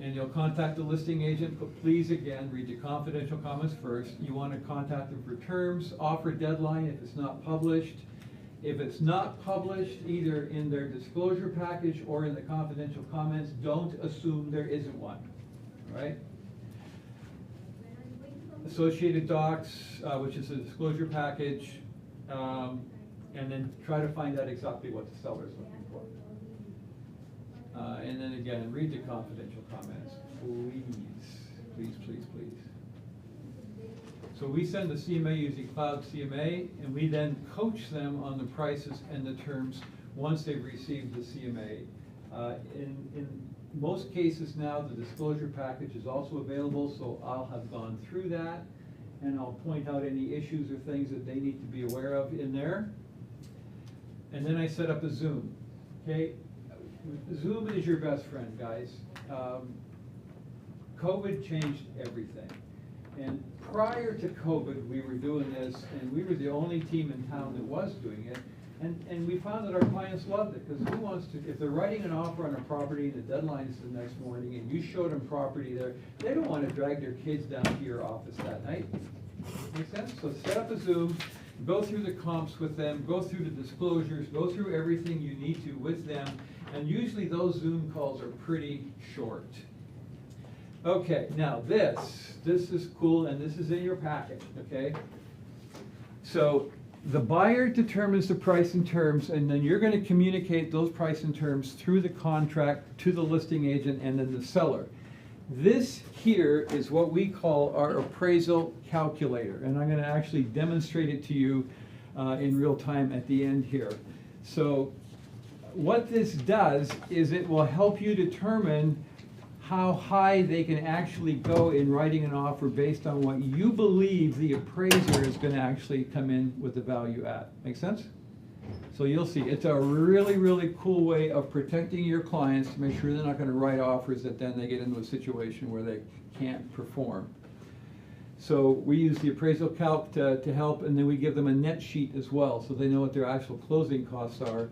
And you'll contact the listing agent, but please again, read the confidential comments first. You want to contact them for terms, offer deadline if it's not published. If it's not published, either in their disclosure package or in the confidential comments, don't assume there isn't one, all right? Associated docs, which is a disclosure package, and then try to find out exactly what the seller is looking for. And then again, read the confidential comments, please. So we send the CMA using Cloud CMA, and we then coach them on the prices and the terms once they've received the CMA. In most cases now, the disclosure package is also available, so I'll have gone through that, and I'll point out any issues or things that they need to be aware of in there. And then I set up a Zoom, okay? Zoom is your best friend, guys. COVID changed everything. And prior to COVID, we were doing this, and we were the only team in town that was doing it. And we found that our clients loved it, because who wants to, if they're writing an offer on a property and the deadline's the next morning, and you showed them property there, they don't want to drag their kids down to your office that night. Make sense? So set up a Zoom, go through the comps with them, go through the disclosures, go through everything you need to with them, and usually those Zoom calls are pretty short. Okay, now this is cool, and this is in your packet, okay? So the buyer determines the price and terms, and then you're going to communicate those price and terms through the contract to the listing agent and then the seller. This here is what we call our appraisal calculator, and I'm going to actually demonstrate it to you in real time at the end here. So what this does is it will help you determine how high they can actually go in writing an offer based on what you believe the appraiser is going to actually come in with the value at. Make sense? So you'll see, it's a really, really cool way of protecting your clients to make sure they're not going to write offers that then they get into a situation where they can't perform. So we use the appraisal calc to help, and then we give them a net sheet as well, so they know what their actual closing costs are.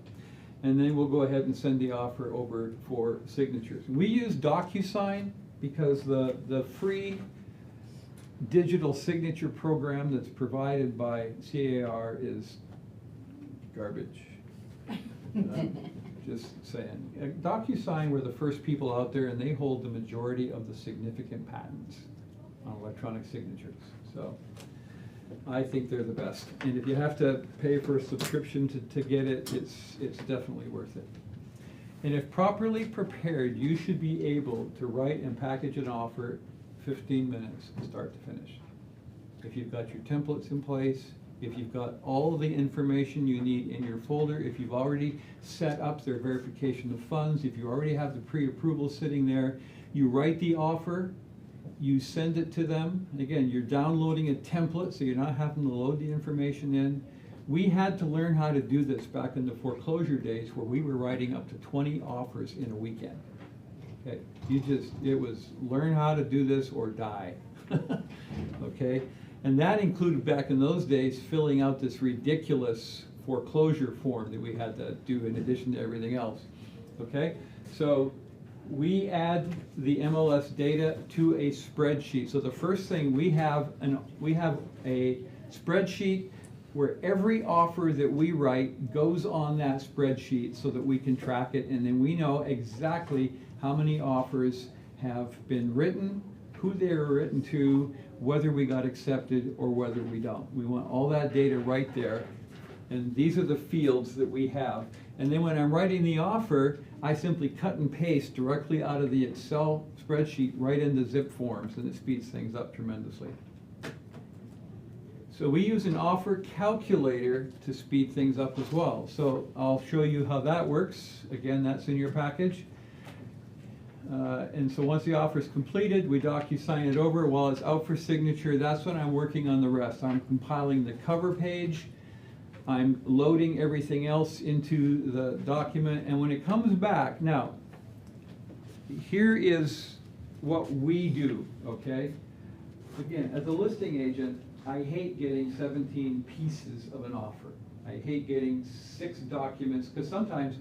And then we'll go ahead and send the offer over for signatures. We use DocuSign because the free digital signature program that's provided by CAR is garbage. Just saying. DocuSign were the first people out there, and they hold the majority of the significant patents on electronic signatures. So I think they're the best. And if you have to pay for a subscription to get it, it's definitely worth it. And if properly prepared, you should be able to write and package an offer 15 minutes, start to finish. If you've got your templates in place, if you've got all the information you need in your folder, if you've already set up their verification of funds, if you already have the pre-approval sitting there, you write the offer, you send it to them. Again, you're downloading a template, so you're not having to load the information in. We had to learn how to do this back in the foreclosure days where we were writing up to 20 offers in a weekend. Okay, it was learn how to do this or die. Okay, and that included back in those days filling out this ridiculous foreclosure form that we had to do in addition to everything else. Okay, so we add the MLS data to a spreadsheet. So the first thing we have a spreadsheet where every offer that we write goes on that spreadsheet so that we can track it, and then we know exactly how many offers have been written, who they were written to, whether we got accepted or whether we don't. We want all that data right there, and these are the fields that we have. And then when I'm writing the offer, I simply cut and paste directly out of the Excel spreadsheet right into zip forms, and it speeds things up tremendously. So we use an offer calculator to speed things up as well. So I'll show you how that works. Again, that's in your package. And so once the offer is completed, we DocuSign it over. While it's out for signature, that's when I'm working on the rest. I'm compiling the cover page. I'm loading everything else into the document, and when it comes back, now, here is what we do, okay? Again, as a listing agent, I hate getting 17 pieces of an offer. I hate getting 6 documents, because sometimes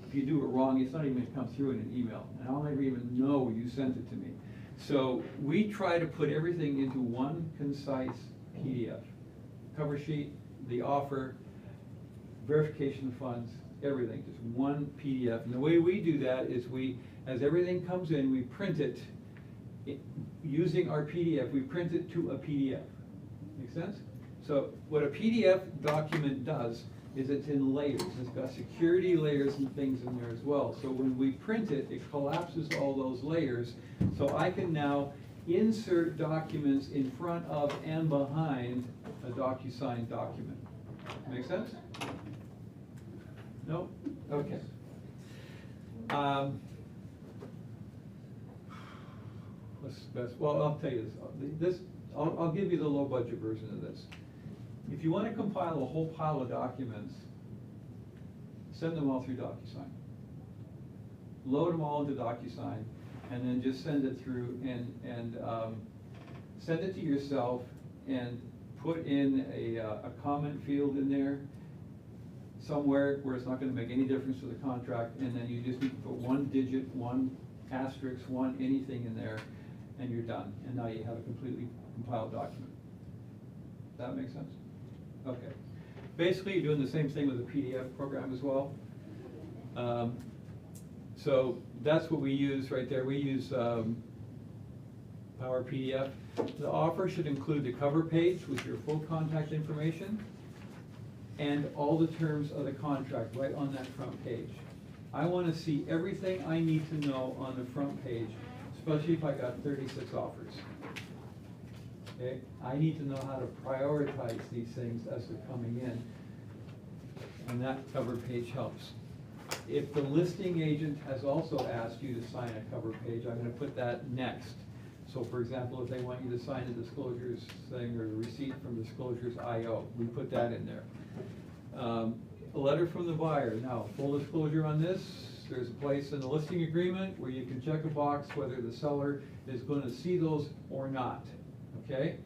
if you do it wrong, it's not even going to come through in an email, and I'll never even know you sent it to me. So we try to put everything into one concise PDF. Cover sheet, the offer, verification of funds, everything, just one PDF. And the way we do that is as everything comes in, we print it using our PDF. We print it to a PDF. Make sense? So what a PDF document does is it's in layers. It's got security layers and things in there as well. So when we print it, it collapses all those layers. So I can now insert documents in front of and behind a DocuSign document. Make sense? No? Okay. What's best? Well, I'll tell you this. I'll give you the low budget version of this. If you want to compile a whole pile of documents, send them all through DocuSign. Load them all into DocuSign, and then just send it through and send it to yourself and put in a comment field in there somewhere where it's not going to make any difference to the contract, and then you just need to put one digit, one asterisk, one anything in there, and you're done. And now you have a completely compiled document. Does that make sense? Okay. Basically, you're doing the same thing with the PDF program as well. So that's what we use right there. We use Power PDF. The offer should include the cover page with your full contact information and all the terms of the contract right on that front page. I want to see everything I need to know on the front page especially if I got 36 offers. Okay, I need to know how to prioritize these things as they're coming in, and that cover page helps. If the listing agent has also asked you to sign a cover page, I'm gonna put that next. So for example, if they want you to sign a disclosures thing or the receipt from Disclosures IO, we put that in there. A letter from the buyer. Now, full disclosure on this, there's a place in the listing agreement where you can check a box whether the seller is gonna see those or not, okay?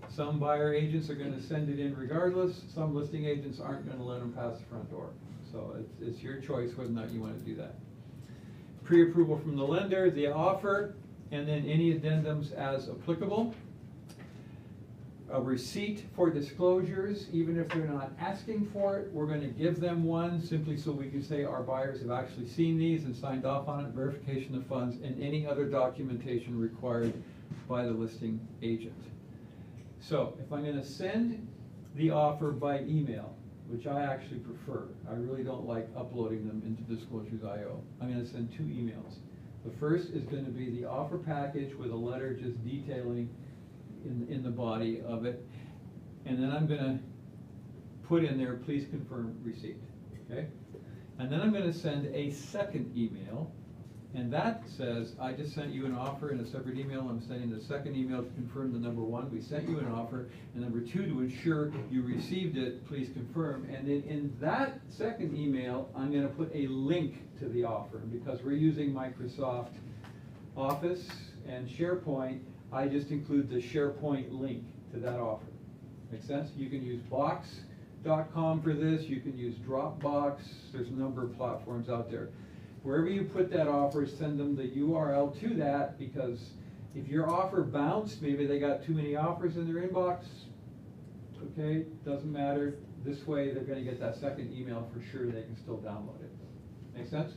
Some buyer agents are gonna send it in regardless, some listing agents aren't gonna let them pass the front door. So it's your choice whether or not you wanna do that. Pre-approval from the lender, the offer, and then any addendums as applicable. A receipt for disclosures, even if they're not asking for it, we're gonna give them one simply so we can say our buyers have actually seen these and signed off on it, verification of funds, and any other documentation required by the listing agent. So if I'm gonna send the offer by email, which I actually prefer, I really don't like uploading them into Disclosures IO, I'm gonna send 2 emails. The first is gonna be the offer package with a letter just detailing in the body of it. And then I'm gonna put in there, please confirm receipt, okay? And then I'm gonna send a second email, and that says, I just sent you an offer in a separate email. I'm sending the second email to confirm the number 1, we sent you an offer, and number 2, to ensure you received it, please confirm. And then in that second email, I'm gonna put a link to the offer. Because we're using Microsoft Office and SharePoint, I just include the SharePoint link to that offer. Make sense? You can use Box.com for this, you can use Dropbox, there's a number of platforms out there. Wherever you put that offer, send them the URL to that, because if your offer bounced, maybe they got too many offers in their inbox, okay, doesn't matter. This way, they're gonna get that second email for sure, they can still download it. Make sense?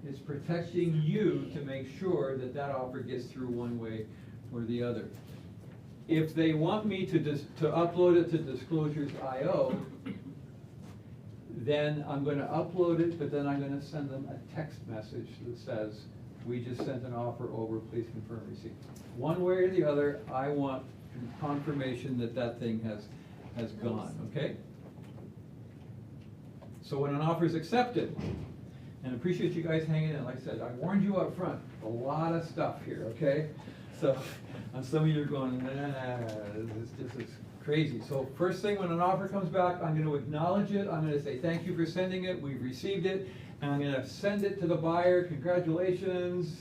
It's protecting you to make sure that that offer gets through one way or the other. If they want me to upload it to Disclosures IO, then I'm gonna upload it, but then I'm gonna send them a text message that says, we just sent an offer over, please confirm receipt. One way or the other, I want confirmation that that thing has gone, okay? So when an offer is accepted, and I appreciate you guys hanging in, like I said, I warned you up front, a lot of stuff here, okay? So, and some of you are going, this is crazy. So first thing, when an offer comes back, I'm gonna acknowledge it, I'm gonna say thank you for sending it, we've received it, and I'm gonna send it to the buyer, congratulations,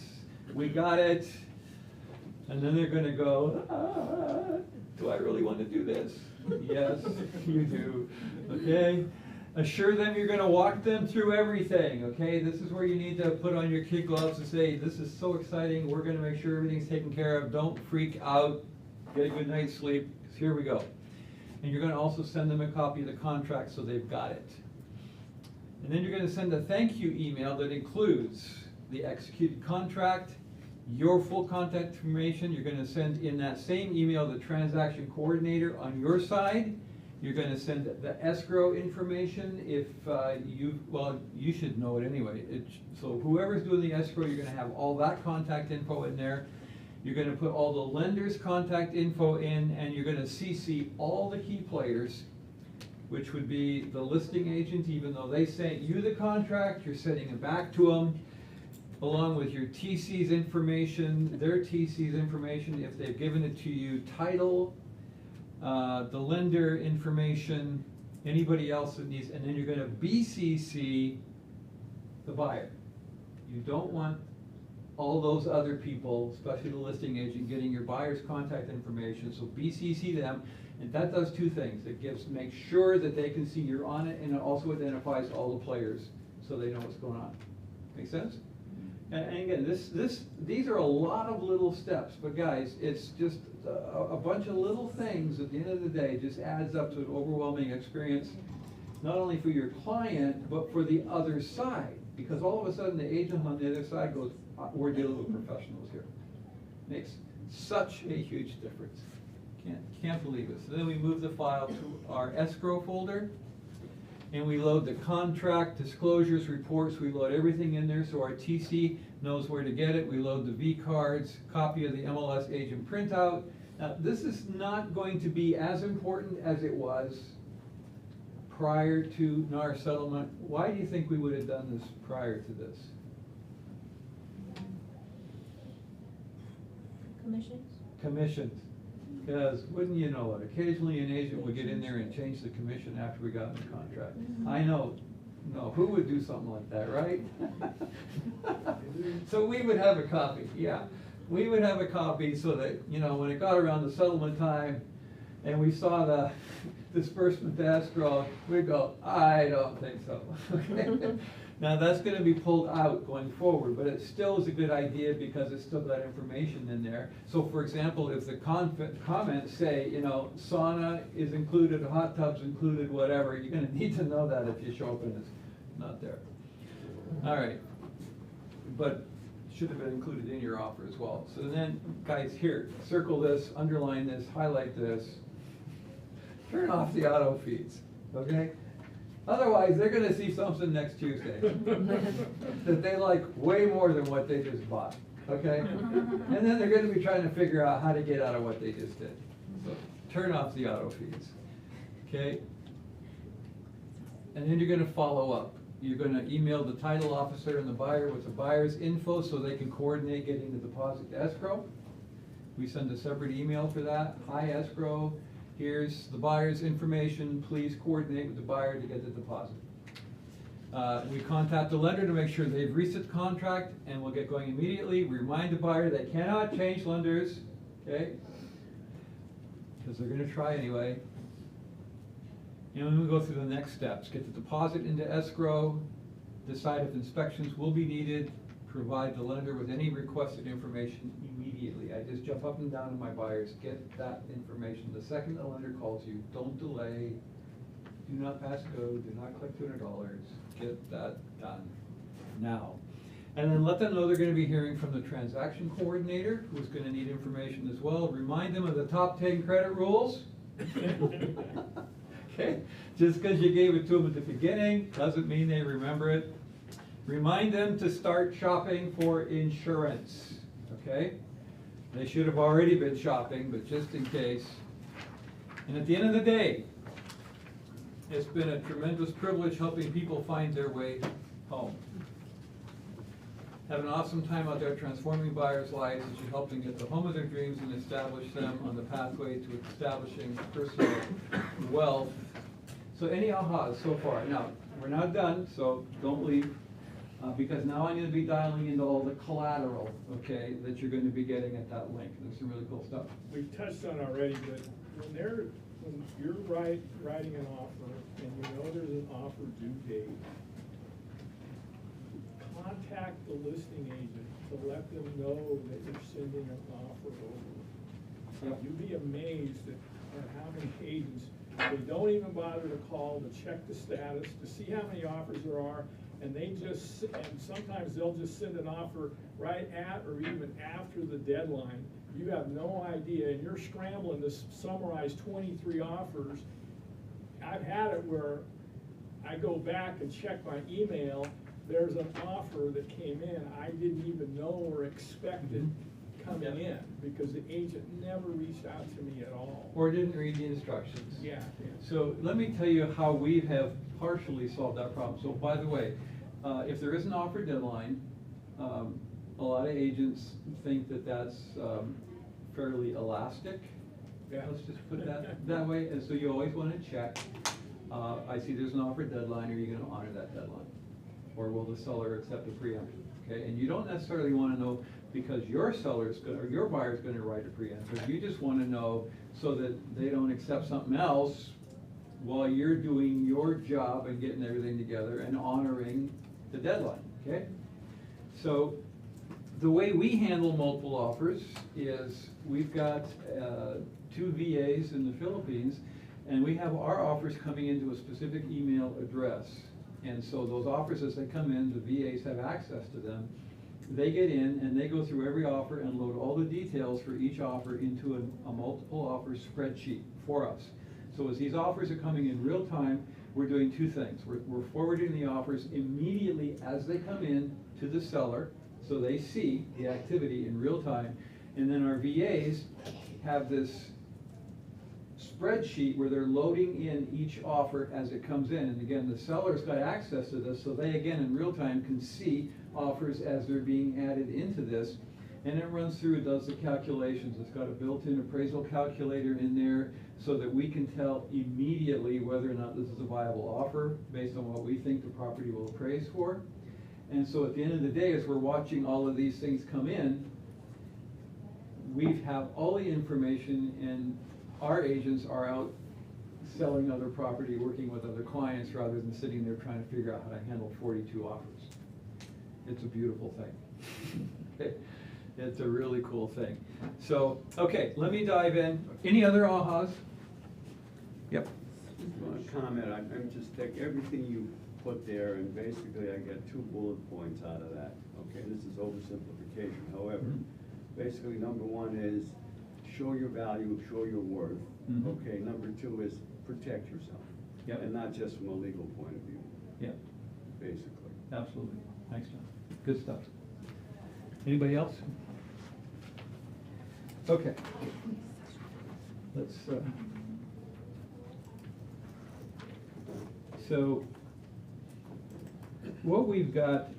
we got it. And then they're gonna go, do I really want to do this? Yes, you do, okay? Assure them you're gonna walk them through everything, okay? This is where you need to put on your kid gloves and say, this is so exciting, we're gonna make sure everything's taken care of, don't freak out, get a good night's sleep, because here we go. And you're gonna also send them a copy of the contract so they've got it. And then you're gonna send a thank you email that includes the executed contract, your full contact information. You're gonna send in that same email the transaction coordinator on your side. You're gonna send the escrow information if you should know it anyway. So whoever's doing the escrow, you're gonna have all that contact info in there. You're gonna put all the lender's contact info in, and you're gonna CC all the key players, which would be the listing agent. Even though they sent you the contract, you're sending it back to them, along with your TC's information, their TC's information, if they've given it to you, title, the lender information, anybody else that needs, and then you're gonna BCC the buyer. You don't want all those other people, especially the listing agent, getting your buyer's contact information, so BCC them, and that does 2 things. It makes sure that they can see you're on it, and it also identifies all the players, so they know what's going on. Make sense? And again, these are a lot of little steps, but guys, it's just a bunch of little things at the end of the day just adds up to an overwhelming experience, not only for your client, but for the other side. Because all of a sudden the agent on the other side goes, we're dealing with professionals here. Makes such a huge difference. Can't believe it. So then we move the file to our escrow folder. and we load the contract, disclosures, reports, we load everything in there so our TC knows where to get it. We load the V cards, copy of the MLS agent printout. Now, this is not going to be as important as it was prior to NAR settlement. Why do you think we would have done this prior to this? Commissions? Commissions. Because wouldn't you know it, occasionally an agent would get in there and change the commission after we got in the contract. I know, no, who would do something like that, right? So we would have a copy, yeah. We would have a copy so that, you know, when it got around the settlement time and we saw the disbursement to escrow, we'd go, I don't think so. Okay? Now, that's gonna be pulled out going forward, but it still is a good idea because it's still got information in there. So for example, if the comments say, you know, sauna is included, hot tub's included, whatever, you're gonna need to know that if you show up and it's not there. All right, but should have been included in your offer as well. So then, guys, here, circle this, underline this, highlight this. Turn off the auto feeds, okay? Otherwise, they're gonna see something next Tuesday that they like way more than what they just bought, okay? And then they're gonna be trying to figure out how to get out of what they just did. So turn off the auto feeds, okay? And then you're gonna follow up. You're gonna email the title officer and the buyer with the buyer's info so they can coordinate getting the deposit to escrow. We send a separate email for that. Hi escrow, here's the buyer's information, please coordinate with the buyer to get the deposit. We contact the lender to make sure they've reached the contract and we'll get going immediately. Remind the buyer they cannot change lenders, okay? Because they're gonna try anyway. And then we go through the next steps. Get the deposit into escrow, decide if inspections will be needed, provide the lender with any requested information immediately. I just jump up and down to my buyers, get that information. The second the lender calls you, don't delay, do not pass go, do not collect $200, get that done now. And then let them know they're gonna be hearing from the transaction coordinator, who's gonna need information as well. Remind them of the top 10 credit rules. Okay, just because you gave it to them at the beginning doesn't mean they remember it. Remind them to start shopping for insurance, okay? They should have already been shopping, but just in case. And at the end of the day, it's been a tremendous privilege helping people find their way home. Have an awesome time out there transforming buyers' lives as you help them get the home of their dreams and establish them on the pathway to establishing personal wealth. So any ahas so far? Now, we're not done, so don't leave, because now I'm going to be dialing into all the collateral, okay, that you're going to be getting at that link. There's some really cool stuff. We've touched on it already, but when you're writing an offer and you know there's an offer due date, contact the listing agent to let them know that you're sending an offer over. Yep. You'd be amazed at how many agents, they don't even bother to call to check the status, to see how many offers there are, and and sometimes they'll just send an offer right at or even after the deadline. You have no idea, and you're scrambling to summarize 23 offers. I've had it where I go back and check my email, there's an offer that came in I didn't even know or expected coming in, because the agent never reached out to me at all. Or didn't read the instructions. Yeah. So let me tell you how we have partially solved that problem. So by the way, if there is an offer deadline, a lot of agents think that that's fairly elastic. Yeah. Let's just put that way. And so you always want to check. I see there's an offer deadline. Are you going to honor that deadline? Or will the seller accept a preemption? Okay, and you don't necessarily want to know because your seller's going or your buyer's going to write a preemption. You just want to know so that they don't accept something else while you're doing your job and getting everything together and honoring the deadline. Okay, so the way we handle multiple offers is we've got 2 VAs in the Philippines, and we have our offers coming into a specific email address. And so those offers, as they come in, the VAs have access to them. They get in and they go through every offer and load all the details for each offer into a multiple offer spreadsheet for us. So as these offers are coming in real time, we're doing two things. We're forwarding the offers immediately as they come in to the seller, so they see the activity in real time. And then our VAs have this spreadsheet where they're loading in each offer as it comes in. And again, the seller's got access to this, so they, again, in real time can see offers as they're being added into this. And it runs through, it does the calculations. It's got a built-in appraisal calculator in there so that we can tell immediately whether or not this is a viable offer based on what we think the property will appraise for. And so at the end of the day, as we're watching all of these things come in, we have all the information, and our agents are out selling other property, working with other clients, rather than sitting there trying to figure out how to handle 42 offers. It's a beautiful thing. It's a really cool thing. So, okay, let me dive in. Any other ahas? Yep. One comment, I'm just taking everything you put there, and basically I get 2 bullet points out of that. Okay, this is oversimplification. However, basically number 1 is show your value, show your worth. Okay, number 2 is protect yourself. Yep. And not just from a legal point of view. Yep. Basically. Absolutely. Thanks, John. Good stuff. Anybody else? Okay. Let's, so what we've got,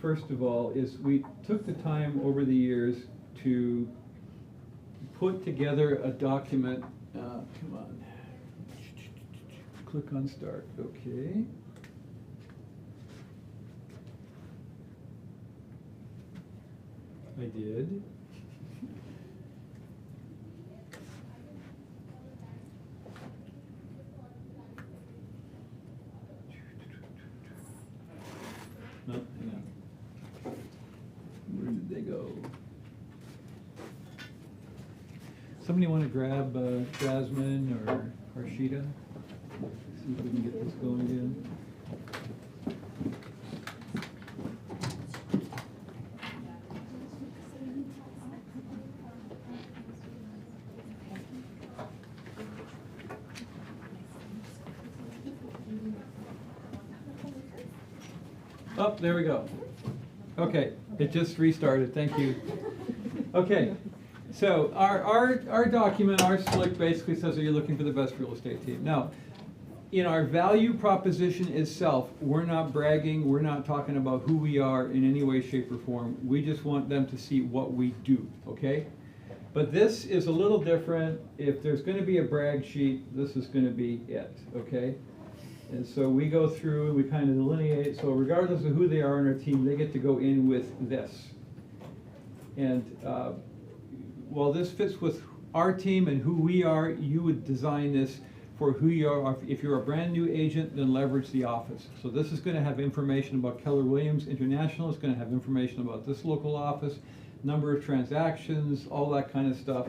first of all, is we took the time over the years to put together a document. Come on. Click on start. Okay. I did. No, hang on. Where did they go? Somebody want to grab Jasmine or Harshita? See if we can get this going again. Oh, there we go. Okay, it just restarted, thank you. Okay, so our document, our SLIC basically says that you're looking for the best real estate team. Now, in our value proposition itself, we're not bragging, we're not talking about who we are in any way, shape, or form. We just want them to see what we do, okay? But this is a little different. If there's gonna be a brag sheet, this is gonna be it, okay? And so we go through and we kind of delineate, so regardless of who they are on our team, they get to go in with this. And while this fits with our team and who we are, you would design this for who you are. If you're a brand new agent, then leverage the office. So this is going to have information about Keller Williams International. It's going to have information about this local office, number of transactions, all that kind of stuff,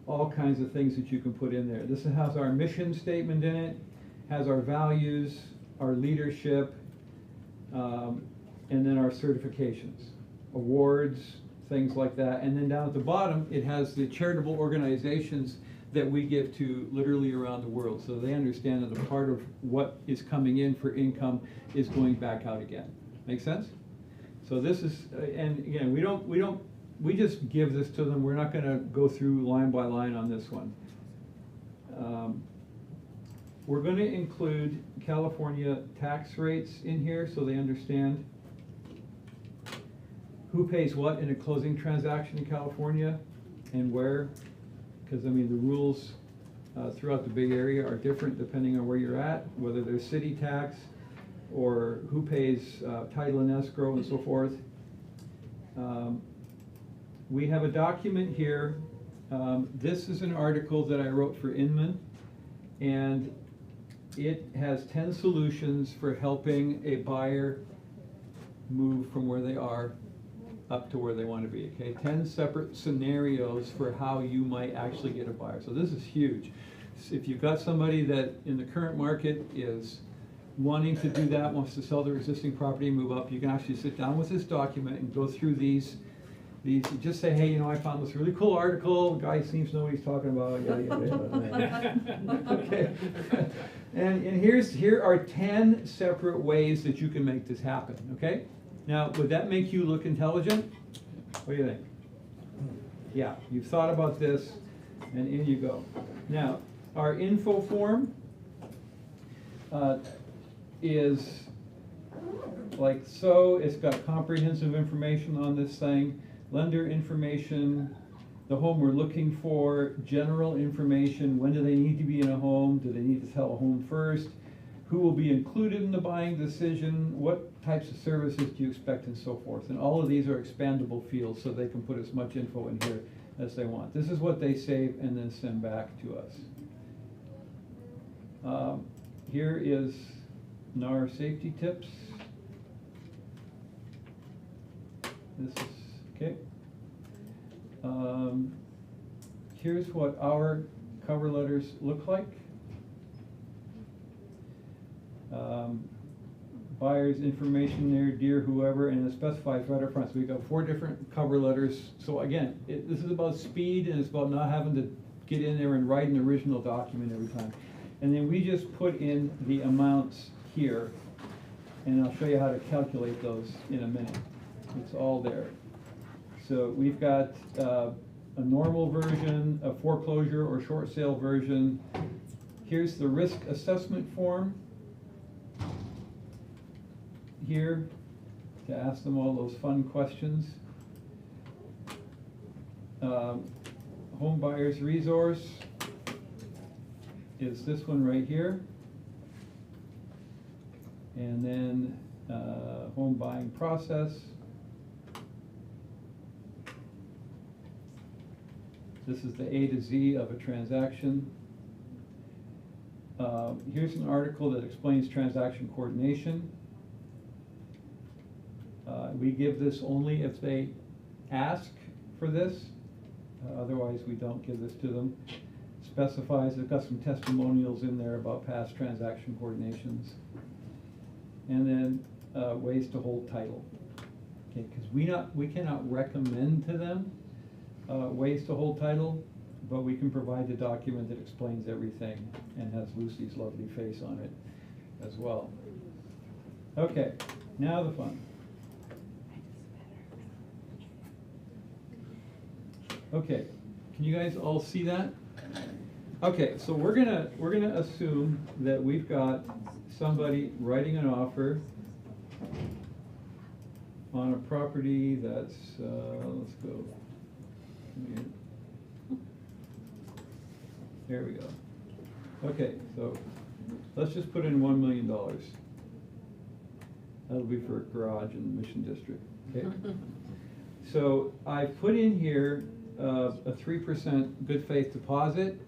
all kinds of things that you can put in there. This has our mission statement in it, has our values, our leadership, and then our certifications, awards, things like that. And then down at the bottom, it has the charitable organizations that we give to literally around the world, so they understand that a part of what is coming in for income is going back out again. Make sense? So this is, and again, we just give this to them. We're not going to go through line by line on this one. We're going to include California tax rates in here so they understand who pays what in a closing transaction in California and where. Because, I mean, the rules throughout the Bay Area are different depending on where you're at, whether there's city tax or who pays title and escrow and so forth. We have a document here. This is an article that I wrote for Inman, and it has 10 solutions for helping a buyer move from where they are up to where they want to be, okay? 10 separate scenarios for how you might actually get a buyer. So this is huge. If you've got somebody that in the current market is wanting to do that, wants to sell their existing property and move up, you can actually sit down with this document and go through these These, just say, hey, you know, I found this really cool article, the guy seems to know what he's talking about, yeah. Okay. And here are 10 separate ways that you can make this happen, okay? Now, would that make you look intelligent? What do you think? Yeah, you've thought about this, and in you go. Now, our info form is like so. It's got comprehensive information on this thing, lender information, the home we're looking for, general information, when do they need to be in a home, do they need to sell a home first, who will be included in the buying decision, what types of services do you expect, and so forth. And all of these are expandable fields, so they can put as much info in here as they want. This is what they save and then send back to us. Here is NAR safety tips. This is, okay. Here's what our cover letters look like. Buyer's information there, dear whoever, and it specifies right up front. So we've got 4 different cover letters. So again, this is about speed, and it's about not having to get in there and write an original document every time. And then we just put in the amounts here, and I'll show you how to calculate those in a minute. It's all there. So we've got a normal version, a foreclosure or short sale version. Here's the risk assessment form here to ask them all those fun questions. Home buyer's resource is this one right here. And then home buying process. This is the A to Z of a transaction. Here's an article that explains transaction coordination. We give this only if they ask for this. Otherwise, we don't give this to them. Specifies, they've got some testimonials in there about past transaction coordinations. And then ways to hold title. Okay, because we cannot recommend to them ways to hold title, but we can provide the document that explains everything and has Lucy's lovely face on it as well. Okay, now the fun. Okay, can you guys all see that? Okay, so we're gonna assume that we've got somebody writing an offer on a property that's let's go. There we go. Okay, so let's just put in $1 million. That'll be for a garage in the Mission District. Okay. So I put in here a 3% good faith deposit.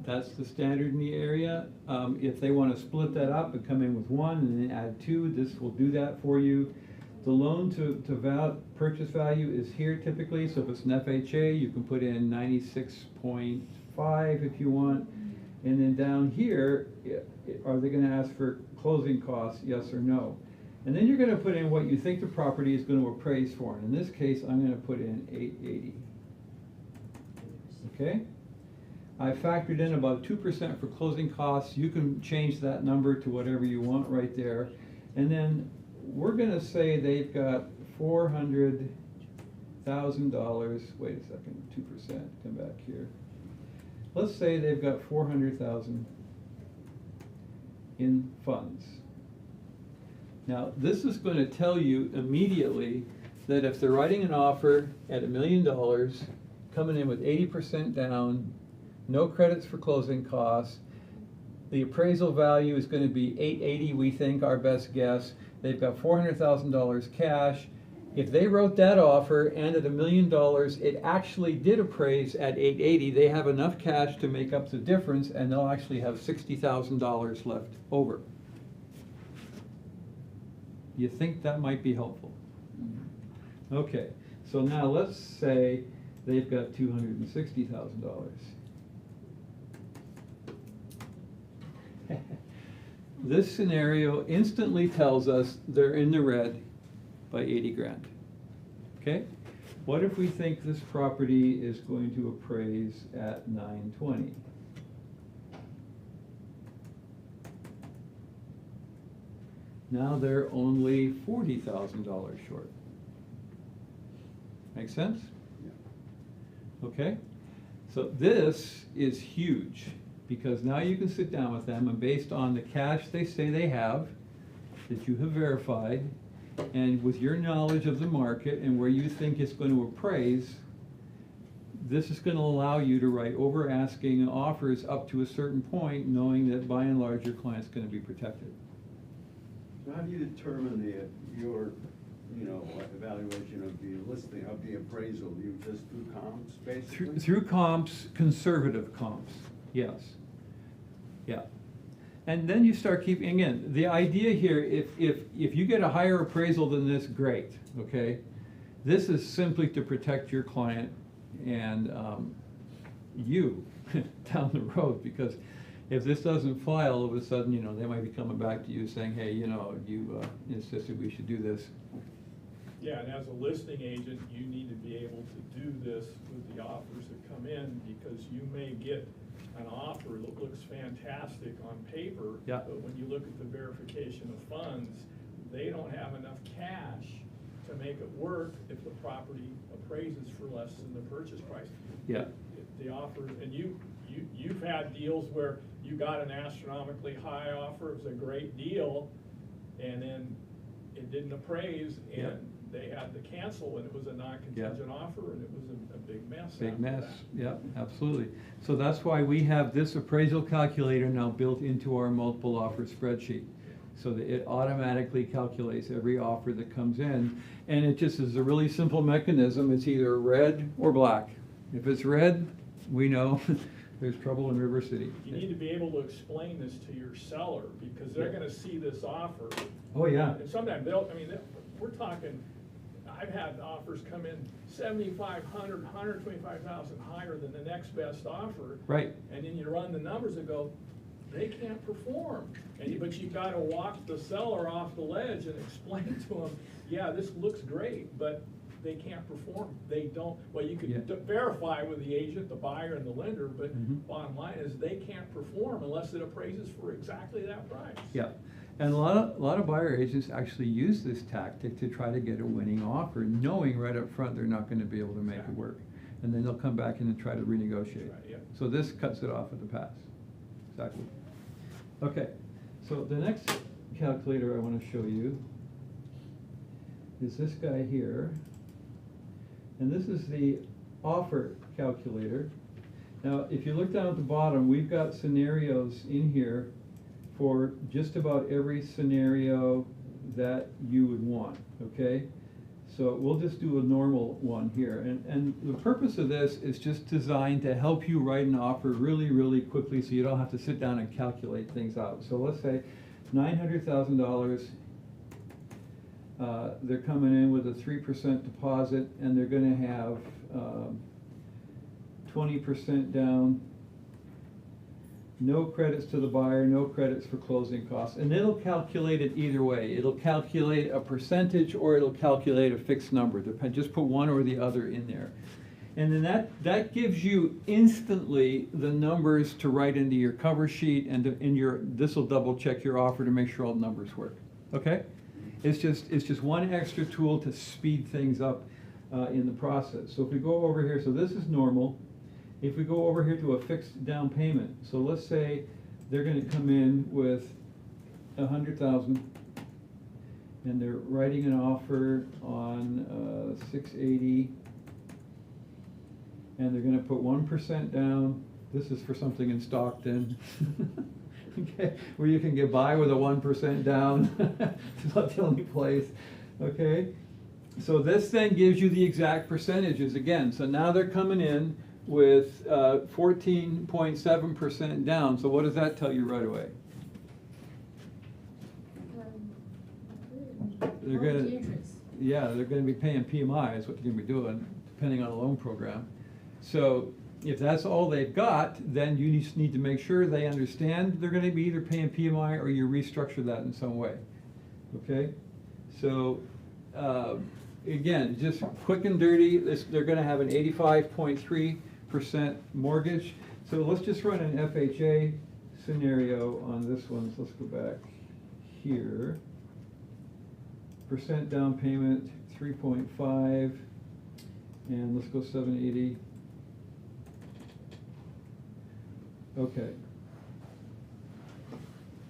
That's the standard in the area. If they want to split that up and come in with 1 and then add 2, this will do that for you. The loan to purchase value is here typically, so if it's an FHA, you can put in 96.5 if you want. And then down here, are they going to ask for closing costs, yes or no? And then you're going to put in what you think the property is going to appraise for. And in this case, I'm going to put in 880. Okay? I factored in about 2% for closing costs. You can change that number to whatever you want right there. And then we're going to say they've got $400,000. Wait a second, 2%. Come back here. Let's say they've got $400,000 in funds. Now, this is going to tell you immediately that if they're writing an offer at $1 million, coming in with 80% down, no credits for closing costs, the appraisal value is going to be $880, we think, our best guess. They've got $400,000 cash. If they wrote that offer and at $1 million, it actually did appraise at $880, they have enough cash to make up the difference, and they'll actually have $60,000 left over. You think that might be helpful? Okay, so now let's say they've got $260,000. This scenario instantly tells us they're in the red by 80 grand. Okay? What if we think this property is going to appraise at 920? Now they're only $40,000 short. Make sense? Okay? So this is huge, because now you can sit down with them, and based on the cash they say they have, that you have verified, and with your knowledge of the market and where you think it's going to appraise, this is going to allow you to write over asking offers up to a certain point, knowing that by and large your client's going to be protected. So how do you determine your evaluation of the listing, of the appraisal? Do you just do comps, basically? Through comps, conservative comps, yes. Yeah. And then you start keeping, again, the idea here, if you get a higher appraisal than this, great, okay? This is simply to protect your client and you down the road, because if this doesn't fly, all of a sudden, they might be coming back to you saying, hey, you insisted we should do this. Yeah, and as a listing agent, you need to be able to do this with the offers that come in, because you may get an offer that looks fantastic on paper, Yeah. but when you look at the verification of funds, they don't have enough cash to make it work if the property appraises for less than the purchase price. Yeah. The offer, and you've had deals where you got an astronomically high offer, it was a great deal, and then it didn't appraise, and Yeah. they had to cancel, and it was a non-contingent offer, and it was a big mess. Big after mess, that. yeah, absolutely. So that's why we have this appraisal calculator now built into our multiple offer spreadsheet, so that it automatically calculates every offer that comes in. And it just is a really simple mechanism. It's either red or black. If it's red, we know there's trouble in River City. You need to be able to explain this to your seller, because they're gonna see this offer. Oh, yeah. And sometimes we're talking, I've had offers come in 7,500, 125,000 higher than the next best offer. Right. And then you run the numbers and go, they can't perform. But you've gotta walk the seller off the ledge and explain to them, yeah, this looks great, but they can't perform. They don't, well, you could verify with the agent, the buyer, and the lender, but bottom line is they can't perform unless it appraises for exactly that price. Yeah, and a lot of buyer agents actually use this tactic to try to get a winning offer, knowing right up front they're not going to be able to make it work. And then they'll come back in and try to renegotiate. Right, yeah. So this cuts it off at the pass. Exactly. Okay, so the next calculator I want to show you is this guy here. And this is the offer calculator. Now, if you look down at the bottom, we've got scenarios in here for just about every scenario that you would want, okay? So we'll just do a normal one here. And the purpose of this is just designed to help you write an offer really, really quickly, so you don't have to sit down and calculate things out. So let's say $900,000, they're coming in with a 3% deposit, and they're gonna have 20% down, no credits to the buyer, no credits for closing costs. And it'll calculate it either way. It'll calculate a percentage, or it'll calculate a fixed number. Just put one or the other in there. And then that gives you instantly the numbers to write into your cover sheet, and this will double check your offer to make sure all the numbers work, okay? It's just one extra tool to speed things up in the process. So if we go over here, so this is normal. If we go over here to a fixed down payment, so let's say they're going to come in with $100,000, and they're writing an offer on 680, and they're going to put 1% down. This is for something in Stockton. Okay, where you can get by with a 1% down. It's not the only place. Okay, so this then gives you the exact percentages again. So now they're coming in with 14.7% down. So what does that tell you right away? They're gonna, yeah, they're gonna be paying PMI is what they're gonna be doing, depending on the loan program. So if that's all they've got, then you just need to make sure they understand they're gonna be either paying PMI, or you restructure that in some way, okay? So again, just quick and dirty, they're gonna have an 85.3% mortgage. So let's just run an FHA scenario on this one. So let's go back here. Percent down payment, 3.5, and let's go 780. Okay.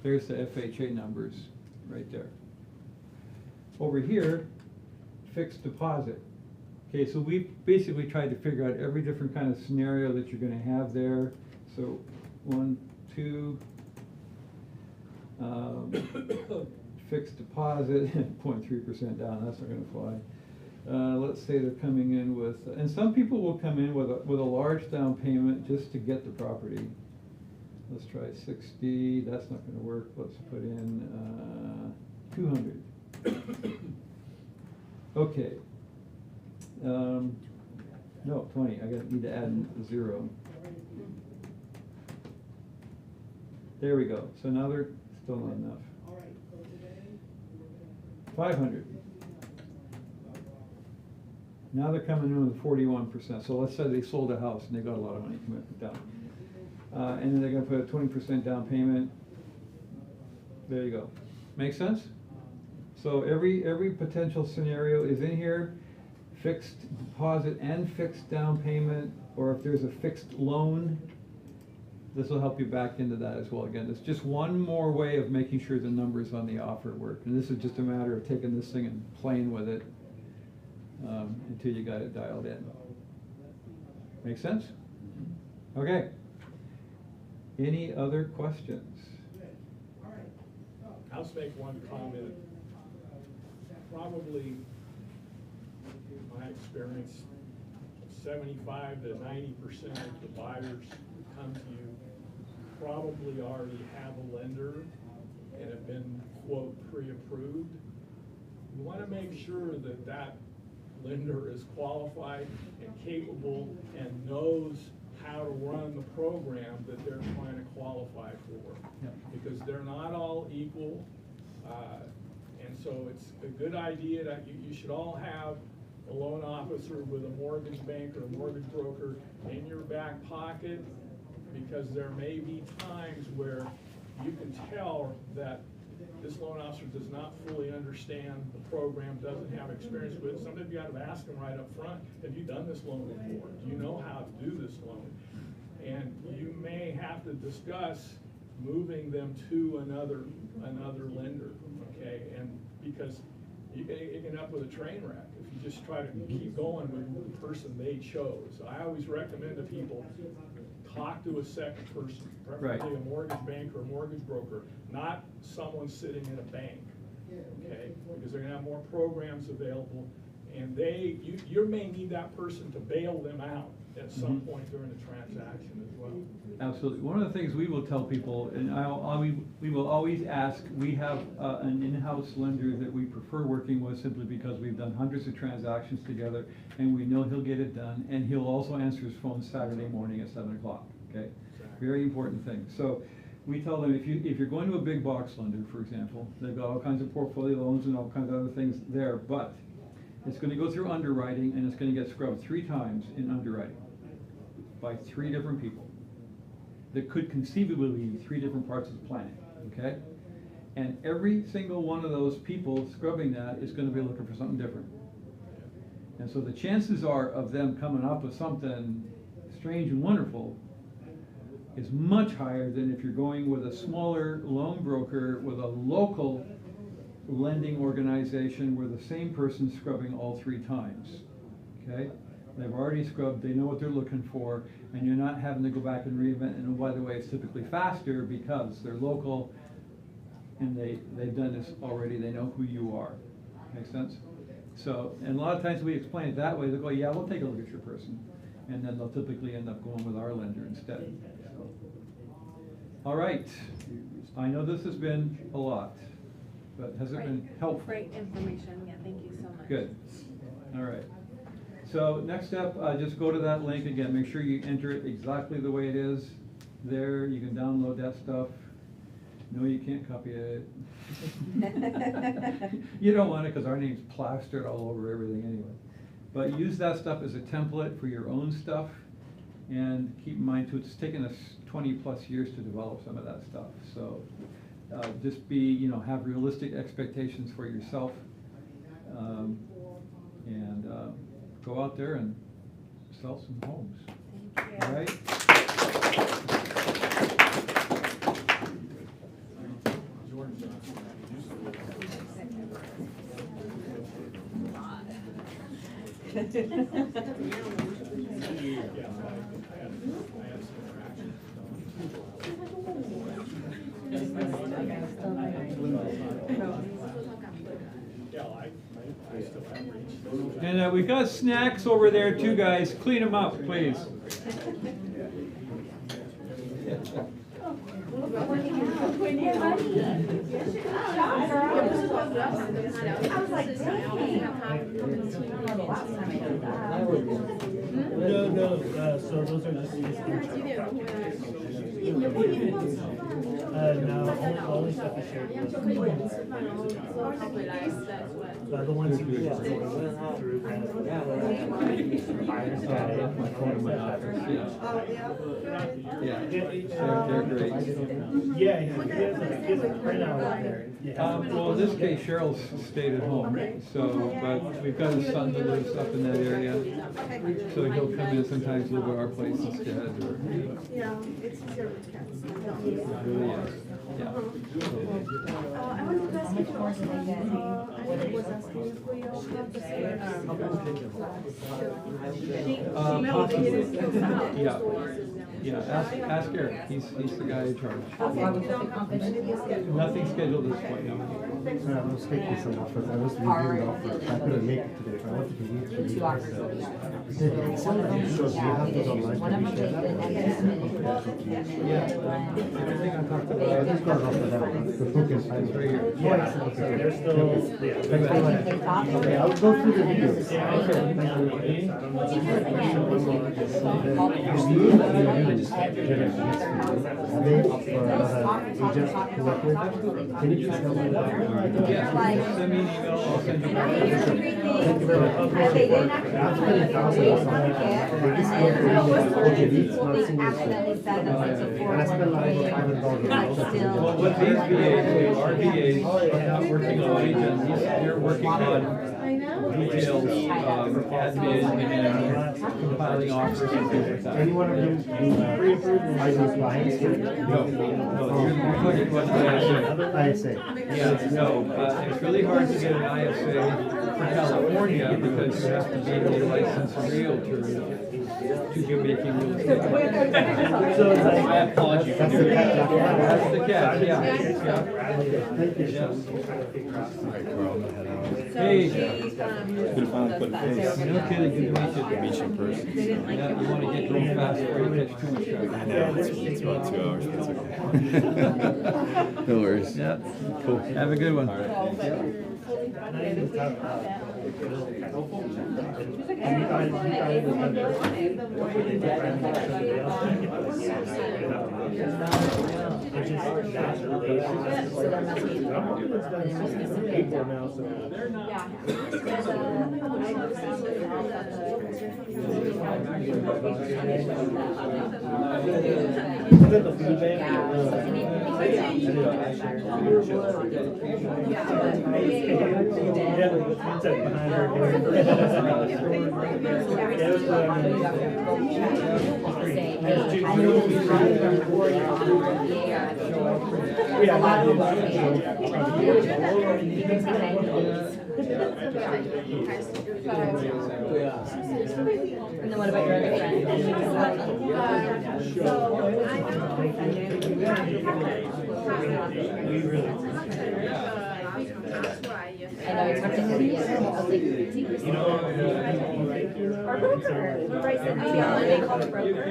There's the FHA numbers right there. Over here, fixed deposit. Okay, so we basically tried to figure out every different kind of scenario that you're gonna have there. So 1, 2, fixed deposit, 0.3% down, that's not gonna fly. Let's say they're coming in with, and some people will come in with a large down payment just to get the property. Let's try 60, that's not gonna work. Let's put in 200. Okay. No, 20, need to add a 0. There we go. So now they're still not enough. 500. Now they're coming in with 41%. So let's say they sold a house and they got a lot of money committed down. And then they're gonna put a 20% down payment. There you go. Make sense? So every potential scenario is in here, fixed deposit and fixed down payment, or if there's a fixed loan, this will help you back into that as well. Again, it's just one more way of making sure the numbers on the offer work. And this is just a matter of taking this thing and playing with it until you got it dialed in. Make sense? Okay. Any other questions? I'll just make one comment. Probably, in my experience, 75 to 90% of the buyers who come to you probably already have a lender and have been, quote, pre-approved. You want to make sure that that lender is qualified and capable and knows how to run the program that they're trying to qualify for. Yep. Because they're not all equal. And so it's a good idea that you should all have a loan officer with a mortgage bank or a mortgage broker in your back pocket, because there may be times where you can tell that this loan officer does not fully understand the program, doesn't have experience with it. Sometimes you got to ask them right up front, have you done this loan before? Do you know how to do this loan? And you may have to discuss moving them to another lender, okay? And because you can end up with a train wreck if you just try to keep going with the person they chose. I always recommend to people, talk to a second person, preferably a mortgage bank or a mortgage broker, not someone sitting in a bank, okay? Because they're gonna have more programs available, and you may need that person to bail them out at some point during the transaction as well. Absolutely. One of the things we will tell people, and we will always ask, we have an in-house lender that we prefer working with simply because we've done hundreds of transactions together and we know he'll get it done, and he'll also answer his phone Saturday morning at 7 o'clock, okay? Exactly. Very important thing. So we tell them, if you're going to a big box lender, for example, they've got all kinds of portfolio loans and all kinds of other things there, but it's going to go through underwriting and it's going to get scrubbed 3 times in underwriting by 3 different people that could conceivably be 3 different parts of the planet, okay? And every single one of those people scrubbing that is going to be looking for something different. And so the chances are of them coming up with something strange and wonderful is much higher than if you're going with a smaller loan broker with a local lending organization where the same person's scrubbing all 3 times, okay? They've already scrubbed, they know what they're looking for, and you're not having to go back and reinvent. And by the way, it's typically faster because they're local and they've done this already, they know who you are. Make sense? So, and a lot of times we explain it that way, they'll go, yeah, we'll take a look at your person. And then they'll typically end up going with our lender instead. So. All right, I know this has been a lot, but has it been helpful? Great information, yeah, thank you so much. Good, all right. So next step, just go to that link again. Make sure you enter it exactly the way it is there. You can download that stuff. No, you can't copy it. You don't want it, because our name's plastered all over everything anyway. But use that stuff as a template for your own stuff, and keep in mind too, it's taken us 20+ years to develop some of that stuff. So just be, have realistic expectations for yourself, and go out there and sell some homes. All right? And we've got snacks over there too, guys. Clean them up, please. No, so those are just. No, only stuff you shared. The ones you just through kind of. Yeah, they're great. Yeah, he has a printout out there. Well, in this case, Cheryl's stayed at home, so, but we've got a son that lives up in that area, so he'll come in sometimes live at our place instead, or. Yeah, it's easier with cats. Really is, yeah. I wanted to ask you to also, I was asking you for your Possibly. Yeah, ask Eric, he's the guy in charge. Nothing scheduled this point, no. I was taking some offers. I was reviewing the offers. I couldn't make it today, so I wanted to meet you. Two hours. So you have those online. One of them did Everything I talked about. Just got off of that. The book is It's right here. They're still, Thanks very much. Okay, I'll go through the videos. Can you just tell me that? Yeah, send me an email, I'll send you back. Thank you very much. That's pretty thousand. And I spent like $500. Well, what these VAs do, our VAs are not working on agents, they're working on details, admin, and compiling offers and things like that. Anyone of you pre-approved by those clients? No, you're talking about the ISA. Yeah, no, it's really hard to get an ISA for California because you have to be a licensed realtor to be making real estate. So it's like, I applaud you for doing that. That's the catch, yeah. Thank you. Hey. Could finally put a face. No kidding, good to meet you. Meet you in person. Yeah, you want to get going fast before you catch too much traffic. I know, it's about 2 hours, but it's okay. No worries. Yeah, cool. Have a good one. And then what about your other friend? I know it's hard to edit it. I was like, our broker. Remember I said, they called the broker.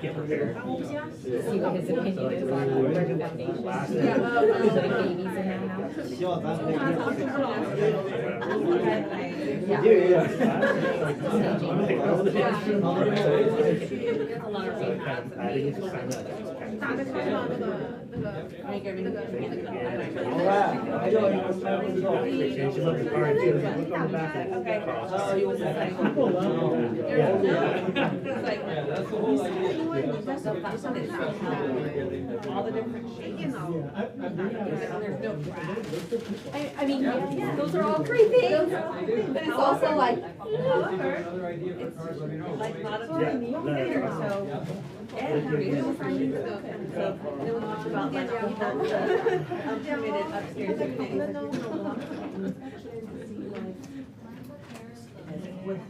Get prepared. See what his opinion is on the foundation. Putting babies in their house. Adding it to sign up. She's looking hard too. Look on the back. Okay. Oh, you was like, people love it. Yeah, that's the whole idea. All the different shapes. Yeah, I've been There's no crack. I mean, those are all great things, but it's also like, Another idea for cars, let me know. Like not a Yeah, so. Yeah, we will find you so they will talk about like unpermitted upstairs units. With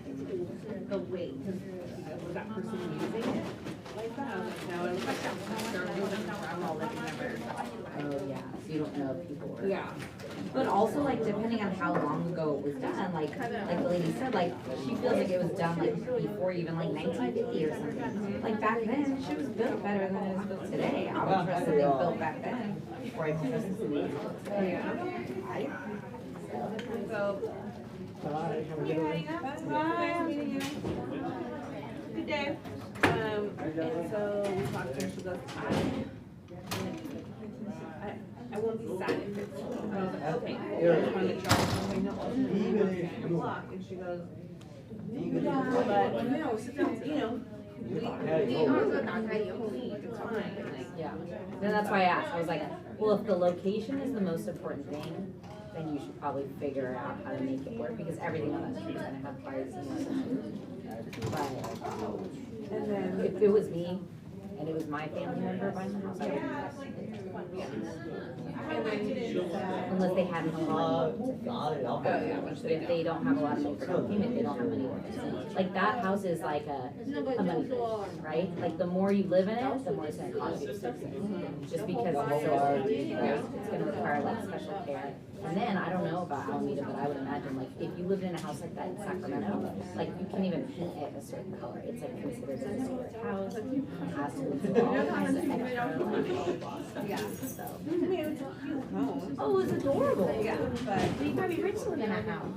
the weight, was that person using it like that? I was like, no, it looks like that all that never. oh yeah, so you don't know if people were. Yeah. But also like depending on how long ago it was done, like the lady said, like she feels like it was done like before even like 1950 or something. Like back then, shit was built better than it is built today. I would trust that they built back then before I trust that they built today. So. Bye. Have a good one. Nice meeting you. Good day. And so we talked to her, she goes, I won't be sad if it's, I was like, okay, cool. I just wanted to try something, no, ultimately, a block, and she goes, but, you know, it's fine, like, Yeah, and that's why I asked. I was like, well, if the location is the most important thing, then you should probably figure out how to make it work because everything on that street is gonna have privacy. But and then, if it was me and it was my family member buying the house, I would. and then she said, Unless they had money. But if they don't have a lot of money for down payment, they don't have money. Like that house is like a money pit, right? Like the more you live in it, the more it's gonna cost you to fix it. Just because it's so hard, right? It's gonna require like special care. And then, I don't know about Alameda, but I would imagine like if you lived in a house like that in Sacramento, like you can't even paint it a certain color. It's like considered a historic house. It has to be all kinds of extra like yeah. so. I mean, it was a cute home. Oh, it was adorable. Yeah, but. You gotta be rich to live in that house.